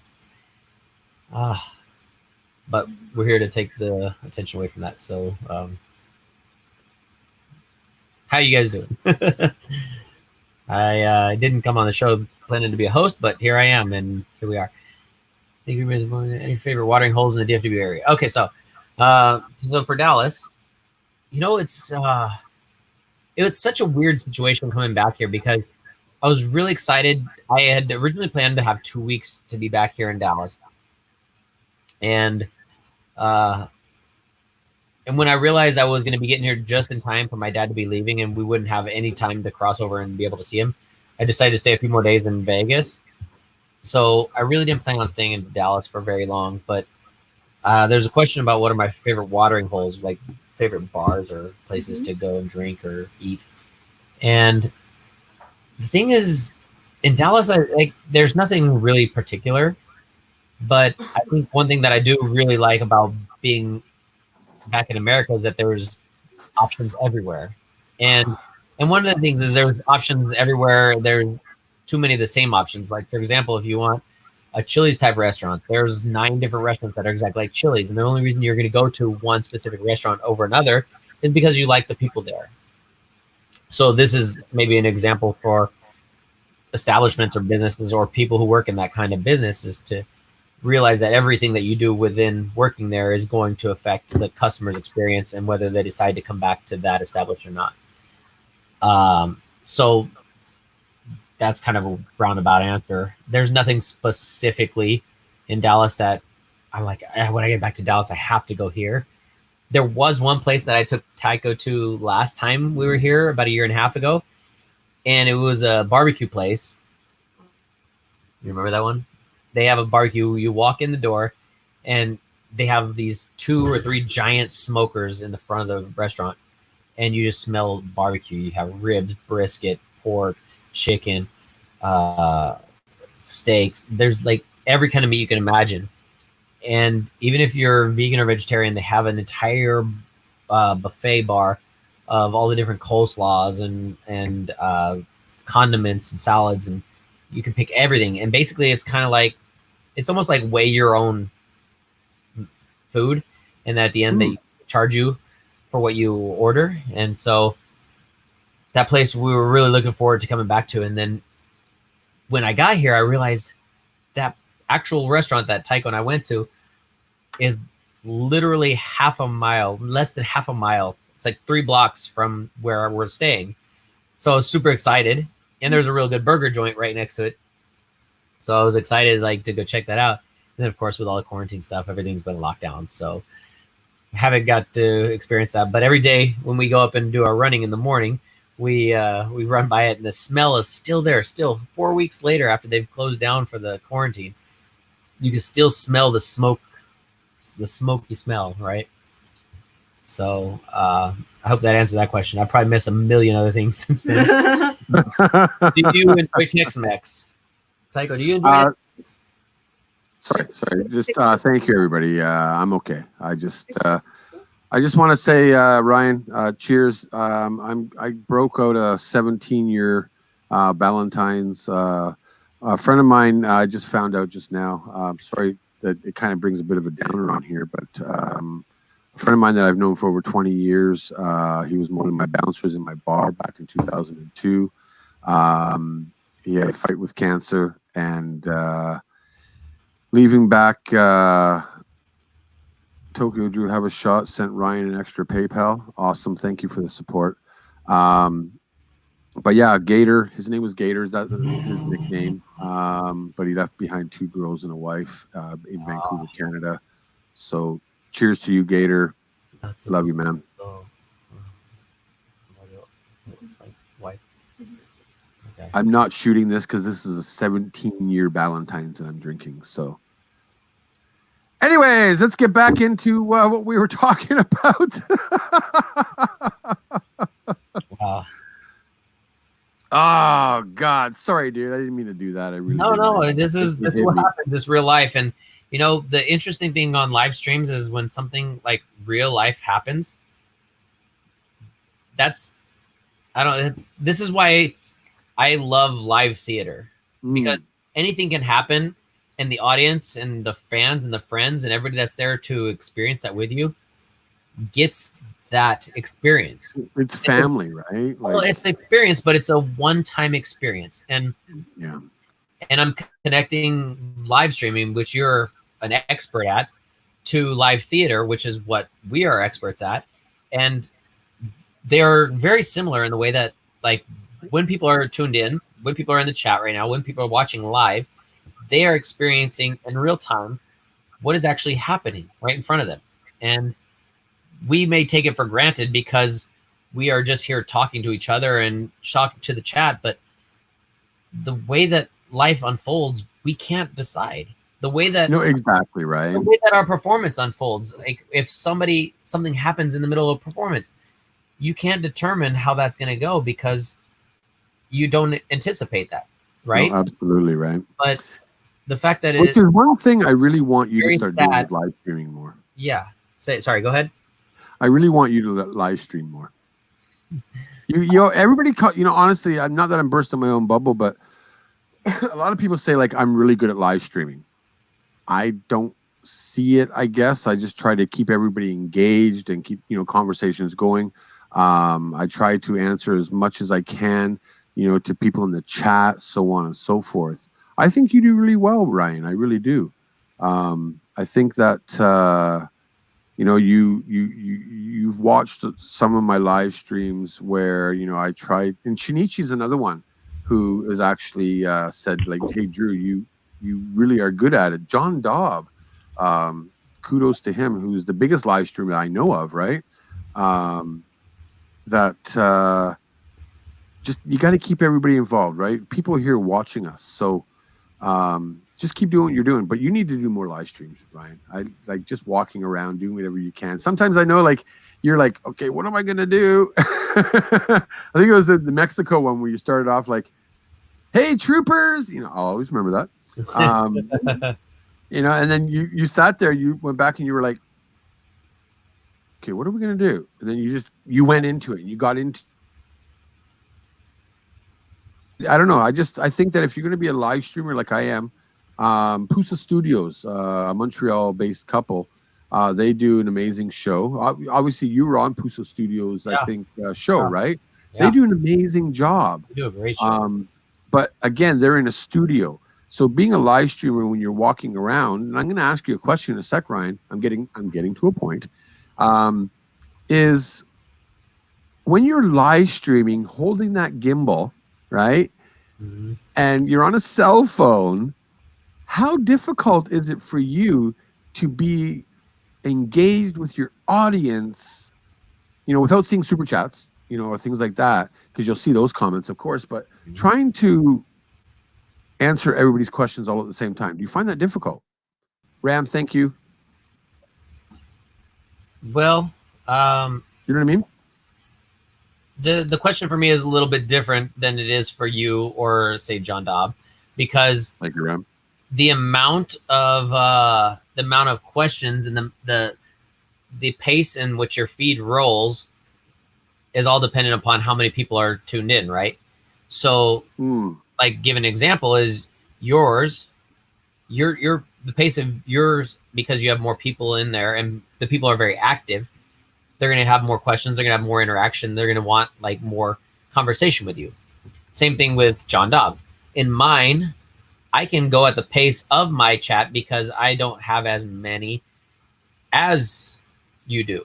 But we're here to take the attention away from that. So, how you guys doing? I didn't come on the show planning to be a host, but here I am, and here we are. Thank you, any favorite watering holes in the DFW area? Okay, so for Dallas, it was such a weird situation coming back here because I was really excited. I had originally planned to have 2 weeks to be back here in Dallas. And when I realized I was going to be getting here just in time for my dad to be leaving and we wouldn't have any time to cross over and be able to see him, I decided to stay a few more days in Vegas. So I really didn't plan on staying in Dallas for very long. But there's a question about what are my favorite watering holes, like favorite bars or places to go and drink or eat. And the thing is, in Dallas, there's nothing really particular. But I think one thing that I do really like about being back in America is that there's options everywhere. And one of the things is there's options everywhere. There's too many of the same options. Like, for example, if you want a Chili's type restaurant, there's 9 different restaurants that are exactly like Chili's. And the only reason you're going to go to one specific restaurant over another is because you like the people there. So this is maybe an example for establishments or businesses or people who work in that kind of business, is to realize that everything that you do within working there is going to affect the customer's experience and whether they decide to come back to that establishment or not. So that's kind of a roundabout answer. There's nothing specifically in Dallas that I'm like, when I get back to Dallas, I have to go here. There was one place that I took Tycho to last time we were here about 1.5 years ago, and it was a barbecue place. You remember that one? They have a barbecue. You walk in the door, and they have these 2 or 3 giant smokers in the front of the restaurant, and you just smell barbecue. You have ribs, brisket, pork, chicken, steaks. There's like every kind of meat you can imagine. And even if you're vegan or vegetarian, they have an entire buffet bar of all the different coleslaws and condiments and salads, and you can pick everything. And basically, it's kind of like, it's almost like weigh your own food, and at the end they charge you for what you order. And so that place we were really looking forward to coming back to. And then when I got here, I realized that actual restaurant that Tycho and I went to is literally half a mile, less than half a mile. It's like 3 blocks from where we're staying. So I was super excited, and there's a real good burger joint right next to it. So I was excited to go check that out. And then of course, with all the quarantine stuff, everything's been locked down. So I haven't got to experience that. But every day when we go up and do our running in the morning, we run by it, and the smell is still there. Still 4 weeks later, after they've closed down for the quarantine, you can still smell the smoke, the smoky smell, right? So I hope that answered that question. I probably missed a million other things since then. Do you enjoy Tex-Mex? Tycho, do you enjoy Tex-Mex? Sorry. Just thank you, everybody. I'm okay. I just want to say, Ryan, cheers. I broke out a 17-year Valentine's. A friend of mine, I just found out just now. Sorry that it kind of brings a bit of a downer on here, but a friend of mine that I've known for over 20 years, he was one of my bouncers in my bar back in 2002. He had a fight with cancer, and leaving back, Tokyo Drew Have a Shot sent Ryan an extra PayPal. Awesome. Thank you for the support. But yeah, Gator, his name was Gator. That was his nickname. But he left behind 2 girls and a wife in Vancouver, Canada. So cheers to you, Gator. Love you, man. Okay. I'm not shooting this because this is a 17-year Valentine's and I'm drinking. So anyways, let's get back into what we were talking about. Wow. Oh God, sorry, dude. I didn't mean to do that. I really no. This is what happens. This real life, and you know the interesting thing on live streams is when something like real life happens. This is why I love live theater, because anything can happen, and the audience and the fans and the friends and everybody that's there to experience that with you gets that experience. It's family, right? Well, it's experience, but it's a one-time experience. And yeah, and I'm connecting live streaming, which you're an expert at, to live theater, which is what we are experts at. And they're very similar in the way that, like, when people are tuned in, when people are in the chat right now, when people are watching live, they are experiencing in real time what is actually happening right in front of them. And we may take it for granted because we are just here talking to each other and talking to the chat, but the way that life unfolds, we can't decide. The way that exactly right. The way that our performance unfolds, like if something happens in the middle of a performance, you can't determine how that's going to go because you don't anticipate that, right? No, absolutely right. But the fact that which is one thing I really want you to start doing with live streaming more. Yeah. Sorry, go ahead. I really want you to live stream more. Everybody, honestly, I'm not that I'm bursting my own bubble, but a lot of people say like I'm really good at live streaming. I don't see it. I guess I just try to keep everybody engaged and keep conversations going. I try to answer as much as I can, to people in the chat, so on and so forth. I think you do really well, Ryan. I really do. I think that. You've watched some of my live streams where I tried, and Shinichi's another one who has actually said like, "Hey, Drew, you really are good at it." John Dobb, kudos to him, who's the biggest live streamer I know of, right? Just you got to keep everybody involved, right? People are here watching us, so. Just keep doing what you're doing, but you need to do more live streams, Ryan. I like just walking around, doing whatever you can. Sometimes I know like you're like, okay, what am I gonna do? I think it was the Mexico one where you started off like, hey troopers, I'll always remember that. You know, and then you sat there, you went back and you were like, okay, what are we gonna do? And then you went into it and you got into, I don't know. I think that if you're gonna be a live streamer like I am, Pusa Studios, a Montreal based couple, they do an amazing show. Obviously you were on Pusa Studios, I think, show, right? Yeah. They do an amazing job. They do a great show. But again, they're in a studio. So being a live streamer when you're walking around, and I'm going to ask you a question in a sec, Ryan. I'm getting to a point. Is when you're live streaming, holding that gimbal, right? Mm-hmm. And you're on a cell phone, how difficult is it for you to be engaged with your audience, you know, without seeing super chats, you know, or things like that? Because you'll see those comments, of course, but trying to answer everybody's questions all at the same time. Do you find that difficult? Ram, thank you. Well, you know what I mean? The question for me is a little bit different than it is for you or say John Dobb, because like you, Ram, the amount of questions and the pace in which your feed rolls is all dependent upon how many people are tuned in, right? So, like, give an example is yours. Your the pace of yours, because you have more people in there and the people are very active. They're going to have more questions. They're going to have more interaction. They're going to want like more conversation with you. Same thing with John Dobb. In mine, I can go at the pace of my chat because I don't have as many as you do.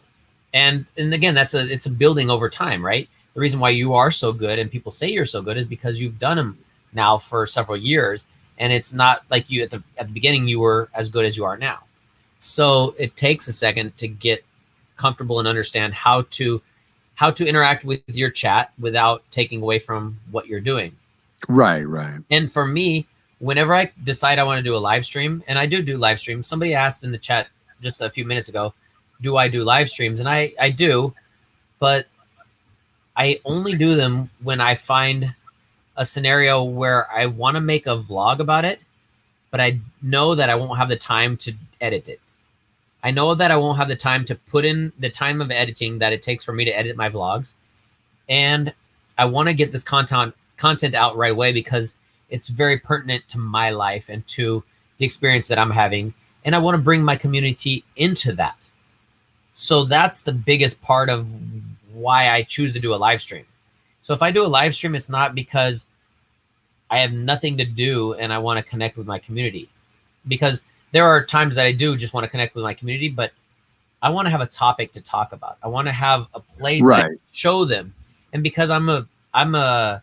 And again, it's a building over time, right? The reason why you are so good and people say you're so good is because you've done them now for several years. And it's not like you at the beginning, you were as good as you are now. So it takes a second to get comfortable and understand how to interact with your chat without taking away from what you're doing. Right. And for me, whenever I decide I want to do a live stream, and I do live streams, somebody asked in the chat just a few minutes ago, do I do live streams? And I do, but I only do them when I find a scenario where I want to make a vlog about it, but I know that I won't have the time to edit it. I know that I won't have the time to put in the time of editing that it takes for me to edit my vlogs. And I want to get this content out right away because it's very pertinent to my life and to the experience that I'm having. And I want to bring my community into that. So that's the biggest part of why I choose to do a live stream. So if I do a live stream, it's not because I have nothing to do and I want to connect with my community. Because there are times that I do just want to connect with my community, but I want to have a topic to talk about. I want to have a place that I can show them. And because I'm a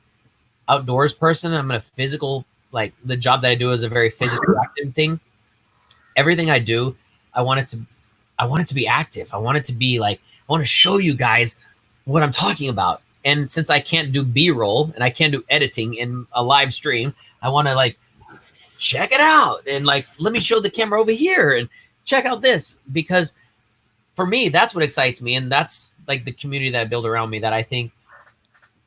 outdoors person, I'm a physical, like the job that I do is a very physical active thing. Everything I do, I want it to be active. I want it to be like, I want to show you guys what I'm talking about. And since I can't do B-roll and I can't do editing in a live stream, I want to like, check it out. And like, let me show the camera over here and check out this, because for me, that's what excites me. And that's like the community that I build around me that I think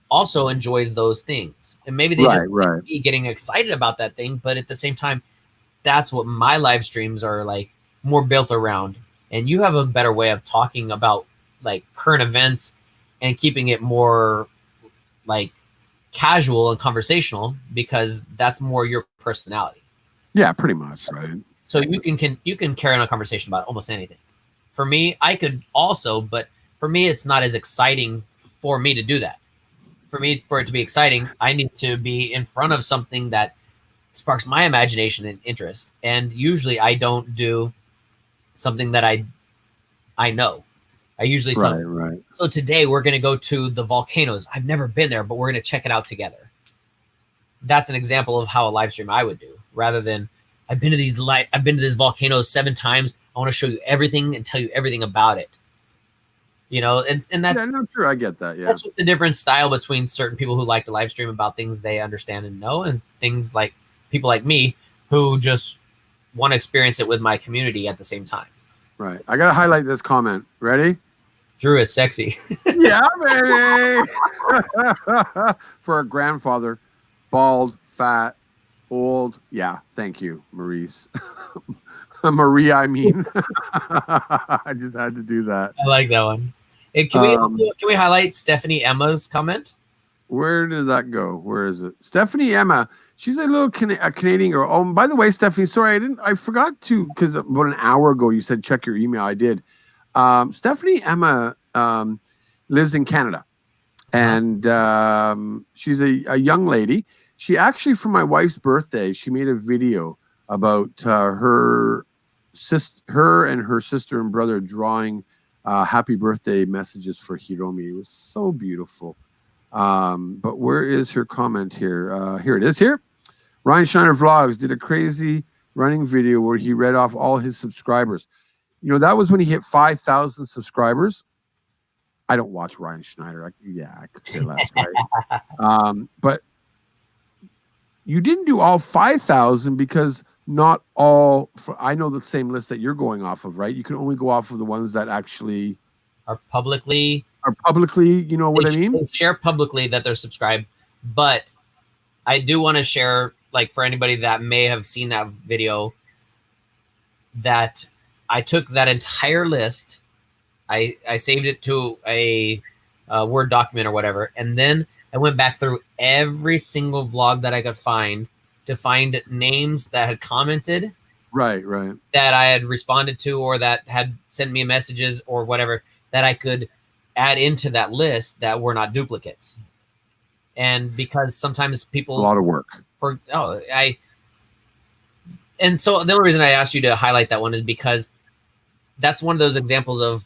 also enjoys those things. And maybe they just be getting excited about that thing. But at the same time, that's what my live streams are like more built around. And you have a better way of talking about like current events and keeping it more like casual and conversational because that's more your personality. Yeah, pretty much, right? So you can carry on a conversation about almost anything. For me, I could also, but for me, it's not as exciting for me to do that. For me, for it to be exciting, I need to be in front of something that sparks my imagination and interest. And usually I don't do something that I know. I usually right. So today we're going to go to the volcanoes. I've never been there, but we're going to check it out together. That's an example of how a live stream I would do, rather than I've been to this volcano 7 times. I want to show you everything and tell you everything about it. You know, and that's not true. I get that. Yeah, that's just a different style between certain people who like to live stream about things they understand and know, and things like people like me who just want to experience it with my community at the same time. Right. I gotta highlight this comment. Ready? Drew is sexy. Yeah, baby. For a grandfather, bald, fat, old. Yeah, thank you, Maurice. Maria, I mean. I just had to do that. I like that one. And can we highlight Stephanie Emma's comment? Where did that go? Where is it? Stephanie Emma. She's a little a Canadian girl. Oh, and by the way, Stephanie, sorry, I forgot to, because about an hour ago you said check your email. I did. Stephanie Emma lives in Canada, and she's a young lady. She actually, for my wife's birthday, she made a video about her and her sister and brother drawing happy birthday messages for Heroux. It was so beautiful. But where is her comment here? Here it is here. Ryan Schneider Vlogs did a crazy running video where he read off all his subscribers. You know, that was when he hit 5,000 subscribers. I don't watch Ryan Schneider. I could say less, right? But you didn't do all 5,000 because not all, I know the same list that you're going off of, right? You can only go off of the ones that actually are publicly, you know what I mean? They share publicly that they're subscribed, but I do want to share, like, for anybody that may have seen that video, that I took that entire list, I saved it to a Word document or whatever, and then I went back through every single vlog that I could find to find names that had commented, right, that I had responded to, or that had sent me messages or whatever, that I could add into that list that were not duplicates. And because sometimes people, a lot of work and so the only reason I asked you to highlight that one is because that's one of those examples of,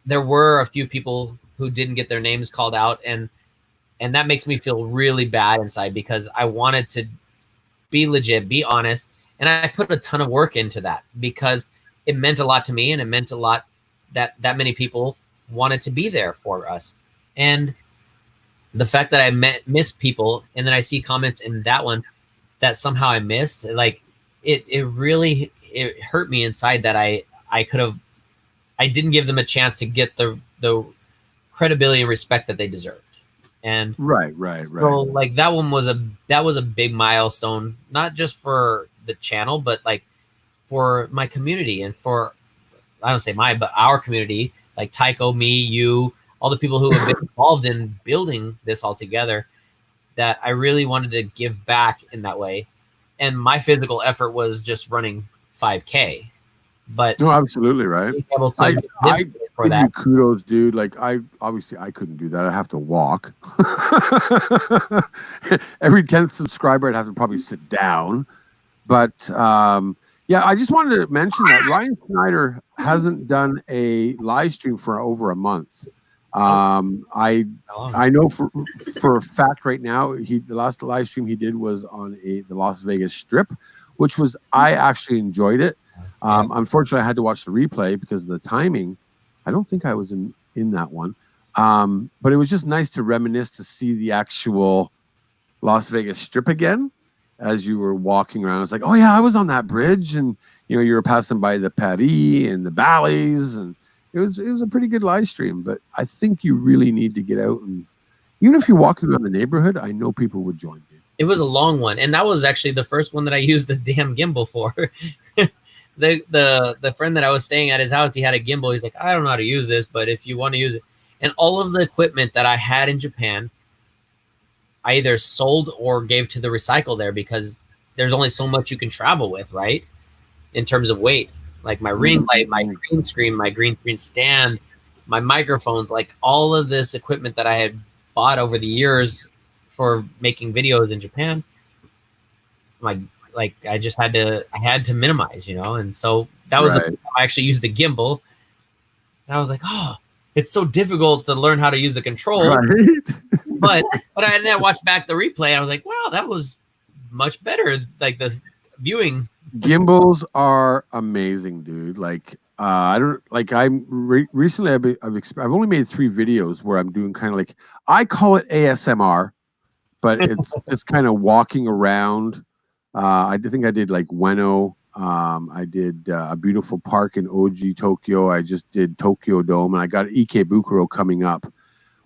there were a few people who didn't get their names called out, and that makes me feel really bad inside, because I wanted to be legit, be honest, and I put a ton of work into that because it meant a lot to me, and it meant a lot that many people wanted to be there for us. And the fact that I missed people, and then I see comments in that one that somehow I missed, like, it really hurt me inside that I didn't give them a chance to get the credibility and respect that they deserved. And right. So, like, that was a big milestone, not just for the channel, but like for my community, and for, I don't say but our community, like Tycho, me, you, all the people who have been involved in building this all together, that I really wanted to give back in that way. And my physical effort was just running 5K. But no, absolutely right. Able to I for give that. you kudos, dude. Like, I couldn't do that. I have to walk. Every 10th subscriber, I'd have to probably sit down. But yeah, I just wanted to mention that Ryan Schneider hasn't done a live stream for over a month. I know for a fact right now, the last live stream he did was on the Las Vegas Strip, which was, I actually enjoyed it. Unfortunately, I had to watch the replay because of the timing. I don't think I was in that one. But it was just nice to reminisce, to see the actual Las Vegas Strip again as you were walking around. It's like, oh yeah, I was on that bridge, and you know, you were passing by the Paris and the valleys, and it was a pretty good live stream. But I think you really need to get out, and even if you're walking around the neighborhood, I know people would join you. It was a long one, and that was actually the first one that I used the damn gimbal for. The friend that I was staying at his house, he had a gimbal. He's like, I don't know how to use this, but if you want to use it. And all of the equipment that I had in Japan, I either sold or gave to the recycle there, because there's only so much you can travel with, right? In terms of weight. Like my ring light, my green screen, my green screen stand, my microphones, like all of this equipment that I had bought over the years for making videos in Japan. Like I had to minimize, you know, and so that was I actually used the gimbal, and I was like, oh, it's so difficult to learn how to use the control. Right. but I then watched back the replay, and I was like, wow, that was much better. Like the viewing. Gimbals are amazing, dude. Like recently I've only made 3 videos where I'm doing kind of like, I call it ASMR, but it's kind of walking around. I think I did like Ueno. I did a beautiful park in Oji, Tokyo. I just did Tokyo Dome, and I got Ikebukuro coming up,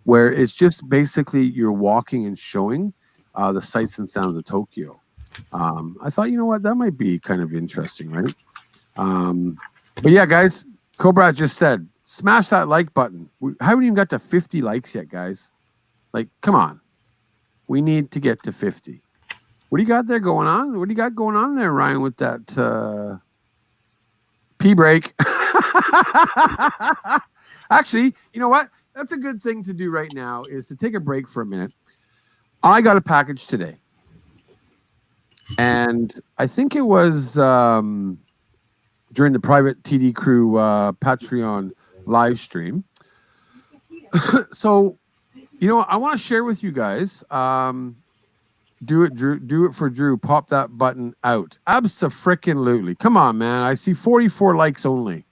where it's just basically you're walking and showing the sights and sounds of Tokyo. I thought, you know what, that might be kind of interesting, right? But yeah, guys, Cobra just said, smash that like button. We haven't even got to 50 likes yet, guys. Like, come on. We need to get to 50. What do you got there going on? What do you got going on there, Ryan, with that pee break? Actually, you know what? That's a good thing to do right now is to take a break for a minute. I got a package today. And I think it was during the private TD Crew Patreon live stream. So, you know, I want to share with you guys. Do it, Drew. Do it for Drew. Pop that button out. Abso-frickin-lutely. Come on, man. I see 44 likes only.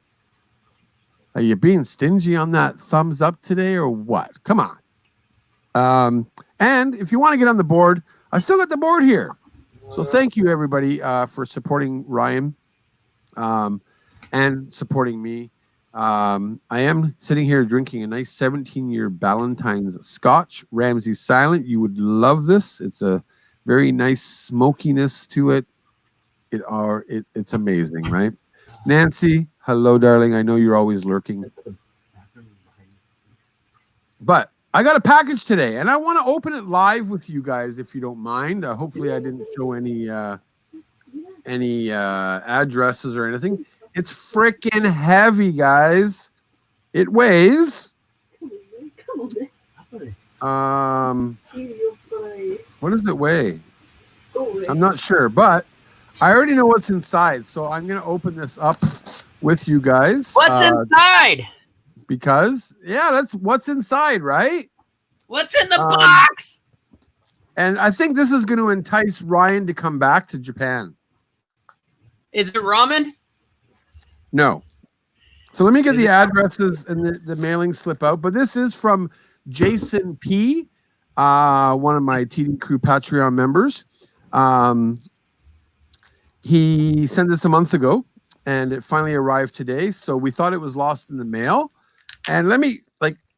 Are you being stingy on that thumbs up today or what? Come on. And if you want to get on the board, I still got the board here. So thank you, everybody, for supporting Ryan and supporting me. I am sitting here drinking a nice 17-year Ballantyne's Scotch, RamsesSilent. You would love this. It's a very nice smokiness to it. It's amazing, right? Nancy, hello, darling. I know you're always lurking. But I got a package today, and I want to open it live with you guys, if you don't mind. Hopefully, I didn't show any addresses or anything. It's freaking heavy, guys. It weighs. What does it weigh? I'm not sure, but I already know what's inside, so I'm gonna open this up with you guys. What's inside? Because that's what's inside, right? What's in the box? And I think this is going to entice Ryan to come back to Japan. Is it ramen? No. So let me get the addresses and the mailing slip out. But this is from Jason P., one of my TD Crew Patreon members. He sent this a month ago, and it finally arrived today. So we thought it was lost in the mail. And let me,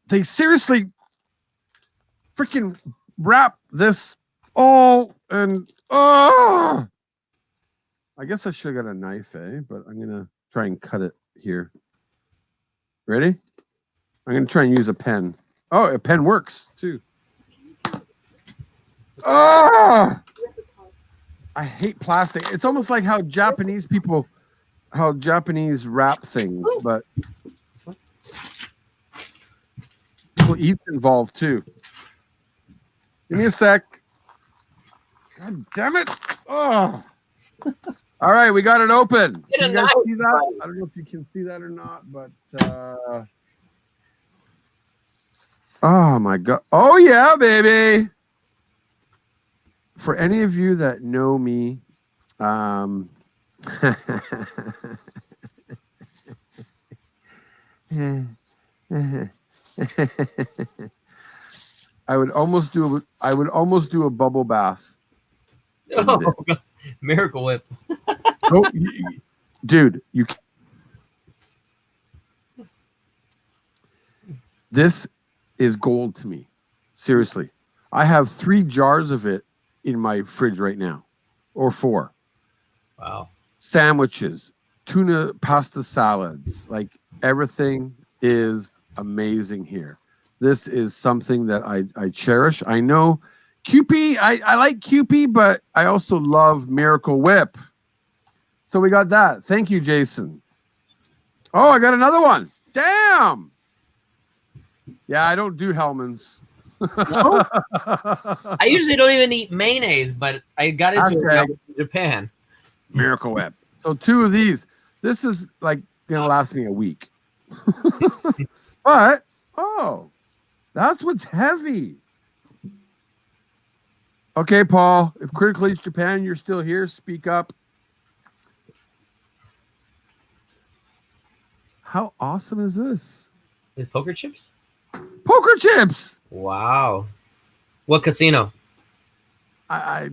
they seriously freaking wrap this all and, I guess I should have got a knife, but I'm going to try and cut it here. Ready? I'm going to try and use a pen. Oh, a pen works too. I hate plastic. It's almost like how Japanese wrap things, but people eat involved too. Give me a sec. God damn it. Oh. All right, we got it open. Can you guys see that? I don't know if you can see that or not, but oh my God. Oh yeah, baby. For any of you that know me, I would almost do a bubble bath. Oh, Miracle Whip. Oh, dude, this is gold to me. Seriously. I have 3 jars of it in my fridge right now, or 4. Wow. Sandwiches, tuna pasta salads, like everything is amazing here. This is something that I cherish. I know QP, I like QP, but I also love Miracle Whip. So we got that. Thank you, Jason. Oh, I got another one. Damn. Yeah, I don't do Hellman's. No? I usually don't even eat mayonnaise, but I got into it in Japan. Miracle Whip. So 2 of these. This is like gonna last me a week. But that's what's heavy. Okay, Paul. If Critical Eats Japan, you're still here, speak up. How awesome is this? With poker chips? Poker chips. Wow. What casino? I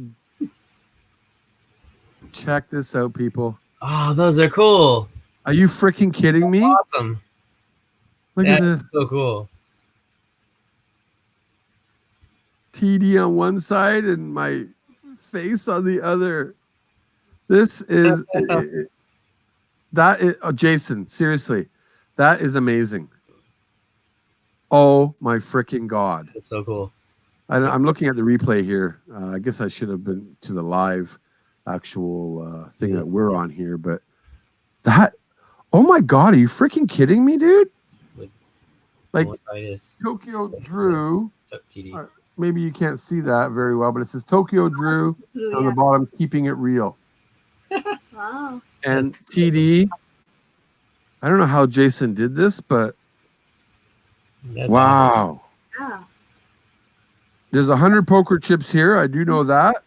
check this out, people. Oh, those are cool. Are you freaking kidding me? Awesome. Look at this. So cool. TD on one side and my face on the other. This is That is Jason. Seriously, that is amazing. Oh my freaking god! It's so cool. I'm looking at the replay here. I guess I should have been to the live actual thing that we're on here, but that. Oh my god! Are you freaking kidding me, dude? Like Tokyo Drew. Maybe you can't see that very well, but it says Tokyo Drew on the bottom, keeping it real. Wow. And TD. I don't know how Jason did this, but wow. Yeah. There's 100 poker chips here. I do know that.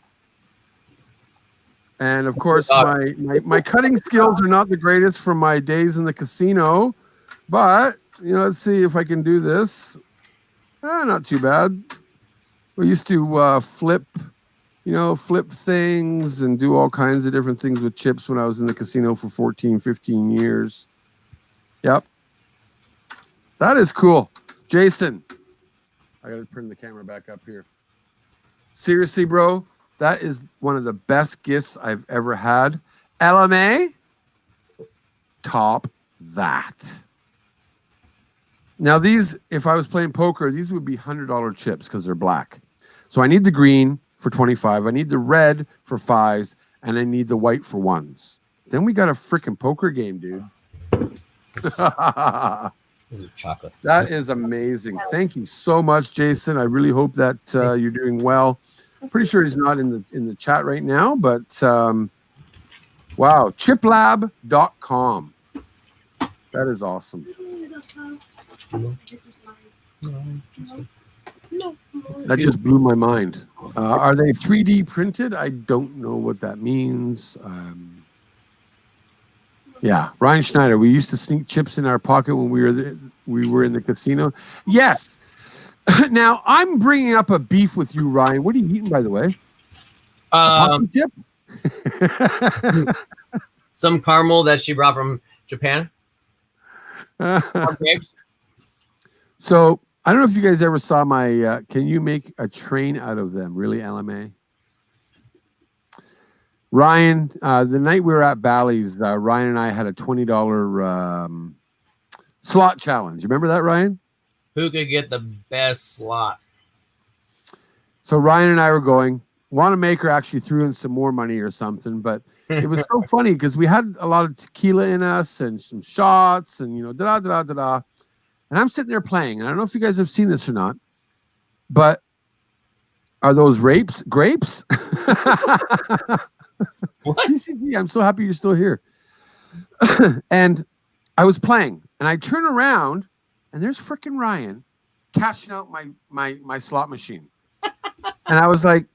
And of course, my cutting skills are not the greatest from my days in the casino, but let's see if I can do this. Not too bad. We used to flip things and do all kinds of different things with chips when I was in the casino for 14, 15 years. Yep. That is cool. Jason, I got to turn the camera back up here. Seriously, bro, that is one of the best gifts I've ever had. LMA, top that. Now these, if I was playing poker, these would be $100 chips because they're black. So I need the green for 25. I need the red for 5s, and I need the white for 1s. Then we got a freaking poker game, dude. Chocolate. That is amazing. Thank you so much, Jason. I really hope that you're doing well. I'm pretty sure he's not in the chat right now, but wow, chiplab.com. That is awesome. That just blew my mind. Are they 3D printed? I don't know what that means. Yeah, Ryan Schneider. We used to sneak chips in our pocket when we were in the casino. Yes. Now I'm bringing up a beef with you, Ryan. What are you eating, by the way? Chip? Some caramel that she brought from Japan. So I don't know if you guys ever saw my. Can you make a train out of them? Really, LMA? Ryan, the night we were at Bally's, Ryan and I had a $20 slot challenge. You remember that, Ryan? Who could get the best slot? So Ryan and I were going. Wannamaker actually threw in some more money or something, but it was so funny because we had a lot of tequila in us and some shots and da-da-da-da-da. And I'm sitting there playing. And I don't know if you guys have seen this or not, but are those grapes? What? PCD, I'm so happy you're still here. And I was playing, and I turn around, and there's freaking Ryan cashing out my slot machine. And I was like,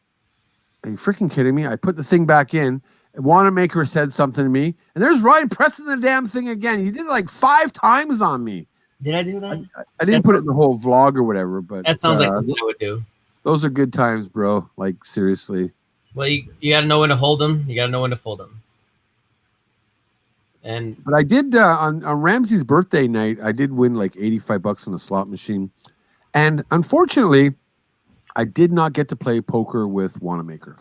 are you freaking kidding me? I put the thing back in, and Wannamaker said something to me, and there's Ryan pressing the damn thing again. He did it like 5 times on me. Did I do that? I didn't put it in the whole vlog or whatever, but that sounds like something I would do. Those are good times, bro. Like, seriously. Well, you got to know when to hold them. You got to know when to fold them. But I did on Ramsey's birthday night. I did win like $85 on the slot machine, and unfortunately, I did not get to play poker with Wannamaker.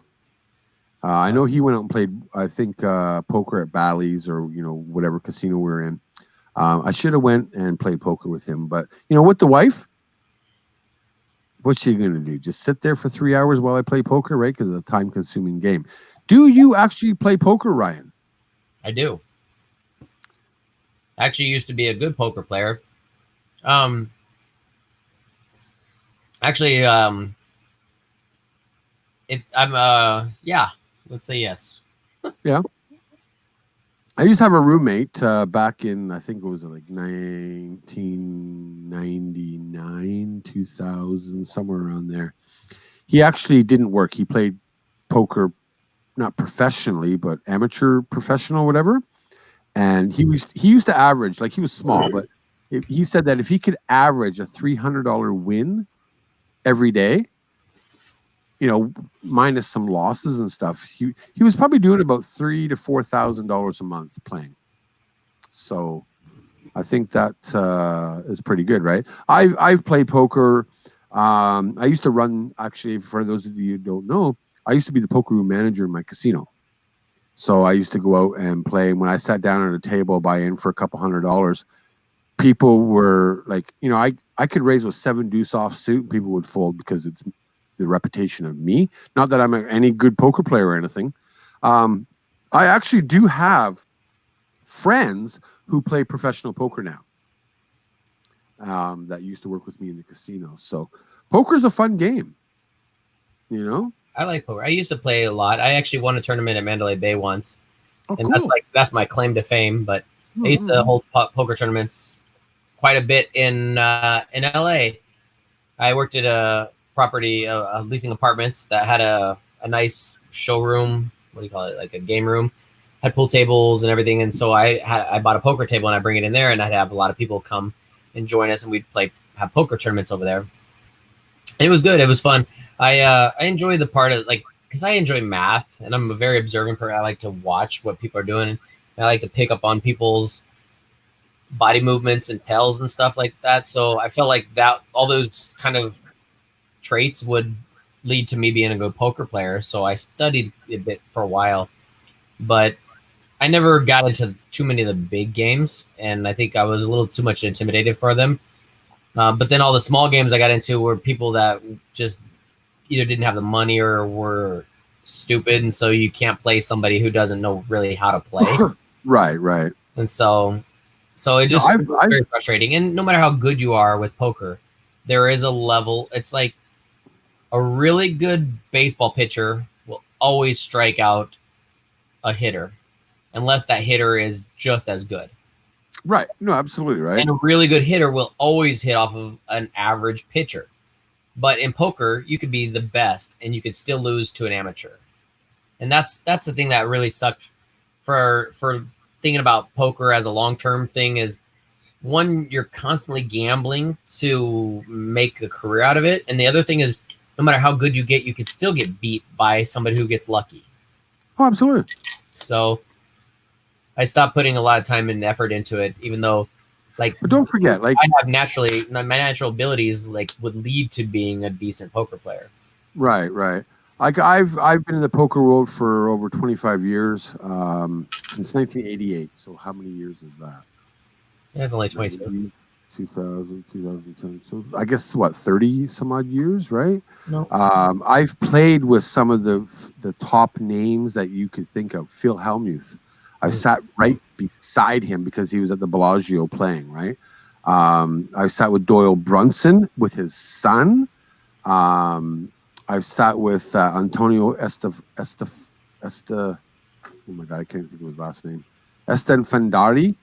I know he went out and played, I think, poker at Bally's or whatever casino we were in. I should have went and played poker with him, but with the wife, what's she gonna do? Just sit there for 3 hours while I play poker, right? Because it's a time-consuming game. Do you actually play poker, Ryan? I do. I actually used to be a good poker player. Let's say yes. Yeah. I used to have a roommate back in, I think it was like 1999, 2000, somewhere around there. He actually didn't work. He played poker, not professionally, but amateur professional, whatever. And he used to average, like he was small, but he said that if he could average a $300 win every day, minus some losses and stuff, he was probably doing about $3,000 to $4,000 a month playing. So I think that is pretty good, right? I've played poker. I used to run, actually, for those of you who don't know, I used to be the poker room manager in my casino. So I used to go out and play. And when I sat down at a table, buy in for a couple $100, people were like, you know, I could raise with 7 deuce off suit, and people would fold because it's the reputation of me. Not that I'm any good poker player or anything. I actually do have friends who play professional poker now that used to work with me in the casino. So poker is a fun game, you know? I like poker. I used to play a lot. I actually won a tournament at Mandalay Bay once. Oh, and cool. that's my claim to fame. But I used to hold poker tournaments quite a bit in LA. I worked at a property, leasing apartments that had a nice showroom. What do you call it? Like a game room. Had pool tables and everything. And so I bought a poker table and I bring it in there, and I'd have a lot of people come and join us, and we'd have poker tournaments over there. And it was good. It was fun. I enjoy the part of because I enjoy math, and I'm a very observant person. I like to watch what people are doing. And I like to pick up on people's body movements and tells and stuff like that. So I felt like that all those kind of traits would lead to me being a good poker player. So I studied a bit for a while, but I never got into too many of the big games, and I think I was a little too much intimidated for them. But then all the small games I got into were people that just either didn't have the money or were stupid, and so you can't play somebody who doesn't know really how to play. Right. And so it just very frustrating. And no matter how good you are with poker, there is a level. It's like a really good baseball pitcher will always strike out a hitter unless that hitter is just as good. Right. No, absolutely right. And a really good hitter will always hit off of an average pitcher. But in poker, you could be the best and you could still lose to an amateur. And that's the thing that really sucked for thinking about poker as a long-term thing is, one, you're constantly gambling to make a career out of it. And the other thing is, no matter how good you get, you could still get beat by somebody who gets lucky. Oh, absolutely. So I stopped putting a lot of time and effort into it, even though, but don't forget, my natural abilities would lead to being a decent poker player. Right. Like I've been in the poker world for over 25 years, since 1988. So how many years is that? Yeah, it's only 22. 2000, 2010. So I guess 30 some odd years, right? No. I've played with some of the top names that you could think of. Phil Hellmuth. I sat right beside him because he was at the Bellagio playing, right? I sat with Doyle Brunson with his son. I've sat with Antonio oh my God, I can't think of his last name. Estenfandari.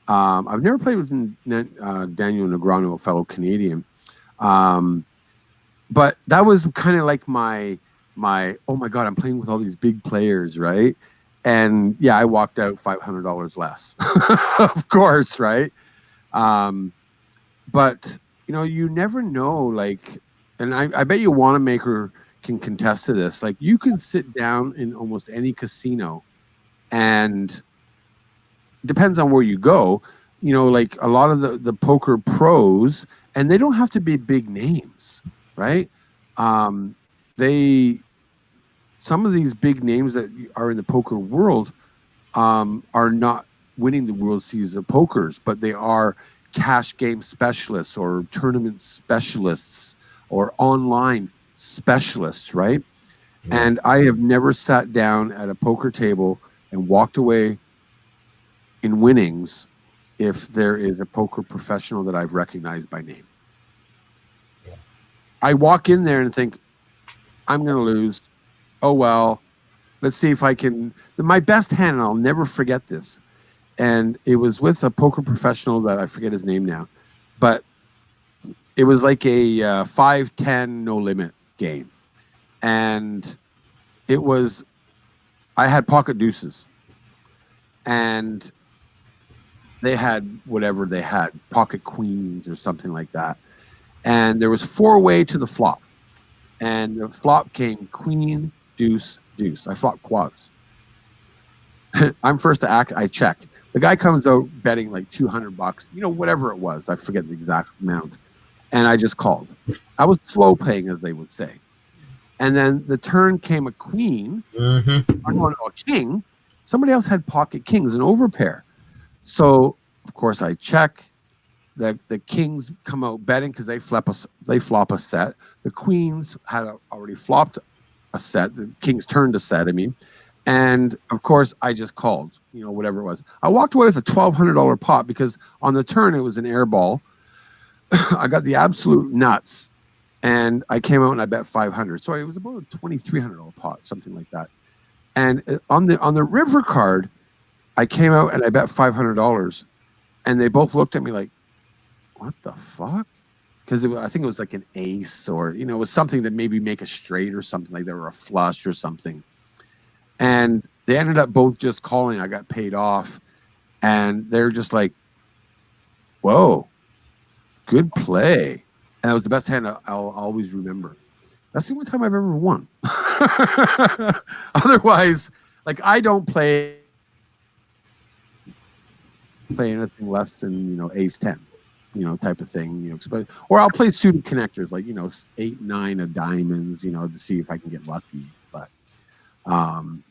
I've never played with Daniel Negreanu, a fellow Canadian. But that was kind of like my, oh my God, I'm playing with all these big players, right? And yeah, I walked out $500 less, of course, right? But you never know, and I bet you Wannamaker can contest to this. You can sit down in almost any casino, and depends on where you go. A lot of the poker pros, and they don't have to be big names, right? Some of these big names that are in the poker world are not winning the World Series of Pokers, but they are cash game specialists or tournament specialists or online specialists, right? And I have never sat down at a poker table and walked away in winnings if there is a poker professional that I've recognized by name. Yeah. I walk in there and think, I'm going to lose. Oh, well, let's see if I can. My best hand, and I'll never forget this, and it was with a poker professional that I forget his name now, but it was like a 5-10 no limit game. And I had pocket deuces, and they had whatever they had, pocket queens or something like that. And there was 4-way to the flop, and the flop came queen, deuce, deuce. I flopped quads. I'm first to act. I check. The guy comes out betting like $200, whatever it was. I forget the exact amount. And I just called. I was slow playing, as they would say. And then the turn came a queen, a king. somebody else had pocket kings, an overpair. So of course I check. The kings come out betting because they flop a set. The queens had already flopped a set. The kings turned a set. I mean, and of course I just called. Whatever it was. I walked away with a $1,200 pot because on the turn it was an air ball. I got the absolute nuts, and I came out and I bet 500. So it was about a $2,300 pot, something like that. And on the river card, I came out and I bet $500, and they both looked at me like, what the fuck? Because I think it was like an ace, or it was something that maybe make a straight or something like that, or a flush or something. And they ended up both just calling. I got paid off, and they're just like, whoa, good play. And it was the best hand I'll always remember. That's the only time I've ever won. Otherwise, like, I don't play anything less than ace 10. Type of thing, or I'll play suited connectors like 8, 9 of diamonds, to see if I can get lucky. But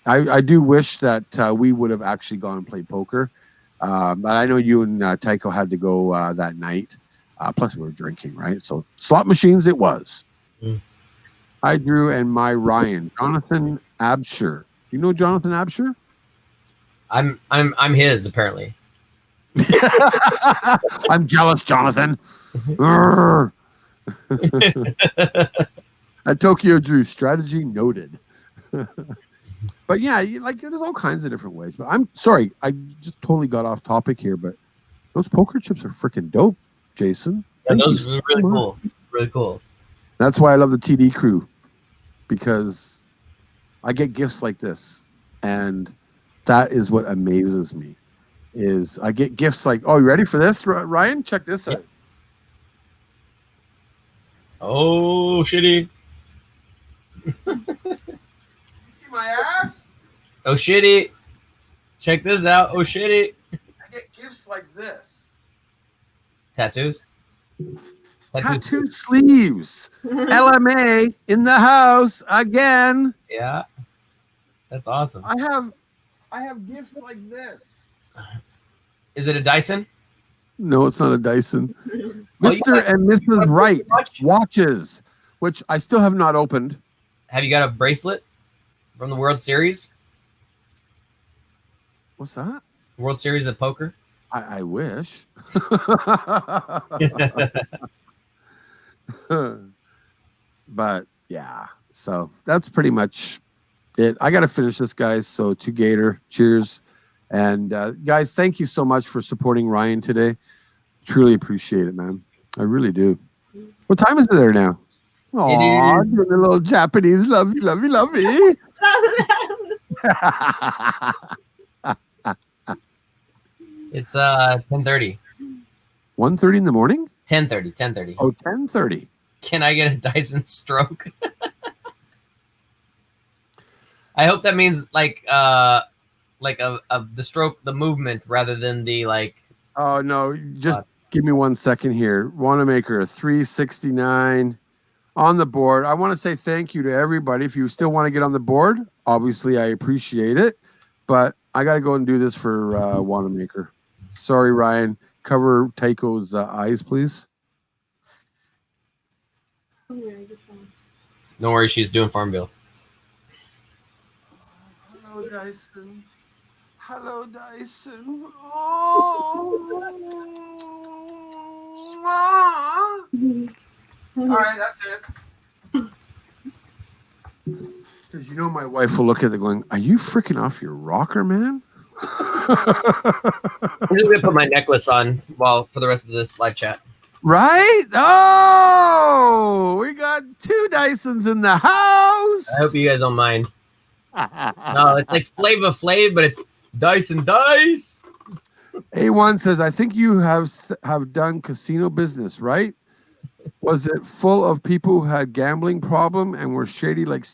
I do wish that we would have actually gone and played poker. But I know you and Tycho had to go that night. Plus we were drinking, right? So slot machines it was. I Drew and my Ryan, Jonathan Absher. Do you know Jonathan Absher? I'm his apparently. I'm jealous, Jonathan. At Tokyo Drew, strategy noted. But yeah, there's all kinds of different ways. But I'm sorry, I just totally got off topic here. But those poker chips are freaking dope, Jason. Yeah, those are really cool. Really cool. That's why I love the TD crew, because I get gifts like this, and that is what amazes me. Is I get gifts like, oh, you ready for this, Ryan? Check this out. Oh, shitty. You see my ass? Oh, shitty. Check this out. Oh, shitty. I get gifts like this. Tattoos? Tattoo sleeves. LMA in the house again. Yeah. That's awesome. I have gifts like this. Is it a Dyson? No, it's not a Dyson. Mr. and Mrs. Wright watches, which I still have not opened. Have you got a bracelet from the World Series? What's that? World Series of Poker? I wish. But yeah, so that's pretty much it. I got to finish this, guys. So to Gator, cheers. And guys, thank you so much for supporting Ryan today. Truly appreciate it, man. I really do. What time is it there now? Oh, doing a little Japanese lovey. It's 10:30. 1:30 in the morning? 10:30. Oh, 10:30. Can I get a Dyson stroke? I hope that means like the stroke, the movement, rather than the like. Oh no! Just give me 1 second here. Wannamaker 369 on the board. I want to say thank you to everybody. If you still want to get on the board, obviously I appreciate it, but I got to go and do this for Wannamaker. Sorry, Ryan. Cover Taiko's eyes, please. Don't worry, she's doing Farmville. Hello, Dyson. Hello, Dyson. Oh. All right, that's it. Because my wife will look at it going, are you freaking off your rocker, man? I'm just going to put my necklace on for the rest of this live chat. Right? Oh, we got 2 Dysons in the house. I hope you guys don't mind. No, it's like Flava Flav, but it's Dyson Dice. A1 says, I think you have done casino business, right? Was it full of people who had gambling problem and were shady like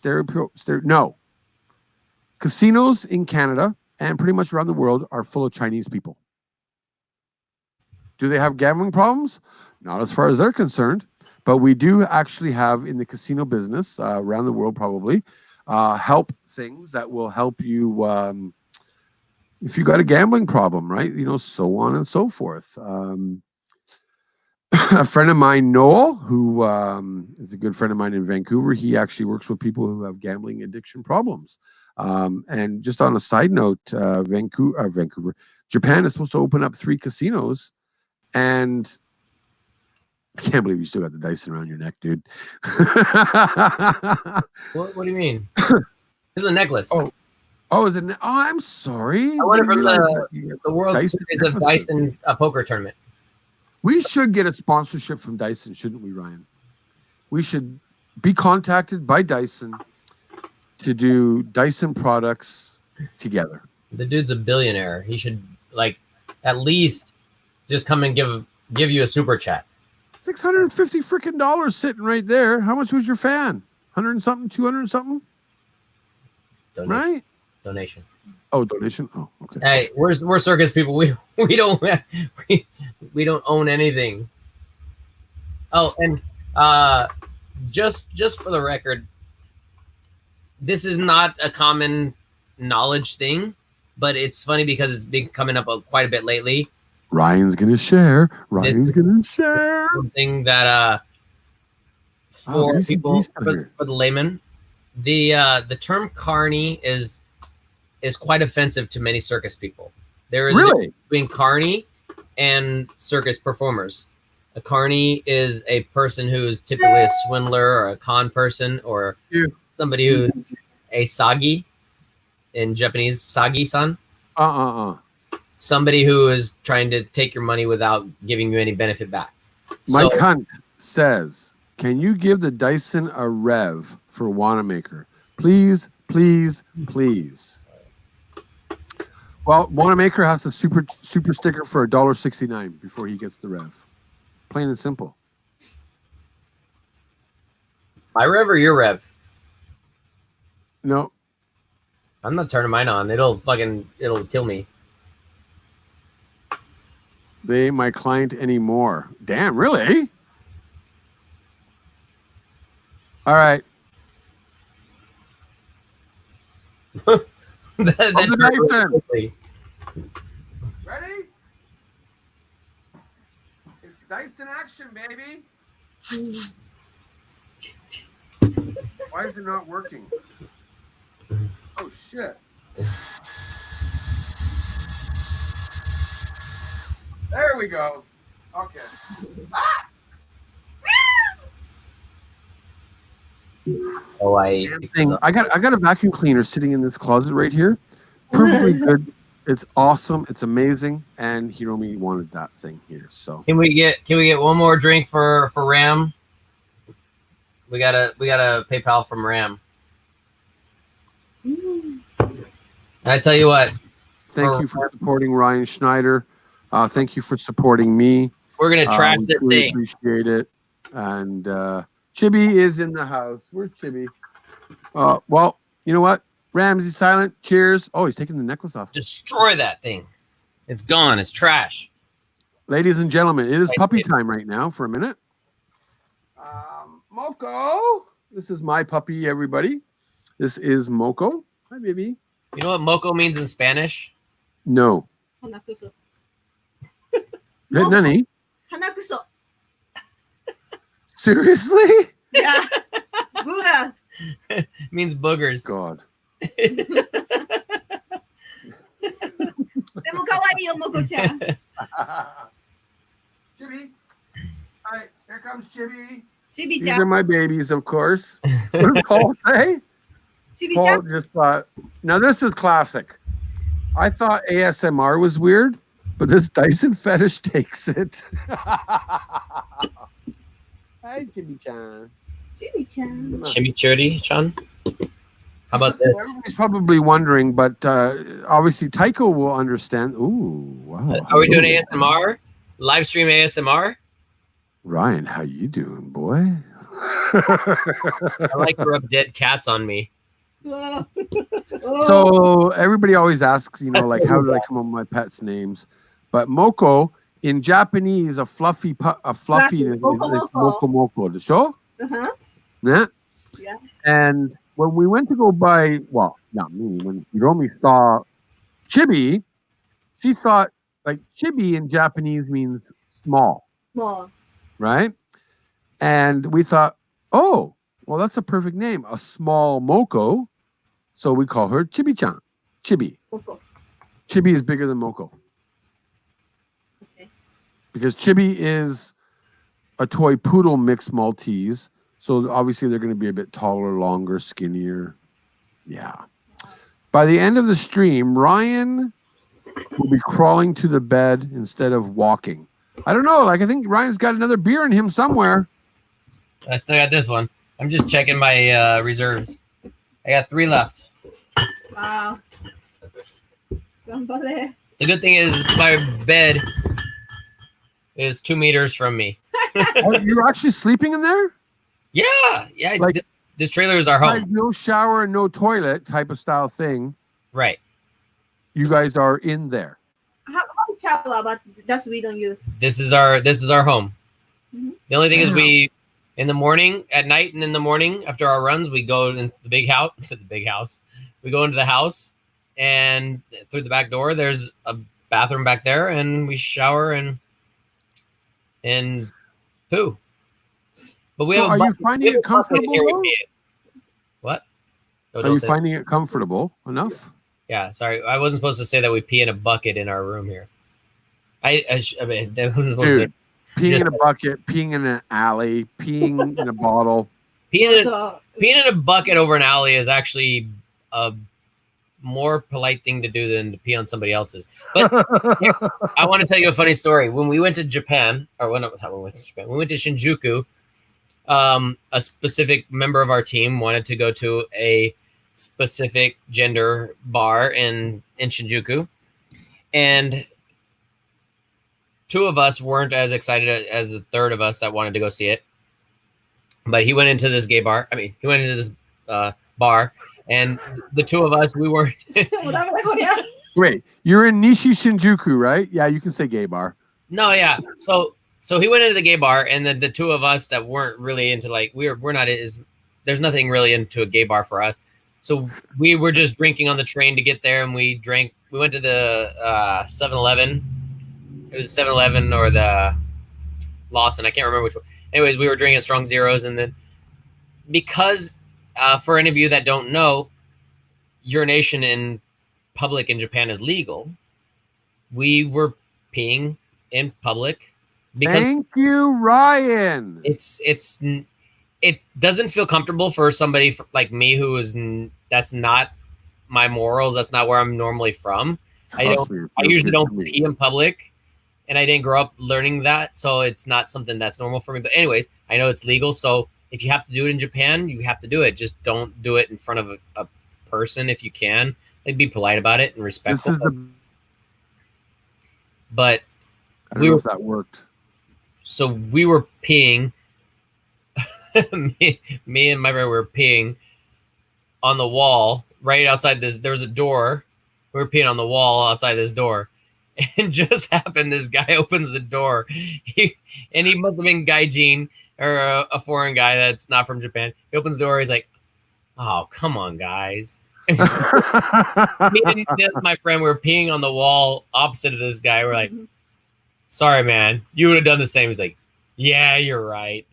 No. Casinos in Canada and pretty much around the world are full of Chinese people. Do they have gambling problems? Not as far as they're concerned, but we do actually have in the casino business around the world probably help things that will help you if you got a gambling problem, right? So on and so forth. A friend of mine, Noel, who is a good friend of mine in Vancouver, he actually works with people who have gambling addiction problems. And just on a side note, Vancouver, Japan is supposed to open up 3 casinos, and I can't believe you still got the Dyson around your neck, dude. What do you mean? This is a necklace. Oh, is it? Oh, I'm sorry. I won it from the World Series of Dyson poker tournament. We should get a sponsorship from Dyson, shouldn't we, Ryan? We should be contacted by Dyson to do Dyson products together. The dude's a billionaire. He should at least just come and give you a super chat. $650 freaking dollars sitting right there. How much was your fan? 100 and something, 200 and something? Donation. Right? Donation. Oh, donation. Oh, okay. Hey, we're circus people. We don't own anything. Oh, and just for the record, this is not a common knowledge thing, but it's funny because it's been coming up quite a bit lately. Ryan's gonna share. Something that for people, for the layman, the term carny is quite offensive to many circus people. There is a difference between carny and circus performers. A carny is a person who's typically a swindler or a con person, or somebody who's a sagi, in Japanese, sagi-san. Somebody who is trying to take your money without giving you any benefit back. Mike Hunt says, can you give the Dyson a rev for Wannamaker? Please, please, please. Well, Wannamaker has a super sticker for $1.69 before he gets the rev. Plain and simple. My rev or your rev? No. I'm not turning mine on. It'll kill me. They ain't my client anymore. Damn, really? All right. Ready? It's Dyson action, baby. Why is it not working? Oh, shit. There we go. Okay. Ah! Oh, I got a vacuum cleaner sitting in this closet right here. Perfectly good. It's awesome. It's amazing. And Hiromi wanted that thing here. So can we get one more drink for Ram? We got a PayPal from Ram. I tell you what. Thank you for supporting Ryan Schneider. Thank you for supporting me. We're gonna trash this really thing. Appreciate it. And Chibi is in the house. Where's Chibi? Well, you know what? RamsesSilent. Cheers. Oh, he's taking the necklace off. Destroy that thing. It's gone. It's trash. Ladies and gentlemen, it is puppy time right now for a minute. Moko. This is my puppy, everybody. This is Moko. Hi, baby. You know what Moko means in Spanish? No. Hanakuso. Nani? Hanakuso. Seriously? Yeah. Booga. Means boogers. God. でも可愛いよ、もこちゃん。Chibi. Hi, here comes Chibi. Chibi These are my babies, of course. What did Paul say? Paul just thought, now this is classic. I thought ASMR was weird, but this Dyson fetish takes it. Hi, Chibi-chan. Chibi-chan. Chimichurri-chan? How about this? Everybody's probably wondering, but obviously Tycho will understand. Ooh, wow. Are we doing ASMR? Live stream ASMR? Ryan, how you doing, boy? I like to rub dead cats on me. So everybody always asks, you know, like, how did I come up with my pets' names? But Moko in Japanese, a fluffy is Moko Moko. The show? Yeah. Yeah. And when we went to go buy, well, not me, when Hiromi saw Chibi, she thought like chibi in Japanese means small, Small. right? And we thought, oh, well, that's a perfect name, a small Moko. So we call her Chibi-chan. Chibi. Coco. Chibi is bigger than Moko. Okay. Because Chibi is a toy poodle mixed Maltese. So obviously they're going to be a bit taller, longer, skinnier. Yeah. By the end of the stream, Ryan will be crawling to the bed instead of walking. I don't know. Like, I think Ryan's got another beer in him somewhere. I still got this one. I'm just checking my reserves. I got 3 left. Wow. Ganbare. The good thing is my bed is 2 meters from me. Oh, you're actually sleeping in there? Yeah. Like- this trailer is our Like, home. no shower and no toilet type of style thing. Right. You guys are in there. How about shower, but just we don't use. This is our home. Mhm. The only thing is Damn. we in the morning, at night, and in the morning after our runs, we go into the big house. To the big house. We go into the house, and through the back door, there's a bathroom back there, and we shower and poo. But we So have. are a you bucket- finding we have it a bucket comfortable, here we though? pee in. What? Oh, Are don't you say- finding it comfortable enough? Yeah, sorry, I wasn't supposed to say that we pee in a bucket in our room here. I mean, that wasn't supposed Dude, to peeing just- in a bucket, peeing in an alley, peeing in a bottle. peeing So, in a bucket over an alley is actually a more polite thing to do than to pee on somebody else's. But I want to tell you a funny story. When we went to Japan, or when we went to Japan, we went to Shinjuku. A specific member of our team wanted to go to a specific gender bar in Shinjuku, and 2 of us weren't as excited as the 3rd of us that wanted to go see it. But he went into this gay bar. I mean, he went into this bar, and the 2 of us, we weren't. Wait, you're in Nishi Shinjuku, right? Yeah, you can say gay bar. No, yeah. So he went into the gay bar, and then the 2 of us that weren't really into, like, we're not there's nothing really into a gay bar for us. So we were just drinking on the train to get there, and we went to the 7-Eleven. It was 7-Eleven or the Lawson. I can't remember which one. Anyways, we were drinking strong zeros, and then because for any of you that don't know, urination in public in Japan is legal. We were peeing in public because Thank you, Ryan. it doesn't feel comfortable for somebody like me who is that's not my morals. That's not where I'm normally from. I usually don't pee in public, and I didn't grow up learning that, so it's not something that's normal for me. But anyways, I know it's legal, so if you have to do it in Japan, you have to do it. Just don't do it in front of a person if you can. Like, be polite about it and respectful. This is the. But I don't know if that worked. so we were peeing. me and my brother were peeing on the wall right outside this. There was a door. We were peeing on the wall outside this door, and just happened this guy opens the door. He must have been gaijin or a foreign guy that's not from Japan. He opens the door. He's like, "Oh, come on, guys." Me and my friend were peeing on the wall opposite of this guy. We're like, "Sorry, man, you would have done the same." He's like, "Yeah, you're right."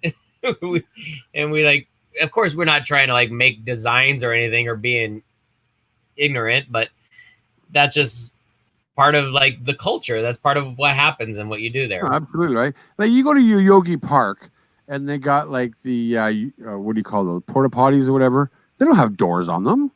And we like, of course, we're not trying to like make designs or anything or being ignorant, but that's just part of like the culture. That's part of what happens and what you do there. Oh, absolutely, right? Like, you go to Yoyogi Park and they got like the what do you call those, porta potties or whatever? They don't have doors on them.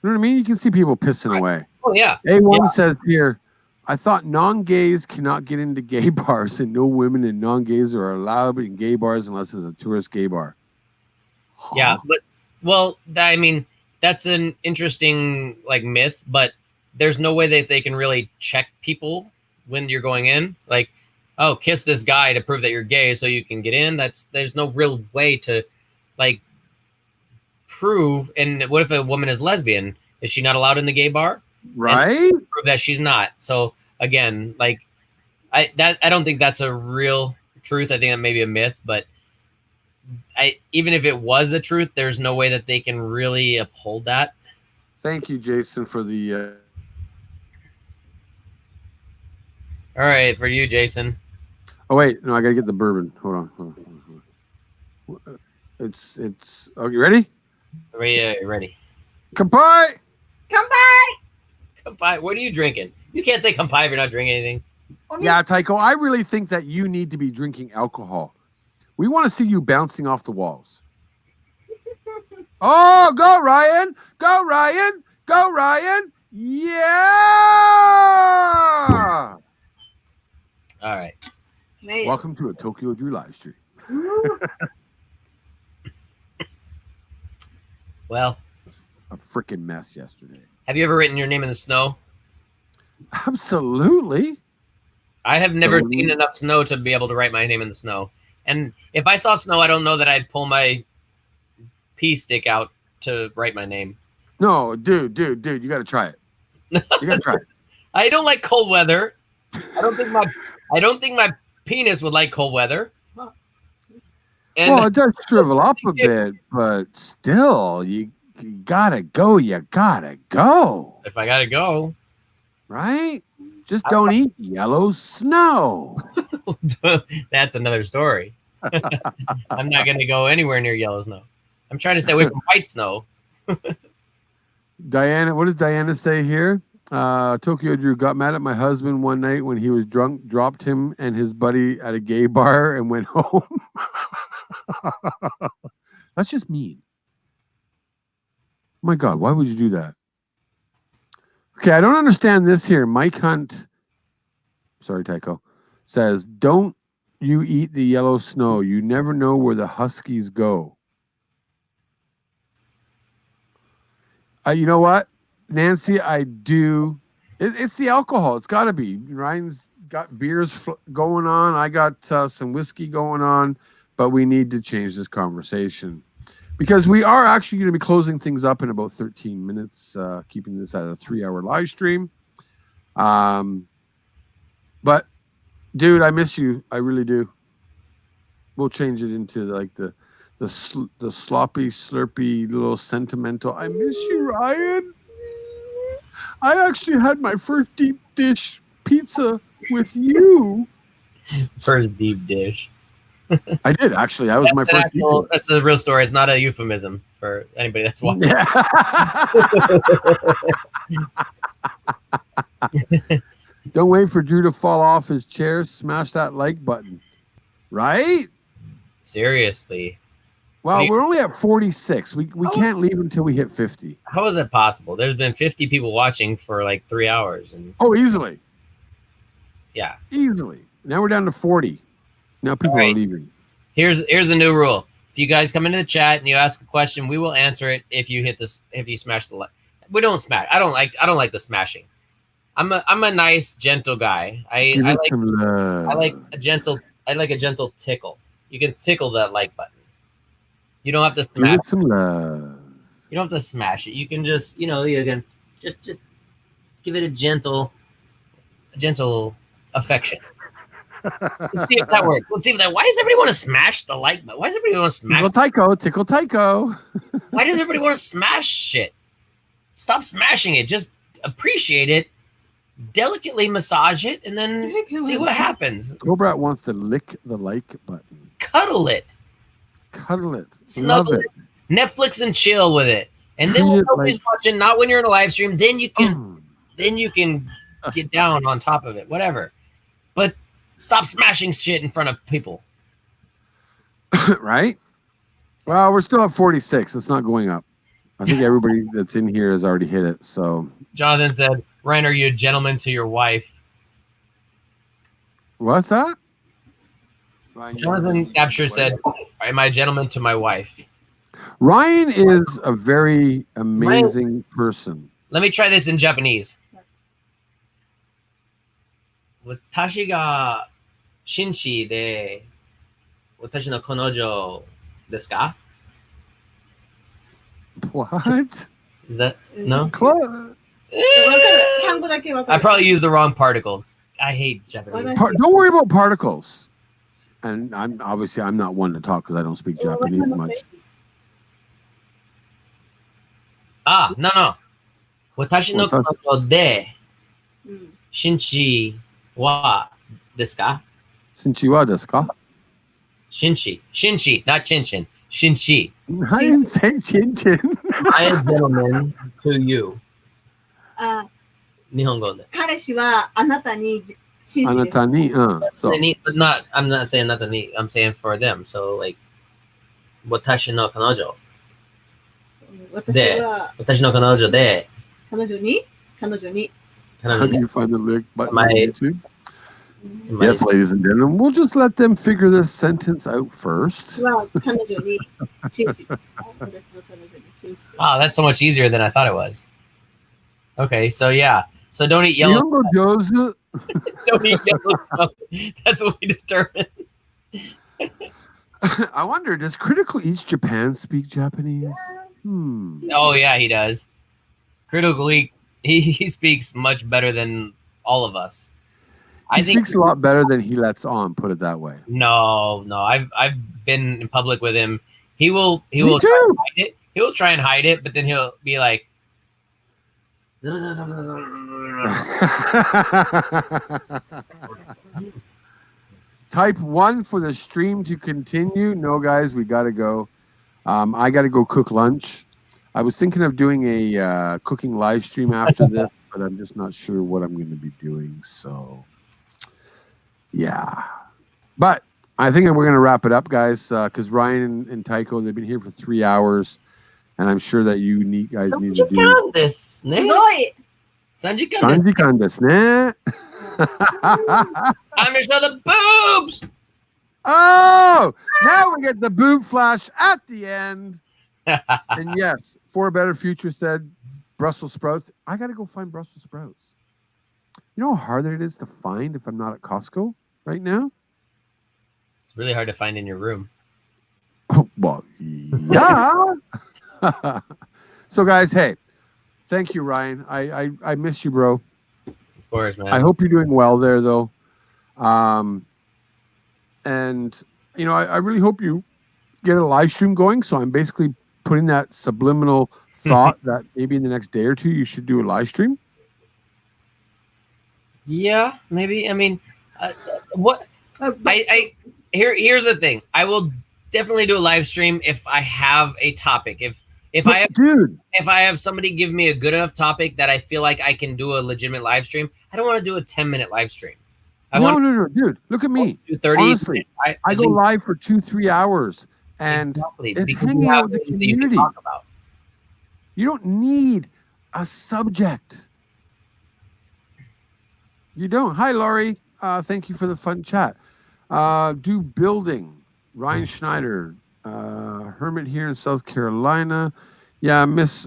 You know what I mean? You can see people pissing away. Oh yeah. A1 says here, I thought non-gays cannot get into gay bars, and no women and non-gays are allowed in gay bars unless it's a tourist gay bar. Yeah, but well, I mean, that's an interesting like myth, but there's no way that they can really check people when you're going in. Like, oh, kiss this guy to prove that you're gay so you can get in. There's no real way to like prove. And what if a woman is lesbian? Is she not allowed in the gay bar? Right? Prove that she's not. So again, like I don't think that's a real truth. I think that may be a myth, but even if it was the truth, there's no way that they can really uphold that. Thank you, Jason, for the All right, for you, Jason. Oh wait, no, I gotta get the bourbon. Hold on. It's. Oh, you ready? Ready. Kampai! Kampai. What are you drinking? You can't say kampai if you're not drinking anything. Yeah, Tycho, I really think that you need to be drinking alcohol. We want to see you bouncing off the walls. Oh, go Ryan! Go Ryan! Go Ryan! Yeah! All right. Welcome to a Tokyo Drew live stream. Well, a freaking mess yesterday. Have you ever written your name in the snow? Absolutely. I have never seen enough snow to be able to write my name in the snow. And if I saw snow, I don't know that I'd pull my pea stick out to write my name. No, dude, you got to try it. You got to try it. I don't like cold weather. I don't think my penis would like cold weather. And well, it does shrivel up a bit, but still, you gotta go. You gotta go. If I gotta go, right? Just don't eat yellow snow. That's another story. I'm not gonna go anywhere near yellow snow. I'm trying to stay away from white snow. Diana, what does Diana say here? Tokyo Drew got mad at my husband one night when he was drunk, dropped him and his buddy at a gay bar and went home. That's just mean. Oh my God, why would you do that? Okay, I don't understand this here. Mike Hunt, sorry, Tycho, says, don't you eat the yellow snow. You never know where the huskies go. You know what, Nancy, I do. It's the alcohol. It's got to be. Ryan's got beers going on. I got some whiskey going on, but we need to change this conversation because we are actually going to be closing things up in about 13 minutes, keeping this at a 3-hour live stream. But, dude, I miss you. I really do. We'll change it into like the sloppy, slurpy, little sentimental. I miss you, Ryan. I actually had my first deep dish pizza with you. First deep dish. I did, actually. That was my first deep dish. That's a real story. It's not a euphemism for anybody that's watching. Yeah. Don't wait for Drew to fall off his chair. Smash that like button. Right? Seriously. Well, we're only at 46. We can't leave until we hit 50. How is that possible? There's been 50 people watching for like 3 hours. Oh, easily. Yeah. Easily. Now we're down to 40. Now people are leaving. Here's a new rule. If you guys come into the chat and you ask a question, we will answer it if you hit this, if you smash the like. We don't smash. I don't like the smashing. I'm a nice, gentle guy. I like a gentle tickle. You can tickle that like button. You don't have to smash. Give it some love. You don't have to smash it. You can just, you can just give it a gentle affection. Let's see if that works. Let's see if that. Why does everybody want to smash the like button? Why does everybody want to smash? Tickle Tycho. Why does everybody want to smash shit? Stop smashing it. Just appreciate it. Delicately massage it, and then see what happens. Cobra wants to lick the like button. Cuddle it. Cuddle it. Snuggle it. Netflix and chill with it. And then when nobody's watching, not when you're in a live stream, then you can get down on top of it. Whatever. But stop smashing shit in front of people. Right? Well, we're still at 46. It's not going up. I think everybody that's in here has already hit it. So Jonathan said, Ryan, are you a gentleman to your wife? What's that? Jonathan Absher said, am I a gentleman to my wife? Ryan is a very amazing person. Let me try this in Japanese. Watashi ga shinshi de watashi no konojo desu ka? What? Is that no? I probably used the wrong particles. I hate Japanese. Don't worry about particles. And I'm not one to talk because I don't speak Japanese much. No. Watashi no konojo de shinshi Wa desu ka? Sinchiwa desu ka? Shinshi, not chinchin. Shinshi. I didn't say chin chin. I am gentleman to you. あ、日本語で。彼氏はあなたに紳士です。 Anatani, so. But not, I'm not saying not me. I'm saying for them. So like, 私の彼女。私は私の彼女で。彼女に How do you find the link button on My- YouTube? Yes, ladies and gentlemen, we'll just let them figure this sentence out first. は彼女に紳士です。私の彼女に紳士です。 Oh, that's so much easier than I thought it was. Okay, so yeah. So don't eat yellow. Yongo Jozu. Don't eat yellow stuff. That's what we determined. I wonder, does Critical Eats Japan speak Japanese? Oh yeah, he does. Critically, he speaks much better than all of us. He speaks a lot better than he lets on, put it that way. No. I've been in public with him. He will Me try too. and hide it. He will try and hide it, but then he'll be like, Type 1 for the stream to continue. No, guys, we got to go. I got to go cook lunch. I was thinking of doing a cooking live stream after this, but I'm just not sure what I'm going to be doing. So, yeah. But I think we're going to wrap it up, guys, because Ryan and Tycho, they've been here for 3 hours, and I'm sure that you guys need to do. すごい 3時間 3時間ですね. Time to show the boobs. Oh, now we get the boob flash at the end. And yes, For a Better Future said Brussels sprouts. I got to go find Brussels sprouts. You know how hard it is to find if I'm not at Costco right now? It's really hard to find in your room. Oh, well, yeah. So, guys, hey, thank you, Ryan. I miss you, bro. Of course, man. I hope you're doing well there, though. And, you know, I really hope you get a live stream going. So I'm basically putting that subliminal thought that maybe in the next day or two, you should do a live stream. Yeah, maybe. I mean, what? Here's the thing. I will definitely do a live stream if I have a topic. If I have somebody give me a good enough topic that I feel like I can do a legitimate live stream, I don't want to do a 10-minute live stream. No, dude. Look at me. Do 30. Honestly, I go live for 2-3 hours and it's hanging out with the community. You don't need a subject. You don't. Hi, Laurie. Thank you for the fun chat. Do building. Ryan Schneider. Hermit here in South Carolina. Yeah, miss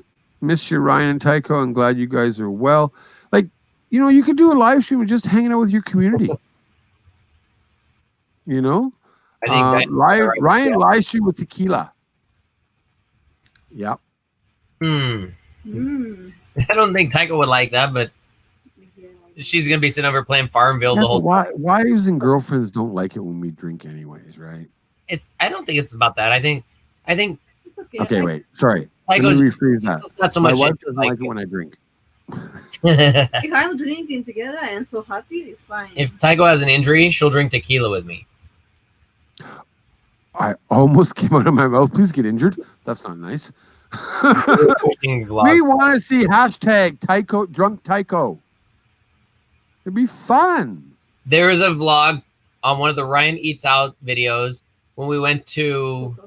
you, Ryan and Tycho. I'm glad you guys are well. Like, you know, you could do a live stream of just hanging out with your community. You know? I think Ryan live stream with tequila. Yeah. I don't think Tycho would like that, but she's gonna be sitting over playing Farmville the whole time. Wives and girlfriends don't like it when we drink anyways, right? I don't think it's about that. I think Okay, wait. Sorry. Tycho's, Let me rephrase that. not so My much wife into, doesn't like it when I drink. If I'm drinking together and so happy, it's fine. If Tycho has an injury, she'll drink tequila with me. I almost came out of my mouth. Please get injured. That's not nice. We want to see hashtag Tycho drunk Tycho. It'd be fun. There is a vlog on one of the Ryan Eats Out videos when we went to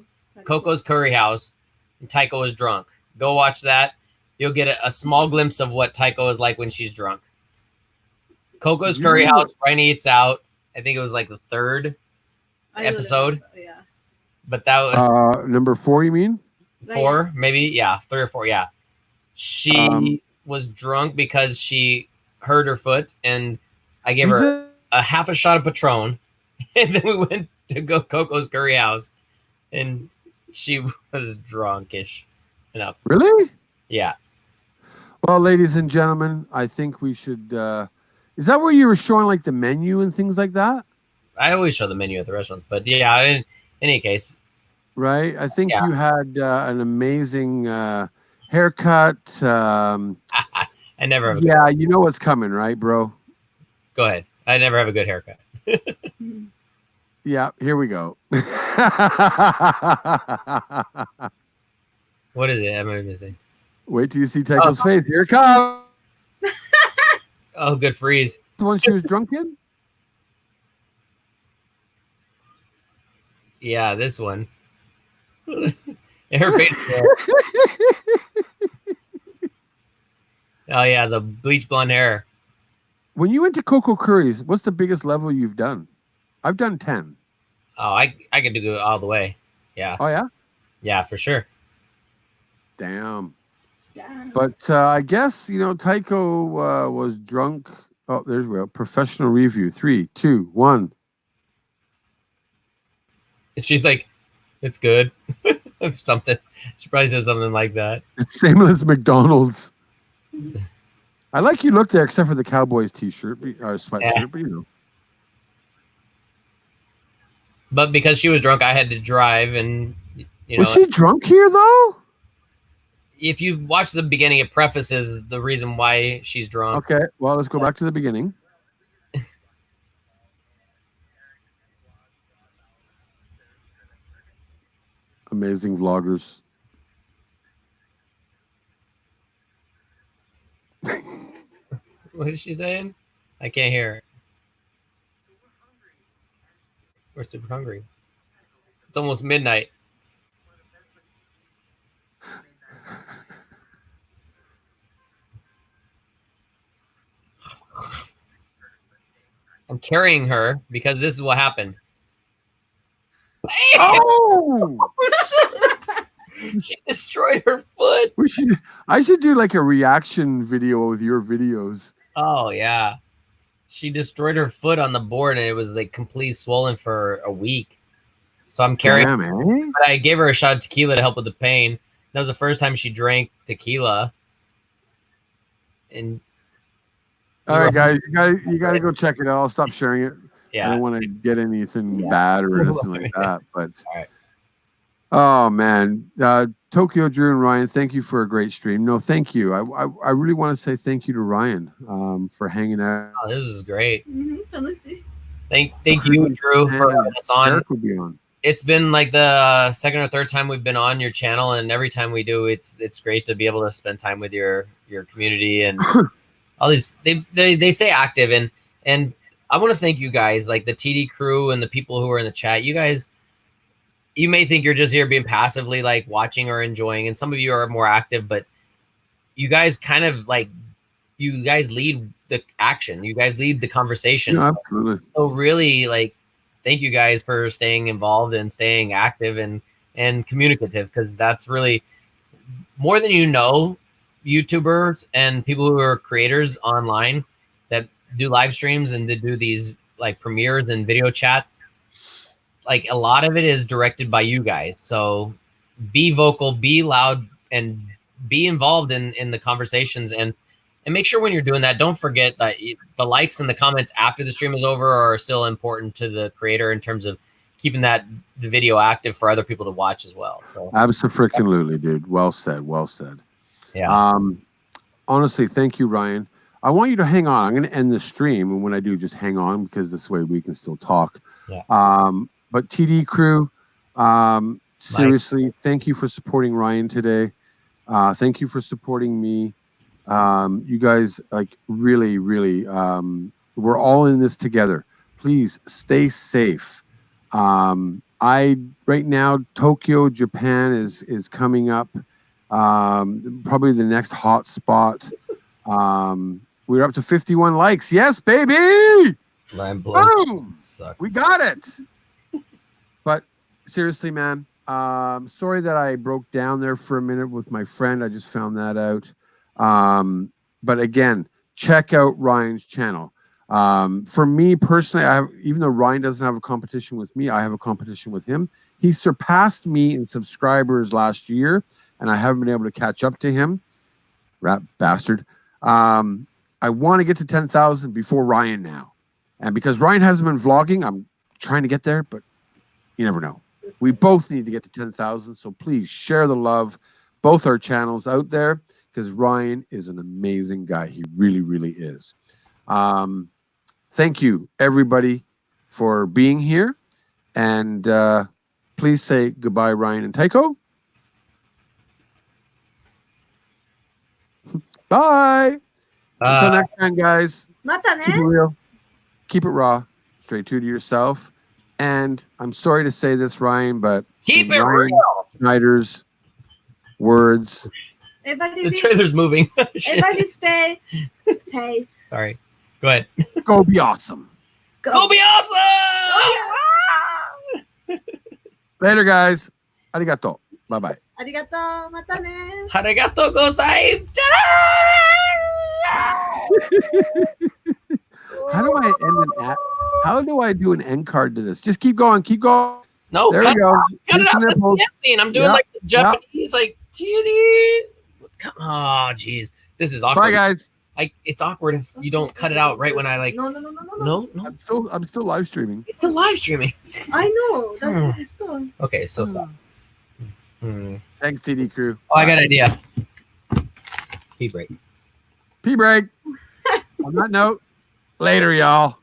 Coco's Curry House and Tycho was drunk. Go watch that. You'll get a small glimpse of what Tycho is like when she's drunk. Coco's Curry House, Ryan Eats Out. I think it was like the 3rd episode. Yeah. But that was number 4, you mean? 4, maybe? Yeah, 3 or 4, yeah. She was drunk because she hurt her foot, and I gave her a half a shot of Patron, and then we went to go Coco's Curry House, and she was drunkish enough. Really? Yeah. Well, ladies and gentlemen, I think we should. Is that where you were showing like the menu and things like that? I always show the menu at the restaurants, but yeah, in any case. Right. I think you had an amazing haircut. I never. Yeah, you know what's coming, right, bro? Go ahead. I never have a good haircut. Yeah, here we go. What is it? Am I missing? Wait till you see Tycho's face. Here it comes. Oh, good freeze. The one she was drunk in? Yeah, this one. Her face. Oh yeah, the bleach blonde hair. When you went to Coco Curry's, what's the biggest level you've done? I've done 10. Oh, I could do it all the way. Yeah. Oh, yeah? Yeah, for sure. Damn. But I guess, you know, Tycho was drunk. Oh, there's we go. Professional review. 3, 2, 1. She's like, it's good. Or something. She probably said something like that. It's same as McDonald's. I like your look there, except for the Cowboys t-shirt or sweatshirt, but you know. But because she was drunk, I had to drive, and you know. Was she drunk here though? If you watch the beginning, it prefaces the reason why she's drunk. Okay, well, let's go back to the beginning. Amazing vloggers. What is she saying? I can't hear her. We're super hungry. It's almost midnight. I'm carrying her because this is what happened. Oh! She destroyed her foot. I should do like a reaction video with your videos. Oh yeah, she destroyed her foot on the board, and it was like completely swollen for a week. So I'm carrying. Damn, eh? But I gave her a shot of tequila to help with the pain. That was the first time she drank tequila. And all right, guys, you gotta go check it out. I'll stop sharing it. yeah, I don't want to get anything bad or anything like that. But all right. Oh man, Tokyo, Drew, and Ryan, thank you for a great stream. No, thank you. I really want to say thank you to Ryan for hanging out. Oh, this is great. Mm-hmm. Thank you, Drew, for having us on. Eric will be on. It's been like the second or third time we've been on your channel, and every time we do, it's great to be able to spend time with your community and all these. They stay active, and I want to thank you guys, like the TD crew and the people who are in the chat. You guys. You may think you're just here being passively like watching or enjoying, and some of you are more active, but you guys kind of like, you guys lead the action. You guys lead the conversation. Yeah, absolutely. So really, like, thank you guys for staying involved and staying active and communicative, because that's really more than you know. YouTubers and people who are creators online that do live streams and to do these like premieres and video chat. Like a lot of it is directed by you guys. So be vocal, be loud, and be involved in the conversations. And make sure when you're doing that, don't forget that the likes and the comments after the stream is over are still important to the creator in terms of keeping the video active for other people to watch as well. So absolutely, dude. Well said. Well said. Yeah. Honestly, thank you, Ryan. I want you to hang on. I'm going to end the stream, and when I do, just hang on, because this way we can still talk. Yeah. But TD crew, seriously, thank you for supporting Ryan today. Thank you for supporting me. You guys, like, really, really, we're all in this together. Please stay safe. Right now, Tokyo, Japan is coming up. Probably the next hot spot. We're up to 51 likes. Yes, baby! Ryan blows. Boom! Sucks. We got it. But seriously, man, sorry that I broke down there for a minute with my friend. I just found that out. But again, check out Ryan's channel. For me personally, even though Ryan doesn't have a competition with me, I have a competition with him. He surpassed me in subscribers last year, and I haven't been able to catch up to him. Rat bastard. I want to get to 10,000 before Ryan now. And because Ryan hasn't been vlogging, I'm trying to get there, but you never know. We both need to get to 10,000, so please share the love, both our channels out there, because Ryan is an amazing guy. He really, really is. thank you, everybody, for being here. And please say goodbye, Ryan and Tycho. Bye. Until next time, guys. また Keep it ね。 real. Keep it raw. Straight true to yourself. And I'm sorry to say this, Ryan, but Keep in it Ryan real. Schneider's words, Everybody, The trailer's moving. Shit. everybody stay safe. Sorry. Go ahead. go be awesome. Go be awesome! Later, guys. Arigato. Bye-bye. ありがとう。またね。 Arigato gozai. How do I end an How do I do an end card to this? Just keep going. Keep going. No, There cut we go. it out. Listen That's to the both. dance scene. I'm doing Yeah, like the Japanese, like, gee. Oh, jeez. This is awkward. Bye, guys. It's awkward if you don't cut it out right when I like. No, no, no, no, no, no. No, no. I'm still live streaming. It's still live streaming. I know. That's what it's doing. Okay, so stop. Thanks, TD crew. Oh, I got an idea. Pee break. Pee break. On that note, later, y'all.